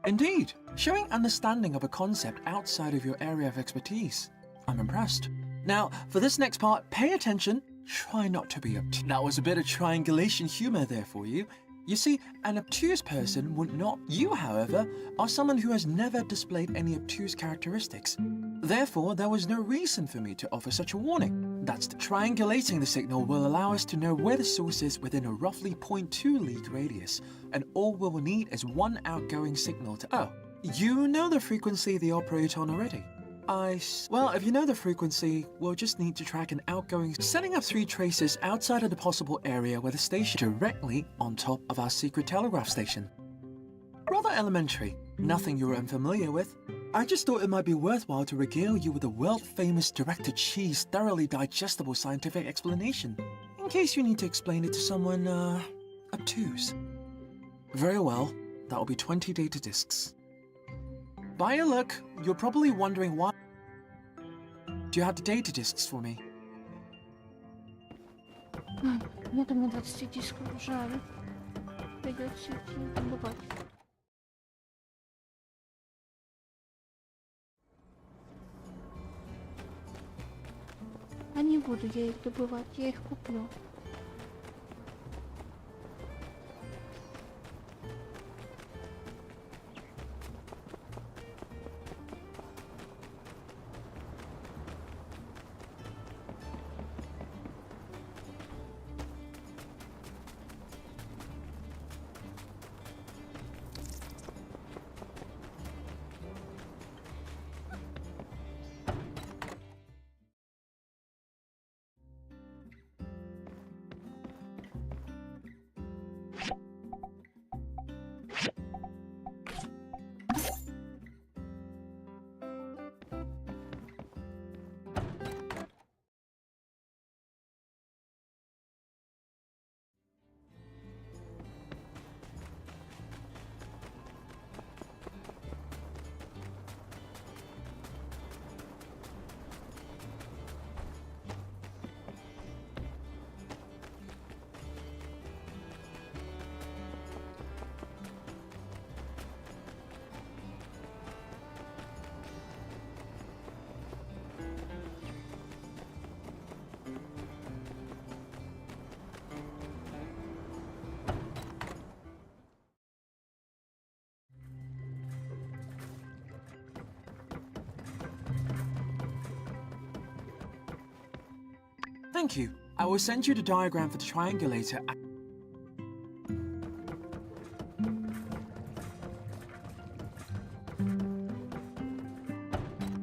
Indeed, showing understanding of a concept outside of your area of expertise. I'm impressed. Now, for this next part, pay attention. Try not to be obtuse. That was a bit of triangulation humor there for you. You see, an obtuse person would not. You, however, are someone who has never displayed any obtuse characteristics. Therefore, there was no reason for me to offer such a warning. Triangulating the signal will allow us to know where the source is within a roughly 0.2 league radius, and all we will need is one outgoing signal to... Oh, you know the frequency they operate on already? Well, if you know the frequency, we'll just need to track an outgoing, setting up 3 traces outside of the possible area where the station directly on top of our secret telegraph station. Rather elementary, nothing you're unfamiliar with. I just thought it might be worthwhile to regale you with a world-famous direct-to-cheese, thoroughly digestible scientific explanation, in case you need to explain it to someone, obtuse. Very well, that will be 20 data disks. By your look, you're probably wondering why. Do you have the data disks for me? Мне там на 20 дисков жаль. Придется идти добывать. А не буду я их добывать, я их куплю. Thank you. I will send you the diagram for the triangulator.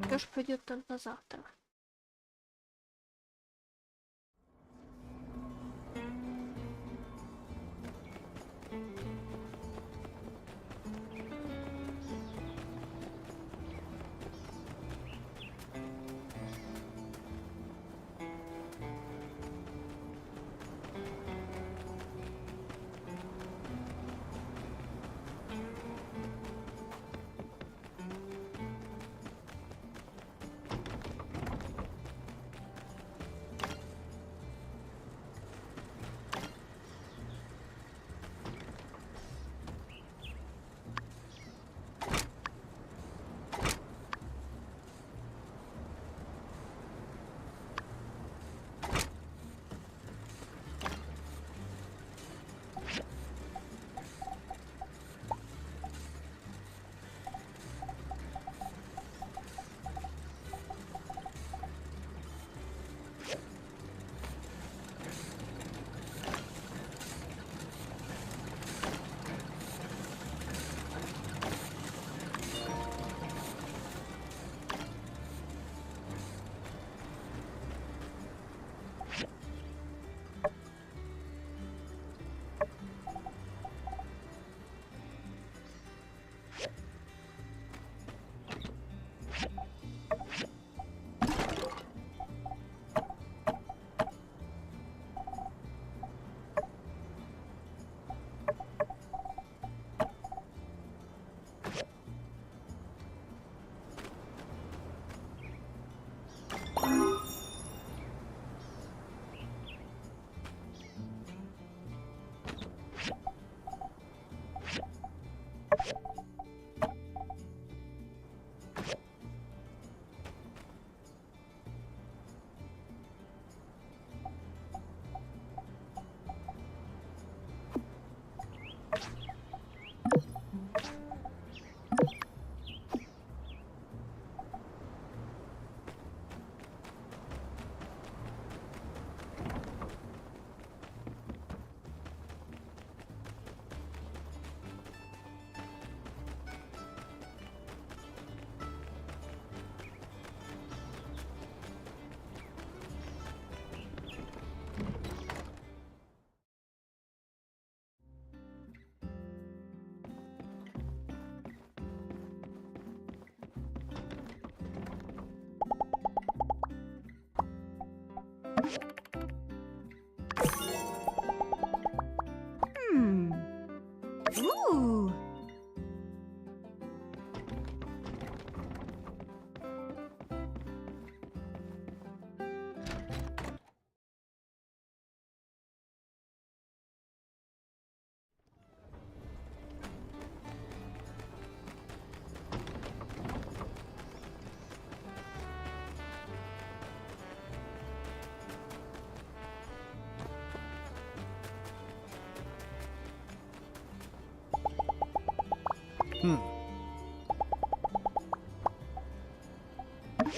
Дождь пойдет только завтра.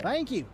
Thank you.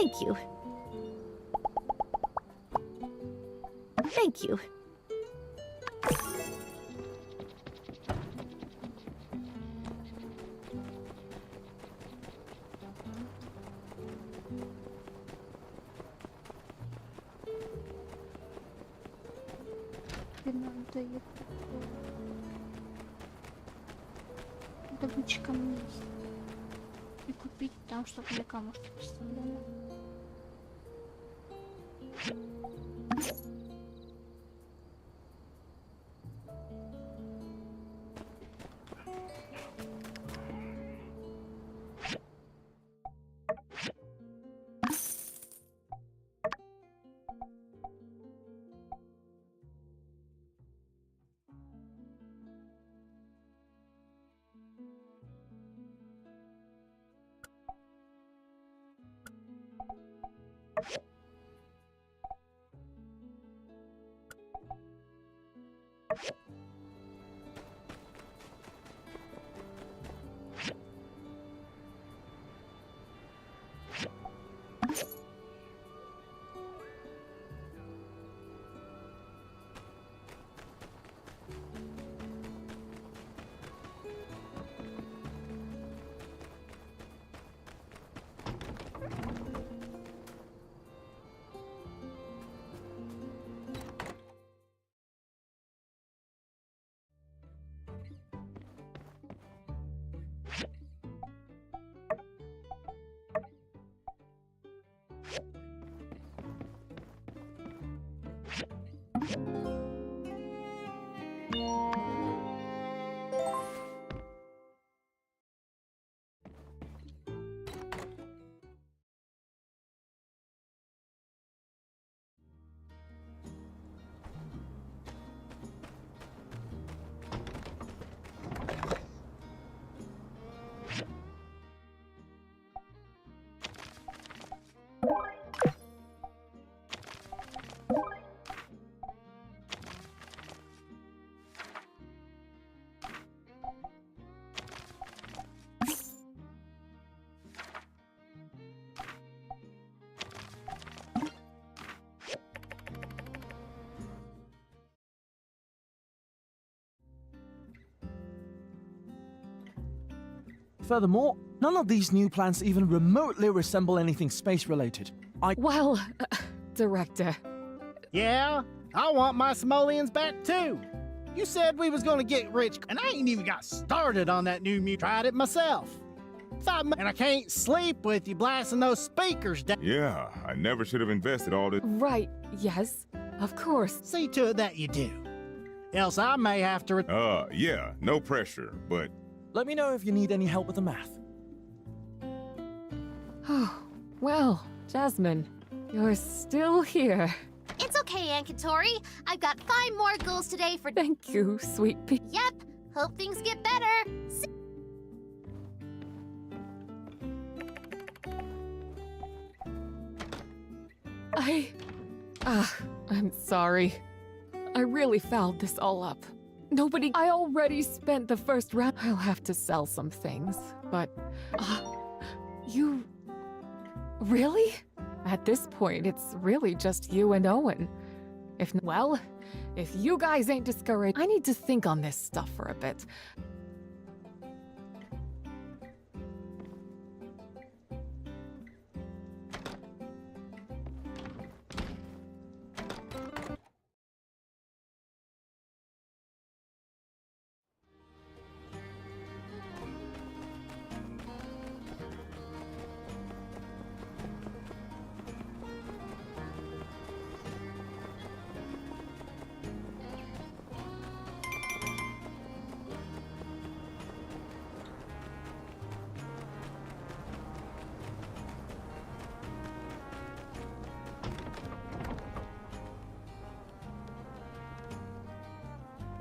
Thank you. Thank you. Дает добычи камней и купить там, чтобы для камушки поставляли. Furthermore, none of these new plants even remotely resemble anything space-related. Well, Director. Yeah, I want my simoleons back too. You said we was gonna get rich, and I ain't even got started on that new mute. Tried it myself. And I can't sleep with you blasting those speakers down. Yeah, I never should have invested all this. Right, yes, of course. See to it that you do. Else I may have to... yeah, no pressure, but... Let me know if you need any help with the math. Oh, well, Jasmine, you're still here. It's okay, Aunt Katori. I've got 5 more goals today for... Thank you, sweet pea. Yep, hope things get better. I'm sorry. I really fouled this all up. I already spent the first round. I'll have to sell some things, but, you... Really? At this point, it's really just you and Owen. If you guys ain't discouraged, I need to think on this stuff for a bit.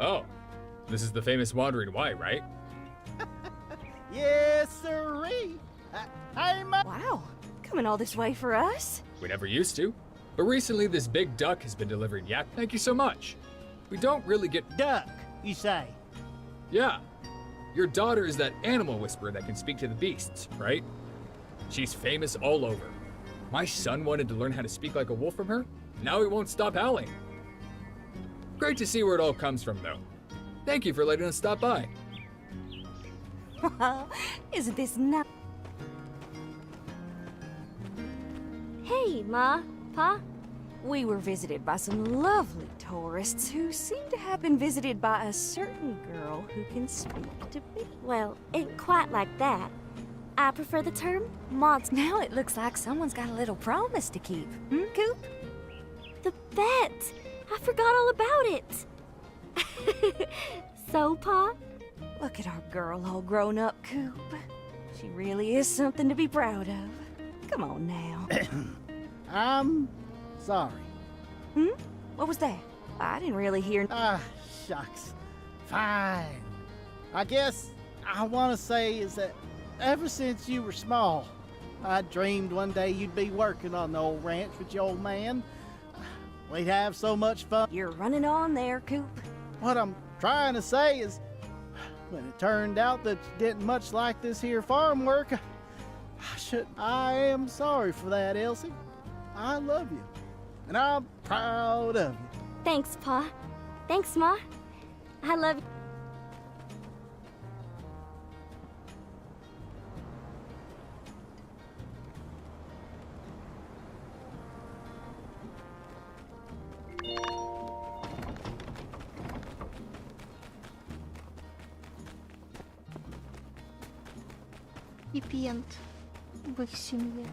Oh, this is the famous Wandering White, right? Yes, sirree. Hey, Wow, coming all this way for us? We never used to. But recently this big duck has been delivering yak. Thank you so much. We don't really get... Duck, you say? Yeah. Your daughter is that animal whisperer that can speak to the beasts, right? She's famous all over. My son wanted to learn how to speak like a wolf from her. Now he won't stop howling. Great to see where it all comes from, though. Thank you for letting us stop by. Isn't this nuts? Hey, Ma, Pa. We were visited by some lovely tourists who seem to have been visited by a certain girl who can speak to me. Well, ain't quite like that. I prefer the term monster. Now it looks like someone's got a little promise to keep. Coop? The bet! I forgot all about it. So, Pa? Look at our girl all grown up, Coop. She really is something to be proud of. Come on now. I'm sorry. What was that? I didn't really hear. Shucks. Fine. I guess I want to say is that ever since you were small, I dreamed one day you'd be working on the old ranch with your old man. We'd have so much fun. You're running on there, Coop. What I'm trying to say is, when it turned out that you didn't much like this here farm work, I am sorry for that, Elsie. I love you, and I'm proud of you. Thanks, Pa. Thanks, Ma. I love you. Хэппи-энд в их семье.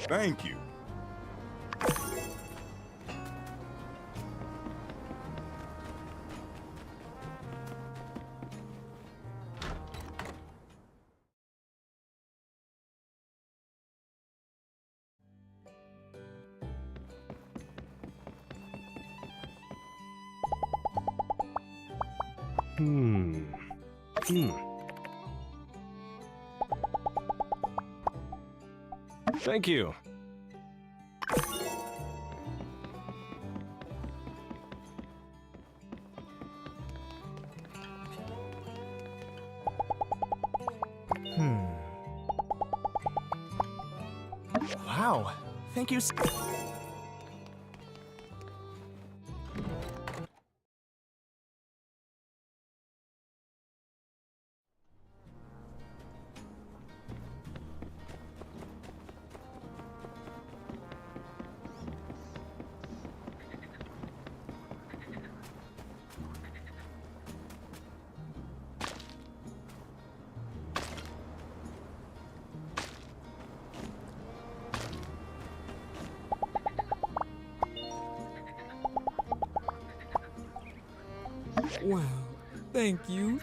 Thank you. Thank you. Wow. Thank you. Wow, thank you.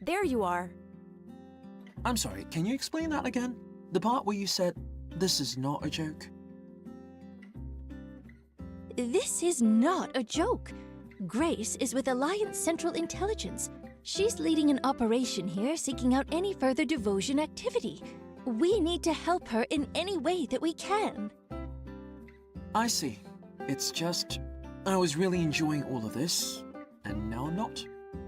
There you are. I'm sorry, can you explain that again? The part where you said, this is not a joke? This is not a joke. Grace is with Alliance Central Intelligence. She's leading an operation here seeking out any further devotion activity. We need to help her in any way that we can. I see. It's just, I was really enjoying all of this, and now I'm not.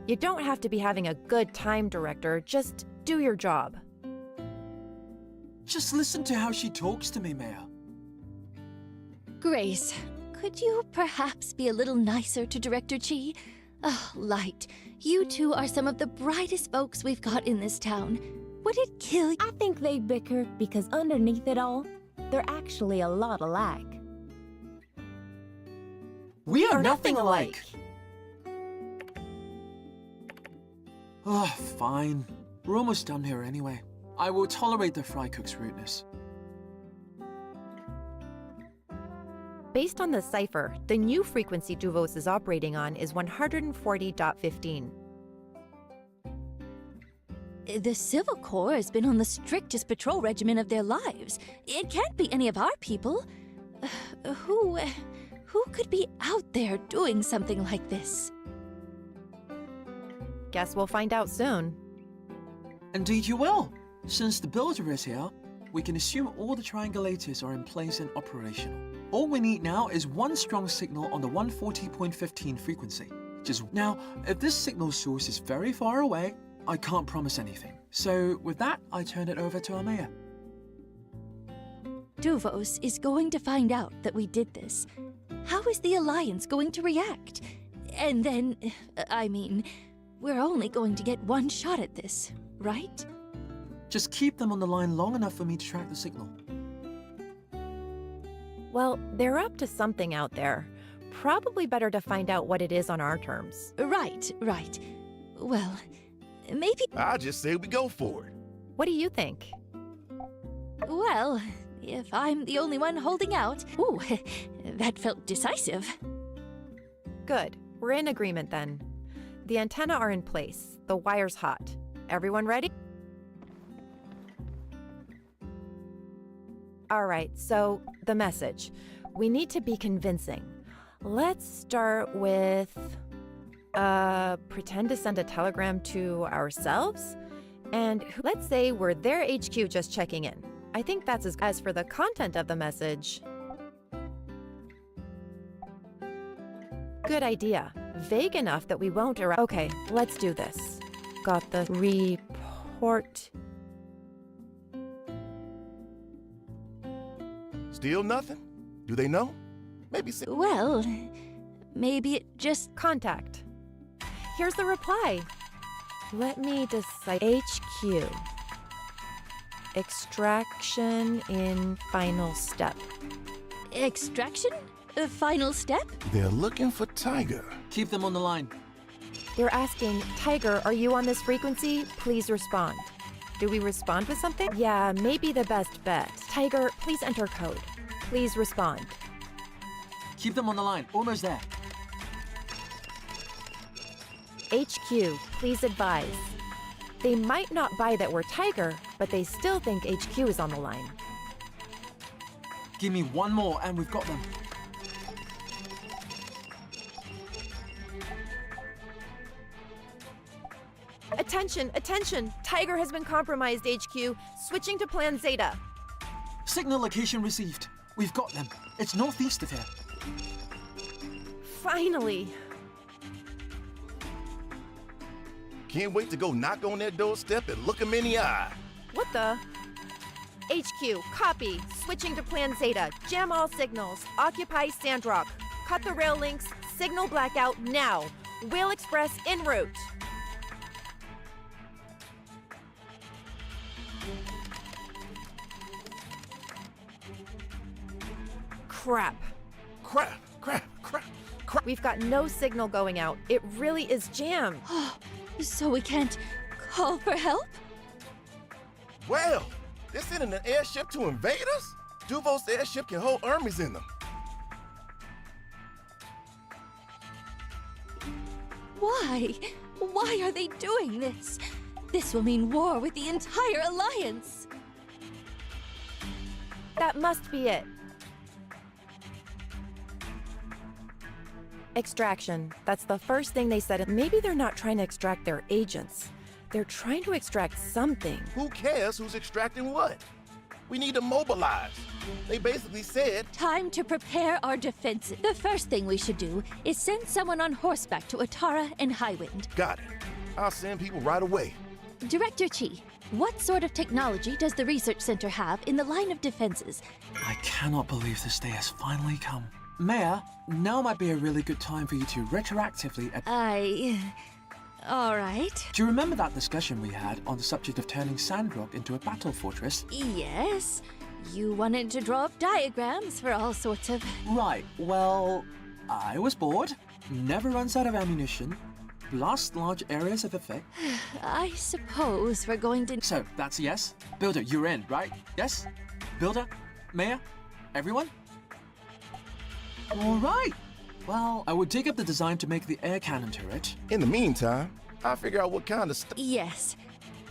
You don't have to be having a good time, Director. Just do your job. Just listen to how she talks to me, Mayor. Grace, Could you perhaps be a little nicer to Director Chi? Oh, Light, you two are some of the brightest folks we've got in this town. Would it kill you? I think they bicker because underneath it all, they're actually a lot alike. We are nothing alike. Oh, fine. We're almost done here anyway. I will tolerate the fry cook's rudeness. Based on the cipher, the new frequency Duvos is operating on is 140.15. The Civil Corps has been on the strictest patrol regimen of their lives. It can't be any of our people. Who could be out there doing something like this? Guess we'll find out soon. Indeed you will. Since the builder is here, we can assume all the triangulators are in place and operational. All we need now is one strong signal on the 140.15 frequency. Now, if this signal source is very far away, I can't promise anything. So with that, I turn it over to our mayor. Duvos is going to find out that we did this. How is the Alliance going to react? And then, I mean, we're only going to get one shot at this, right? Just keep them on the line long enough for me to track the signal. Well, they're up to something out there. Probably better to find out what it is on our terms. Right. Well, maybe... I just say we go for it. What do you think? Well, if I'm the only one holding out... Ooh, that felt decisive. Good. We're in agreement then. The antenna are in place. The wire's hot. Everyone ready? All right, so the message. We need to be convincing. Let's start with, pretend to send a telegram to ourselves? And let's say we're their HQ just checking in. I think that's as for the content of the message. Good idea. Vague enough that we won't Okay, let's do this. Got the report. Still nothing? Do they know? Maybe Well, maybe it just... Contact. Here's the reply. Let me decide. HQ. Extraction in final step. Extraction? Final step? They're looking for Tiger. Keep them on the line. They're asking, Tiger, are you on this frequency? Please respond. Do we respond with something? Yeah, maybe the best bet. Tiger, please enter code. Please respond. Keep them on the line. Almost there. HQ, please advise. They might not buy that we're Tiger, but they still think HQ is on the line. Give me one more and we've got them. Attention, attention! Tiger has been compromised, HQ. Switching to Plan Zeta. Signal location received. We've got them. It's northeast of here. Finally. Can't wait to go knock on their doorstep and look them in the eye. What the? HQ, copy. Switching to Plan Zeta. Jam all signals. Occupy Sandrock. Cut the rail links. Signal blackout now. Whale Express en route. Crap. We've got no signal going out. It really is jammed. So we can't call for help? Well, they're sending an airship to invade us? Duvos' airship can hold armies in them. Why? Why are they doing this? This will mean war with the entire Alliance. That must be it. Extraction. That's the first thing they said. Maybe they're not trying to extract their agents. They're trying to extract something. Who cares who's extracting what? We need to mobilize. They basically said... Time to prepare our defenses. The first thing we should do is send someone on horseback to Atara and Highwind. Got it. I'll send people right away. Director Chi, what sort of technology does the research center have in the line of defenses? I cannot believe this day has finally come. Maya, now might be a really good time for you to retroactively... Alright. Do you remember that discussion we had on the subject of turning Sandrock into a battle fortress? Yes. You wanted to draw up diagrams for all sorts of... Right, well, I was bored, never runs out of ammunition, blast large areas of effect. I suppose we're going to... So, that's a yes? Builder, you're in, right? Yes? Builder? Maya? Everyone? Alright. Well, I would dig up the design to make the air cannon turret. In the meantime, I'll figure out what kind of stuff. Yes.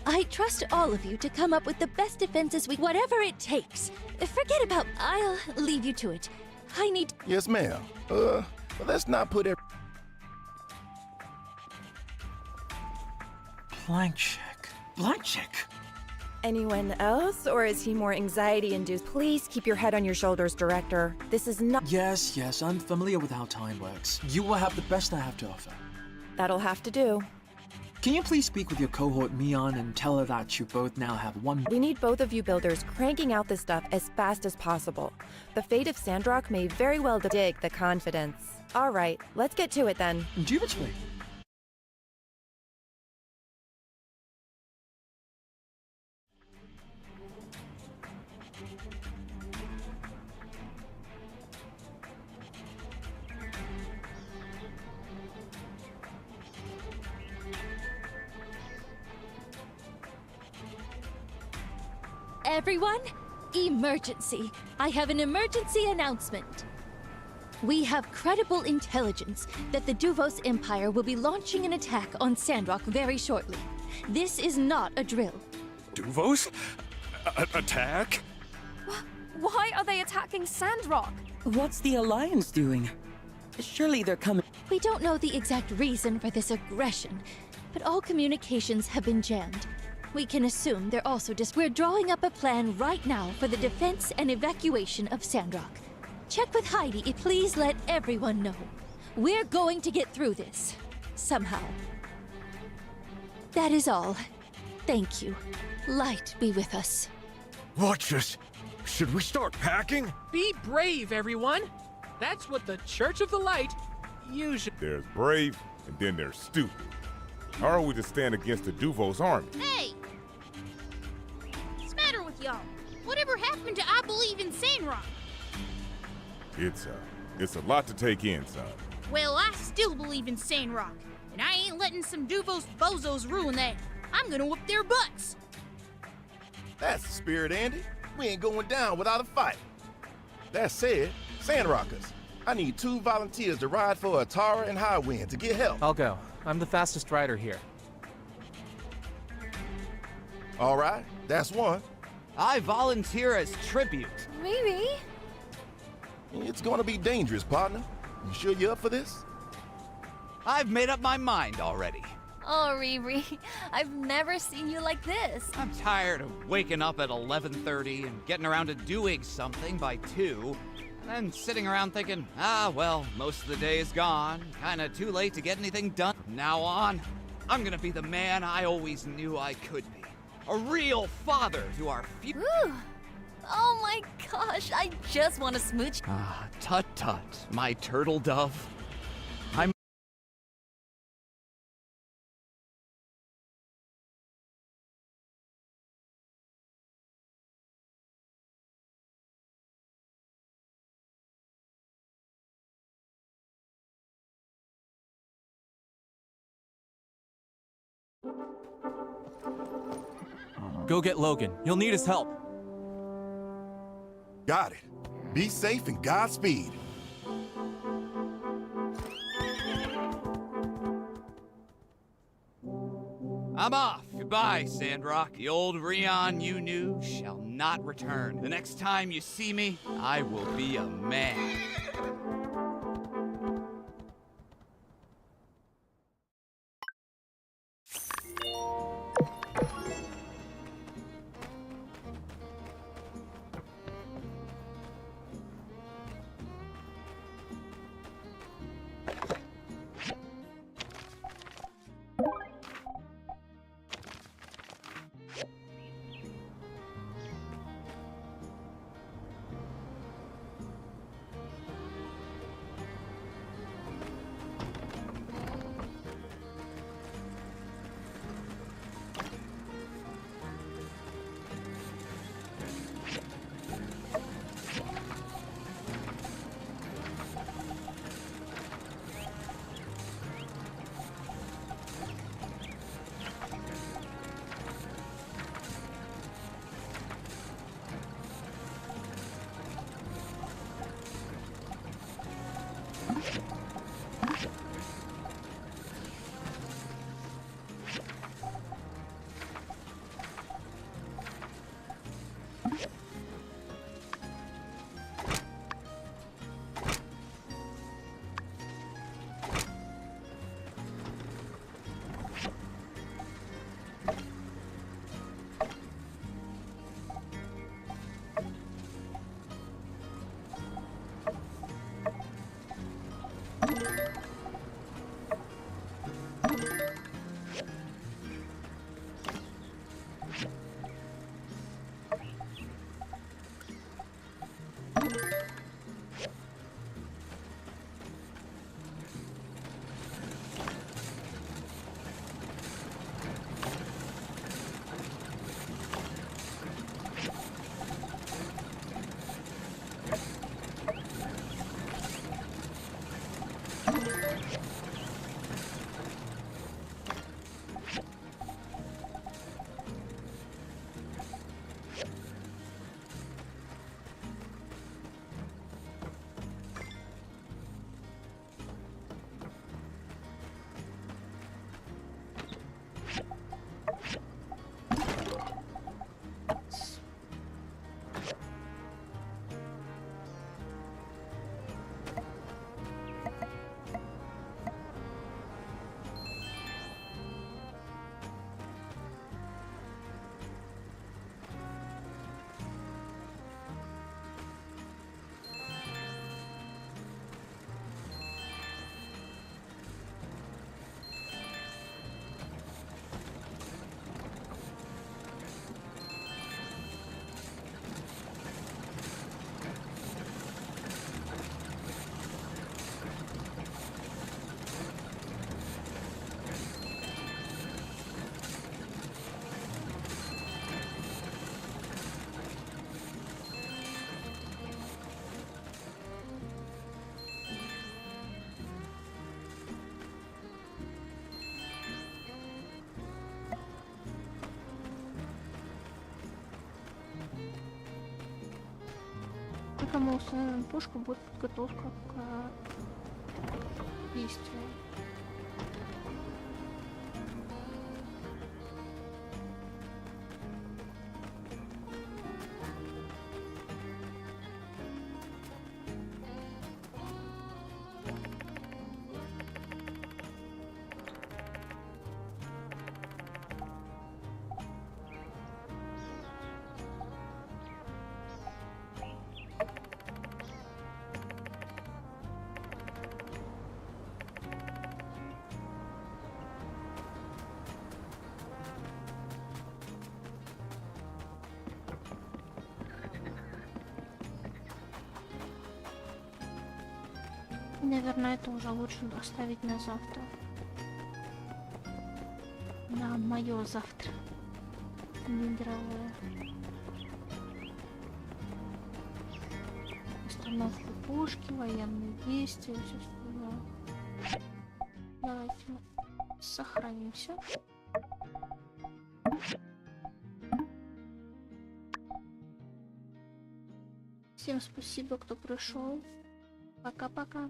I trust all of you to come up with the best defenses whatever it takes. Forget about... I'll leave you to it. I need... Yes, ma'am. But let's not put every... Blank check. Blank check? Anyone else, or is he more anxiety-induced? Please keep your head on your shoulders, Director. This is not... Yes, I'm familiar with how time works. You will have the best I have to offer. That'll have to do. Can you please speak with your cohort Mion and tell her that you both now have one... We need both of you builders cranking out this stuff as fast as possible. The fate of Sandrock may very well dig the confidence. All right, let's get to it then. Indubitably. Everyone, emergency. I have an emergency announcement. We have credible intelligence that the Duvos Empire will be launching an attack on Sandrock very shortly. This is not a drill. Duvos? Attack? Why are they attacking Sandrock? What's the Alliance doing? Surely they're coming. We don't know the exact reason for this aggression, but all communications have been jammed. We can assume they're also we're drawing up a plan right now for the defense and evacuation of Sandrock. Check with Heidi and please let everyone know. We're going to get through this. Somehow. That is all. Thank you. Light be with us. Watch us. Should we start packing? Be brave, everyone. That's what the Church of the Light usually... There's brave, and then there's stupid. How are we to stand against the Duvos army? Hey! What's the matter with y'all? Whatever happened to I believe in Sandrock? It's a lot to take in, son. Well, I still believe in Sandrock, and I ain't letting some Duvos bozos ruin that. I'm gonna whoop their butts. That's the spirit, Andy. We ain't going down without a fight. That said, Sandrockers, I need 2 volunteers to ride for Atara and Highwind to get help. I'll go. I'm the fastest rider here. All right, that's 1. I volunteer as tribute. Maybe. It's gonna be dangerous, partner. You sure you're up for this? I've made up my mind already. Oh, Riri, I've never seen you like this. I'm tired of waking up at 11:30 and getting around to doing something by 2, and then sitting around thinking, well, most of the day is gone, kinda too late to get anything done. From now on, I'm gonna be the man I always knew I could be. A real father to our future. Oh my gosh, I just want to smooch. Tut, my turtle dove. I'm... Go get Logan. You'll need his help. Got it. Be safe and Godspeed. I'm off. Goodbye, Sandrock. The old Rion you knew shall not return. The next time you see me, I will be a man. только мы установим пушку, будет подготовка к действию. Наверное, это уже лучше оставить на завтра. На мое завтра. Не игровое. Установку пушки, военные действия, все остальное. Давайте мы сохранимся. Всем спасибо, кто пришел. Пока-пока.